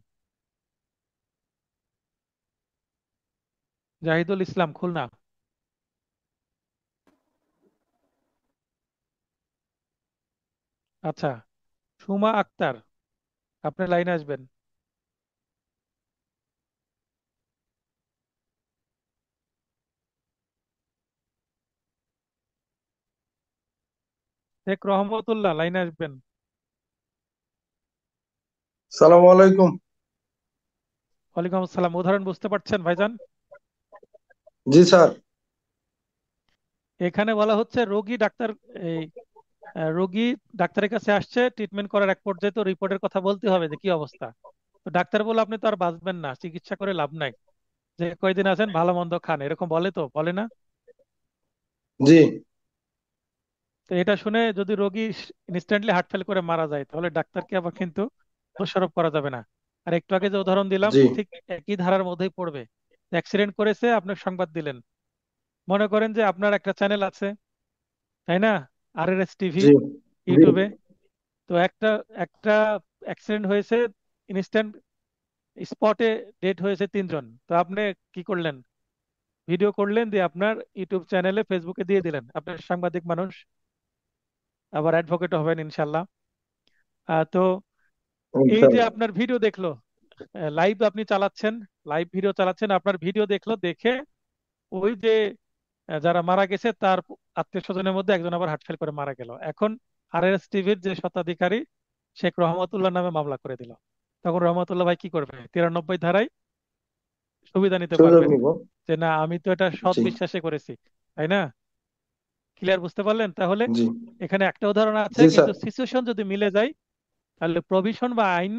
জাহিদুল ইসলাম, খুলনা। আচ্ছা, সুমা আক্তার, আপনি লাইনে আসবেন। শেখ রহমতুল্লাহ, লাইনে আসবেন। সালামু আলাইকুম। ওয়ালাইকুম আসসালাম। উদাহরণ বুঝতে পারছেন ভাইজান? জি স্যার। এখানে বলা হচ্ছে রোগী ডাক্তার, এই রোগী ডাক্তারের কাছে আসছে, ট্রিটমেন্ট করার এক পর্যায়ে তো রিপোর্টের কথা বলতে হবে যে কি অবস্থা। তো ডাক্তার বলে আপনি তো আর বাঁচবেন না, চিকিৎসা করে লাভ নাই, যে কয়দিন আছেন ভালো মন্দ খান, এরকম বলে, তো বলে না? জি। তো এটা শুনে যদি রোগী ইনস্ট্যান্টলি হার্ট ফেল করে মারা যায়, তাহলে ডাক্তারকে আবার কিন্তু দোষারোপ করা যাবে না। আর একটু আগে যে উদাহরণ দিলাম জি ঠিক একই ধারার মধ্যেই পড়বে। অ্যাক্সিডেন্ট করেছে, আপনি সংবাদ দিলেন। মনে করেন যে আপনার একটা চ্যানেল আছে, তাই না, RRS টিভি, জি জি ইউটিউবে। তো একটা একটা অ্যাক্সিডেন্ট হয়েছে, ইনস্ট্যান্ট স্পটে ডেট হয়েছে 3 জন। তো আপনি কি করলেন? ভিডিও করলেন, দিয়ে আপনার ইউটিউব চ্যানেলে, ফেসবুকে দিয়ে দিলেন। আপনার সাংবাদিক মানুষ, আবার অ্যাডভোকেট হবেন ইনশাল্লাহ। তো এই যে ইনশাল্লাহ। আপনার ভিডিও দেখলো, লাইভ আপনি চালাচ্ছেন, লাইভ ভিডিও চালাচ্ছেন, আপনার ভিডিও দেখলো, দেখে ওই যে যারা মারা গেছে তার আত্মীয় স্বজনের মধ্যে একজন আবার হার্ট ফেল করে মারা গেল। এখন RRS টিভির যে স্বত্বাধিকারী শেখ রহমতুল্লাহ নামে মামলা করে দিল। তখন রহমতুল্লাহ ভাই কি করবে? 93 ধারায় সুবিধা নিতে সুযোগ পারবেন, নিব। যে না, আমি তো এটা সৎ জি বিশ্বাসে করেছি। তাই না? ক্লিয়ার বুঝতে পারলেন তাহলে? জি এখানে একটা উদাহরণ আছে, জি স্যার। কিন্তু সিচুয়েশন যদি মিলে যায়, তাহলে প্রভিশন বা আইন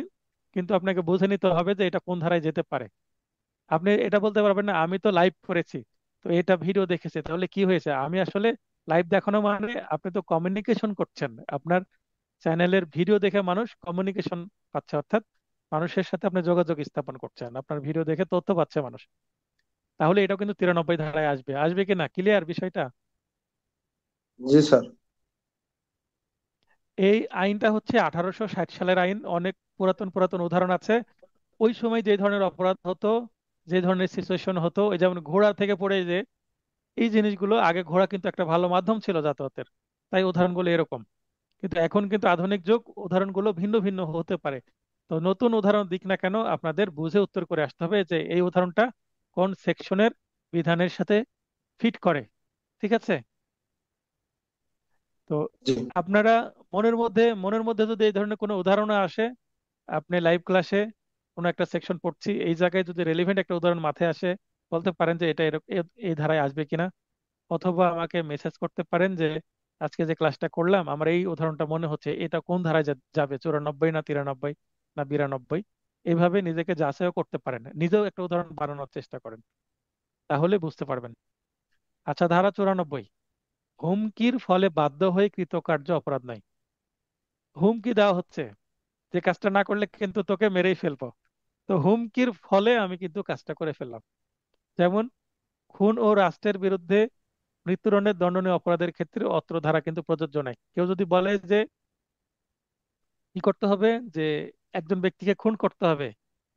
কিন্তু আপনাকে বুঝে নিতে হবে যে এটা কোন ধারায় যেতে পারে। আপনি এটা বলতে পারবেন না আমি তো লাইভ করেছি, তো এটা ভিডিও দেখেছে, তাহলে কি হয়েছে? আমি আসলে লাইভ দেখানো মানে আপনি তো কমিউনিকেশন করছেন। আপনার চ্যানেলের ভিডিও দেখে মানুষ কমিউনিকেশন পাচ্ছে, অর্থাৎ মানুষের সাথে আপনি যোগাযোগ স্থাপন করছেন, আপনার ভিডিও দেখে তথ্য পাচ্ছে মানুষ। তাহলে এটাও কিন্তু 93 ধারায় আসবে। আসবে কি না, ক্লিয়ার বিষয়টা? জি স্যার। এই আইনটা হচ্ছে 1860 সালের আইন। অনেক পুরাতন পুরাতন উদাহরণ আছে। ওই সময় যে ধরনের অপরাধ হতো, যে ধরনের সিচুয়েশন হতো, এই যেমন ঘোড়া থেকে পড়ে যে এই জিনিসগুলো, আগে ঘোড়া কিন্তু একটা ভালো মাধ্যম ছিল যাতায়াতের, তাই উদাহরণগুলো এরকম। কিন্তু এখন কিন্তু আধুনিক যুগ, উদাহরণগুলো ভিন্ন ভিন্ন হতে পারে। তো নতুন উদাহরণ দিক না কেন, আপনাদের বুঝে উত্তর করে আসতে হবে যে এই উদাহরণটা কোন সেকশনের বিধানের সাথে ফিট করে। ঠিক আছে? তো জি আপনারা মনের মধ্যে যদি এই ধরনের কোনো উদাহরণ আসে, আপনি লাইভ ক্লাসে কোনো একটা সেকশন পড়ছি, এই জায়গায় যদি রেলিভেন্ট একটা উদাহরণ মাথায় আসে, বলতে পারেন যে এটা এই ধারায় আসবে কিনা। অথবা আমাকে মেসেজ করতে পারেন যে আজকে যে ক্লাসটা করলাম, আমার এই উদাহরণটা মনে হচ্ছে, এটা কোন ধারায় যাবে, 94 না 93 না 92। এইভাবে নিজেকে যাচাইও করতে পারেন, নিজেও একটা উদাহরণ বানানোর চেষ্টা করেন, তাহলে বুঝতে পারবেন। আচ্ছা, ধারা 94, হুমকির ফলে বাধ্য হয়ে কৃতকার্য অপরাধ নাই। হুমকি দেওয়া হচ্ছে যে কাজটা না করলে কিন্তু তোকে মেরেই ফেলবো, তো হুমকির ফলে আমি কিন্তু কাজটা করে ফেললাম। যেমন খুন ও রাষ্ট্রের বিরুদ্ধে মৃত্যুদণ্ডের দণ্ডনীয় অপরাধের ক্ষেত্রে অত্র ধারা কিন্তু প্রযোজ্য নাই। কেউ যদি বলে যে কি করতে হবে, যে একজন ব্যক্তিকে খুন করতে হবে,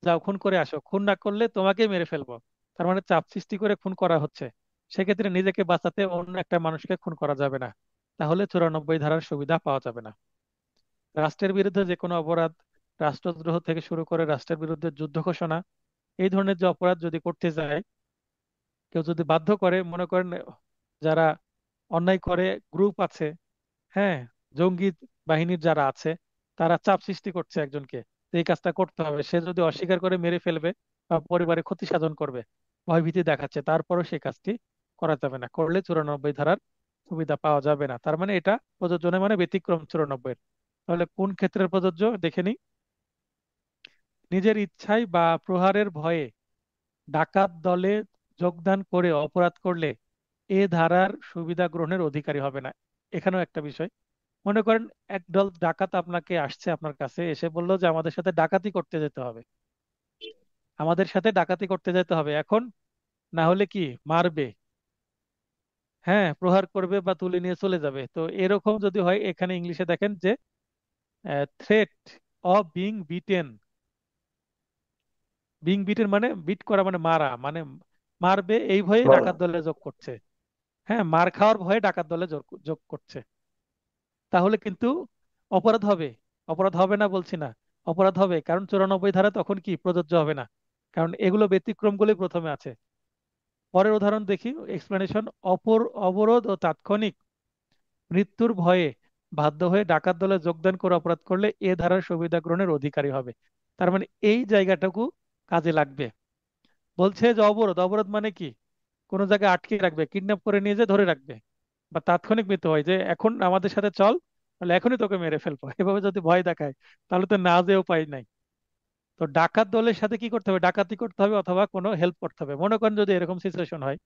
যাও খুন করে আসো, খুন না করলে তোমাকেই মেরে ফেলবো, তার মানে চাপ সৃষ্টি করে খুন করা হচ্ছে, সেক্ষেত্রে নিজেকে বাঁচাতে অন্য একটা মানুষকে খুন করা যাবে না, তাহলে 94 ধারার সুবিধা পাওয়া যাবে না। রাষ্ট্রের বিরুদ্ধে যে কোনো অপরাধ, রাষ্ট্রদ্রোহ থেকে শুরু করে রাষ্ট্রের বিরুদ্ধে যুদ্ধ ঘোষণা, এই ধরনের যে অপরাধ যদি করতে যায়, কেউ যদি বাধ্য করে, মনে করেন যারা অন্যায় করে গ্রুপ আছে, হ্যাঁ, জঙ্গি বাহিনীর যারা আছে, তারা চাপ সৃষ্টি করছে একজনকে, তো এই কাজটা করতে হবে, সে যদি অস্বীকার করে মেরে ফেলবে বা পরিবারে ক্ষতি সাধন করবে, ভয়ভীতি দেখাচ্ছে, তারপরও সেই কাজটি করা যাবে না, করলে 94 ধারার সুবিধা পাওয়া যাবে না। তার মানে এটা প্রযোজ্য নয়, মানে ব্যতিক্রম 94। তাহলে কোন ক্ষেত্রে প্রযোজ্য দেখে নি। নিজের ইচ্ছায় বা প্রহারের ভয়ে ডাকাত দলে যোগদান করে অপরাধ করলে এ ধারার সুবিধা গ্রহণের অধিকারী হবে না। এখানেও একটা বিষয়, মনে করেন একদল ডাকাত আপনাকে আসছে, আপনার কাছে এসে বললো যে আমাদের সাথে ডাকাতি করতে যেতে হবে, আমাদের সাথে ডাকাতি করতে যেতে হবে এখন, না হলে কি মারবে, হ্যাঁ, প্রহার করবে বা তুলে নিয়ে চলে যাবে। তো এরকম যদি হয়, এখানে ইংলিশে দেখেন যে threat of being beaten. Being beaten মানে বিট করা, মানে মারা, মানে মারবে এই ভয়ে বলো। ডাকাত দলে যোগ করছে। হ্যাঁ, মার খাওয়ার ভয়ে ডাকাত দলে যোগ যোগ করছে, তাহলে কিন্তু অপরাধ হবে। অপরাধ হবে না বলছি না, অপরাধ হবে, কারণ 94 ধারা তখন কি প্রযোজ্য হবে না, কারণ এগুলো ব্যতিক্রমগুলোই প্রথমে আছে। পরের উদাহরণ দেখি, এক্সপ্লেনেশন। অবরোধ ও তাৎক্ষণিক মৃত্যুর ভয়ে বাধ্য হয়ে ডাকাত দলে যোগদান করে অপরাধ করলে এ ধারার সুবিধা গ্রহণের অধিকারী হবে। তার মানে এই জায়গাটাকু কাজে লাগবে। বলছে যে অবরোধ, অবরোধ মানে কি, কোনো জায়গায় আটকে রাখবে, কিডন্যাপ করে নিয়ে যেয়ে ধরে রাখবে। বা তাৎক্ষণিক মৃত্যু হয়, যে এখন আমাদের সাথে চল, তাহলে এখনই তোকে মেরে ফেলবো, এভাবে যদি ভয় দেখায়, তাহলে তো না যেও উপায় নাই। তো ডাকাত দলের সাথে কি করতে হবে, ডাকাতি করতে হবে অথবা কোনো হেল্প করতে হবে। মনে করেন যদি এরকম সিচুয়েশন হয়,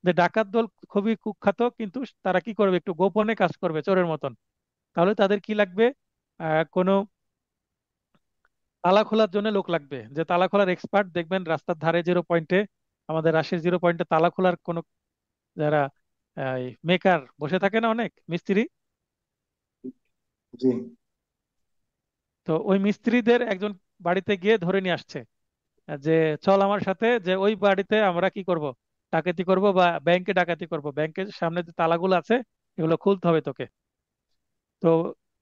যে ডাকাত দল খুবই কুখ্যাত, কিন্তু তারা কি করবে, একটু গোপনে কাজ করবে চোরের মতন। তাহলে তাদের কি লাগবে, কোনো তালা খোলার জন্য লোক লাগবে, যে তালা খোলার এক্সপার্ট। দেখবেন রাস্তার ধারে 0 পয়েন্টে, আমাদের রাশের 0 পয়েন্টে তালা খোলার কোনো যারা মেকার বসে থাকে না, অনেক মিস্ত্রি। জি তো ওই মিস্ত্রিদের একজন বাড়িতে গিয়ে ধরে নিয়ে আসছে, যে চল আমার সাথে, যে ওই বাড়িতে আমরা কি করব, ডাকাতি করব বা ব্যাংকে ডাকাতি করব, ব্যাংকের সামনে যে তালাগুলো আছে এগুলো খুলতে হবে তোকে। তো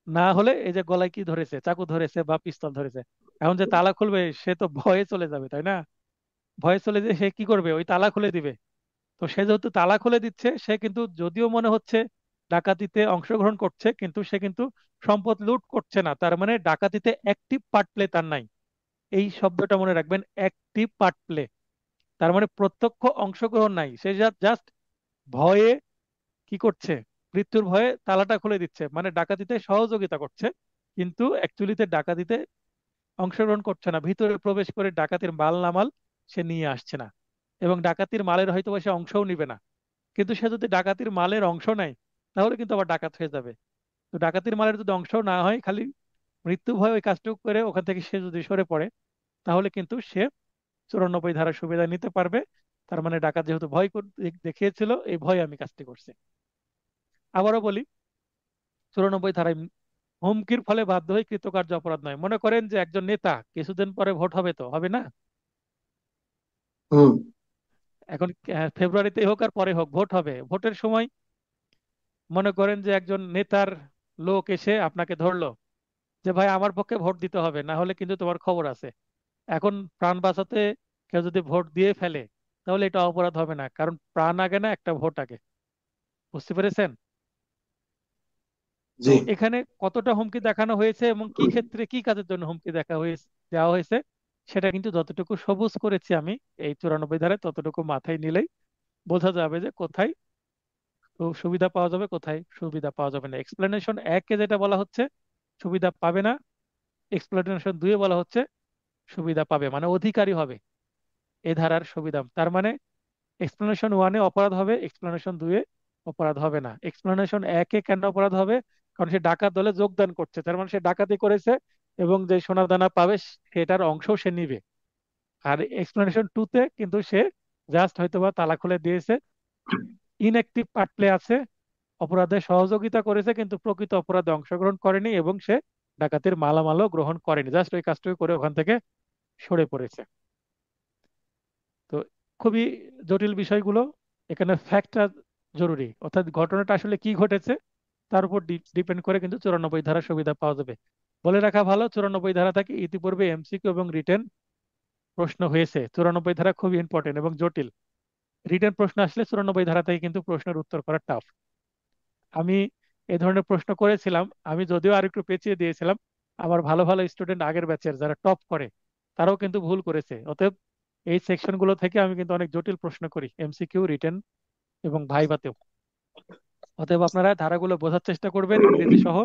না হলে এই যে গলায় কি ধরেছে, চাকু ধরেছে বা পিস্তল ধরেছে, এখন যে তালা খুলবে সে তো ভয়ে চলে যাবে, তাই না? ভয়ে চলে যে সে কি করবে, ওই তালা খুলে দিবে। তো সে যেহেতু তালা খুলে দিচ্ছে, সে কিন্তু যদিও মনে হচ্ছে ডাকাতিতে অংশগ্রহণ করছে, কিন্তু সে কিন্তু সম্পদ লুট করছে না। তার মানে ডাকাতিতে অ্যাক্টিভ পার্ট প্লে তার নাই। এই শব্দটা মনে রাখবেন, অ্যাক্টিভ পার্ট প্লে। তার মানে প্রত্যক্ষ অংশগ্রহণ নাই, সে জাস্ট ভয়ে কি করছে, মৃত্যুর ভয়ে তালাটা খুলে দিচ্ছে, মানে ডাকাতিতে সহযোগিতা করছে, কিন্তু অ্যাকচুয়ালিতে ডাকাতিতে অংশগ্রহণ করছে না। ভিতরে প্রবেশ করে ডাকাতির মাল নামাল সে নিয়ে আসছে না, এবং ডাকাতির মালের হয়তো বা সে অংশও নিবে না। কিন্তু সে যদি ডাকাতির মালের অংশ নেয়, তাহলে কিন্তু আবার ডাকাত হয়ে যাবে। তো ডাকাতির মালের যদি অংশ না হয়, খালি মৃত্যু ভয় ওই কাজটুকু করে ওখান থেকে সে যদি সরে পড়ে, তাহলে কিন্তু সে 94 ধারার সুবিধা নিতে পারবে। তার মানে ডাকাত যেহেতু ভয় দেখিয়েছিল, এই ভয় আমি কাজটি করছি। আবারও বলি, 94 ধারায় হুমকির ফলে বাধ্য হয়ে কৃতকার্য অপরাধ নয়। মনে করেন যে একজন নেতা, কিছুদিন পরে ভোট হবে, তো হবে না? হুম এখন ফেব্রুয়ারিতে হোক আর পরে হোক ভোট হবে, ভোটের সময় মনে করেন যে একজন নেতার লোক এসে আপনাকে ধরলো, যে ভাই আমার পক্ষে ভোট দিতে হবে, না হলে কিন্তু তোমার খবর আছে। এখন প্রাণ বাঁচাতে কেউ যদি ভোট দিয়ে ফেলে, তাহলে এটা অপরাধ হবে না, কারণ প্রাণ আগে না, একটা ভোট আগে। বুঝতে পেরেছেন? তো জি এখানে কতটা হুমকি দেখানো হয়েছে এবং কি ক্ষেত্রে কি কাজের জন্য হুমকি দেওয়া হয়েছে, সেটা কিন্তু যতটুকু সবুজ করেছি আমি এই 94 ধারায়, ততটুকু মাথায় নিলেই বোঝা যাবে যে কোথায় সুবিধা পাওয়া যাবে, কোথায় সুবিধা পাওয়া যাবে না। এক্সপ্লেনেশন 1-এ যেটা বলা হচ্ছে সুবিধা পাবে না, এক্সপ্লেনেশন 2-এ বলা হচ্ছে সুবিধা পাবে, মানে অধিকারী হবে এ ধারার সুবিধা। তার মানে এক্সপ্লেনেশন 1-এ অপরাধ হবে, এক্সপ্লেনেশন 2-এ অপরাধ হবে না। এক্সপ্লেনেশন 1-এ কেন অপরাধ হবে? কারণ সে ডাকাত দলে যোগদান করছে, তার মানে সে ডাকাতি করেছে, এবং যে সোনা দানা পাবে সেটার অংশ সে নিবে। আর এক্সপ্লেনেশন 2-তে কিন্তু সে জাস্ট হয়তোবা তালা খুলে দিয়েছে, ইনঅ্যাক্টিভ পার্ট প্লে আছে, অপরাধে সহযোগিতা করেছে কিন্তু প্রকৃত অপরাধে অংশগ্রহণ করেনি, এবং সে ডাকাতির মালামালও গ্রহণ করেনি, জাস্ট ওই কাজটুকু করে ওখান থেকে সরে পড়েছে। তো খুবই জটিল বিষয়গুলো, এখানে ফ্যাক্টটা জরুরি, অর্থাৎ ঘটনাটা আসলে কি ঘটেছে তার উপর ডিপেন্ড করে কিন্তু 94 ধারার সুবিধা পাওয়া যাবে। বলে রাখা ভালো, 94 ধারা থেকে ইতিপূর্বে এমসিকিউ এবং রিটেন প্রশ্ন হয়েছে। 94 ধারা খুবই ইম্পর্টেন্ট এবং জটিল। রিটেন প্রশ্ন আসলে 94 ধারা থেকে কিন্তু প্রশ্নের উত্তর করা টাফ। আমি এই ধরনের প্রশ্ন করেছিলাম, আমি যদিও আর একটু পেঁচিয়ে দিয়েছিলাম। আমার ভালো ভালো স্টুডেন্ট আগের ব্যাচের যারা টপ করে, তারাও কিন্তু ভুল করেছে। অতএব এই সেকশনগুলো থেকে আমি কিন্তু অনেক জটিল প্রশ্ন করি, এমসিকিউ, রিটেন এবং ভাইভাতেও। অতএব আপনারা ধারাগুলো বোঝার চেষ্টা করবেন ইংরেজি সহ।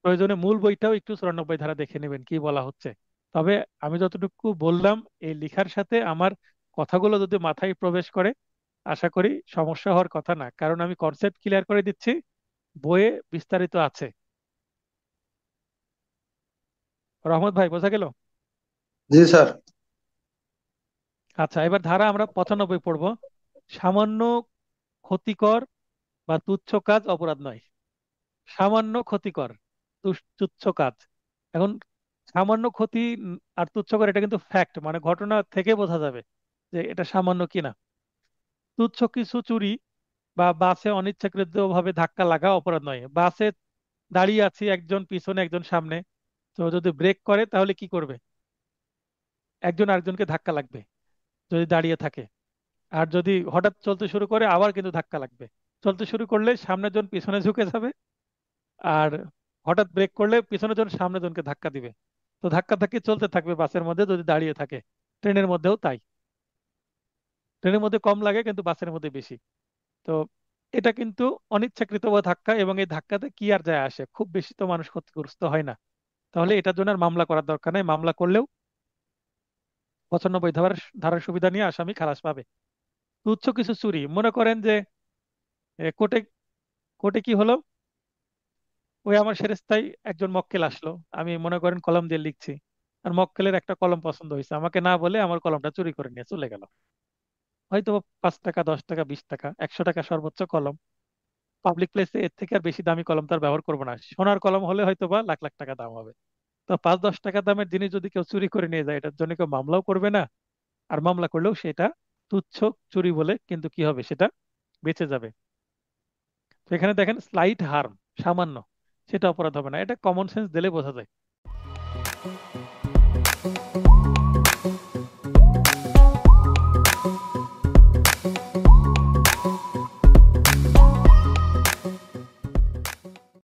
প্রয়োজনে মূল বইটাও একটু 94 ধারা দেখে নেবেন কি বলা হচ্ছে। তবে আমি যতটুকু বললাম, এই লেখার সাথে আমার কথাগুলো যদি মাথায় প্রবেশ করে, আশা করি সমস্যা হওয়ার কথা না, কারণ আমি কনসেপ্ট ক্লিয়ার করে দিচ্ছি, বইয়ে বিস্তারিত আছে। রহমত ভাই, বোঝা গেল? জি স্যার আচ্ছা, এবার ধারা আমরা 95 পড়বো। সামান্য ক্ষতিকর বা তুচ্ছ কাজ অপরাধ নয়। সামান্য ক্ষতিকর, তুচ্ছ কাজ। এখন সামান্য ক্ষতি আর তুচ্ছকর এটা কিন্তু ফ্যাক্ট, মানে ঘটনা থেকে বোঝা যাবে যে এটা সামান্য কিনা। তুচ্ছ কিছু চুরি বা বাসে অনিচ্ছাকৃত ভাবে ধাক্কা লাগা অপরাধ নয়। বাসে দাঁড়িয়ে আছি, একজন পিছনে একজন সামনে, তো যদি ব্রেক করে তাহলে কি করবে? একজন আরেকজনকে ধাক্কা লাগবে যদি দাঁড়িয়ে থাকে। আর যদি হঠাৎ চলতে শুরু করে, আবার কিন্তু ধাক্কা লাগবে। চলতে শুরু করলে সামনের জন পিছনে ঝুঁকে যাবে, আর হঠাৎ ব্রেক করলে পিছনের জন সামনের জনকে ধাক্কা দিবে। তো ধাক্কা ধাক্কি চলতে থাকবে বাসের মধ্যে যদি দাঁড়িয়ে থাকে। ট্রেনের মধ্যেও তাই। ট্রেনের মধ্যে কম লাগে কিন্তু বাসের মধ্যে বেশি। তো এটা কিন্তু অনিচ্ছাকৃত বা ধাক্কা, এবং এই ধাক্কাতে কি আর যায় আসে, খুব বেশি তো মানুষ ক্ষতিগ্রস্ত হয় না। তাহলে এটার জন্য আর মামলা করার দরকার নেই, মামলা করলেও 95 ধারার ধারার সুবিধা নিয়ে আসামি খালাস পাবে। তুচ্ছ কিছু চুরি, মনে করেন যে কোর্টে কোর্টে কি হলো, ওই আমার সেরেস্তায় একজন মক্কেল আসলো, আমি মনে করেন কলম দিয়ে লিখছি, আর মক্কেলের একটা কলম পছন্দ হয়েছে, আমাকে না বলে আমার কলমটা চুরি করে নিয়ে চলে গেল। হয়তো 5 টাকা, 10 টাকা, 20 টাকা, 100 টাকা সর্বোচ্চ কলম। পাবলিক প্লেসে এর থেকে আর বেশি দামি কলম তার ব্যবহার করবো না, সোনার কলম হলে হয়তো বা লাখ লাখ টাকা দাম হবে। তো 5-10 টাকা দামের জিনিস যদি কেউ চুরি করে নিয়ে যায়, এটার জন্য কেউ মামলাও করবে না, আর মামলা করলেও সেটা তুচ্ছ চুরি বলে কিন্তু কি হবে, সেটা বেঁচে যাবে। তো এখানে দেখেন স্লাইট হার্ম, সামান্য, সেটা অপরাধ হবে না, এটা কমন সেন্স দিলে বোঝা যায়।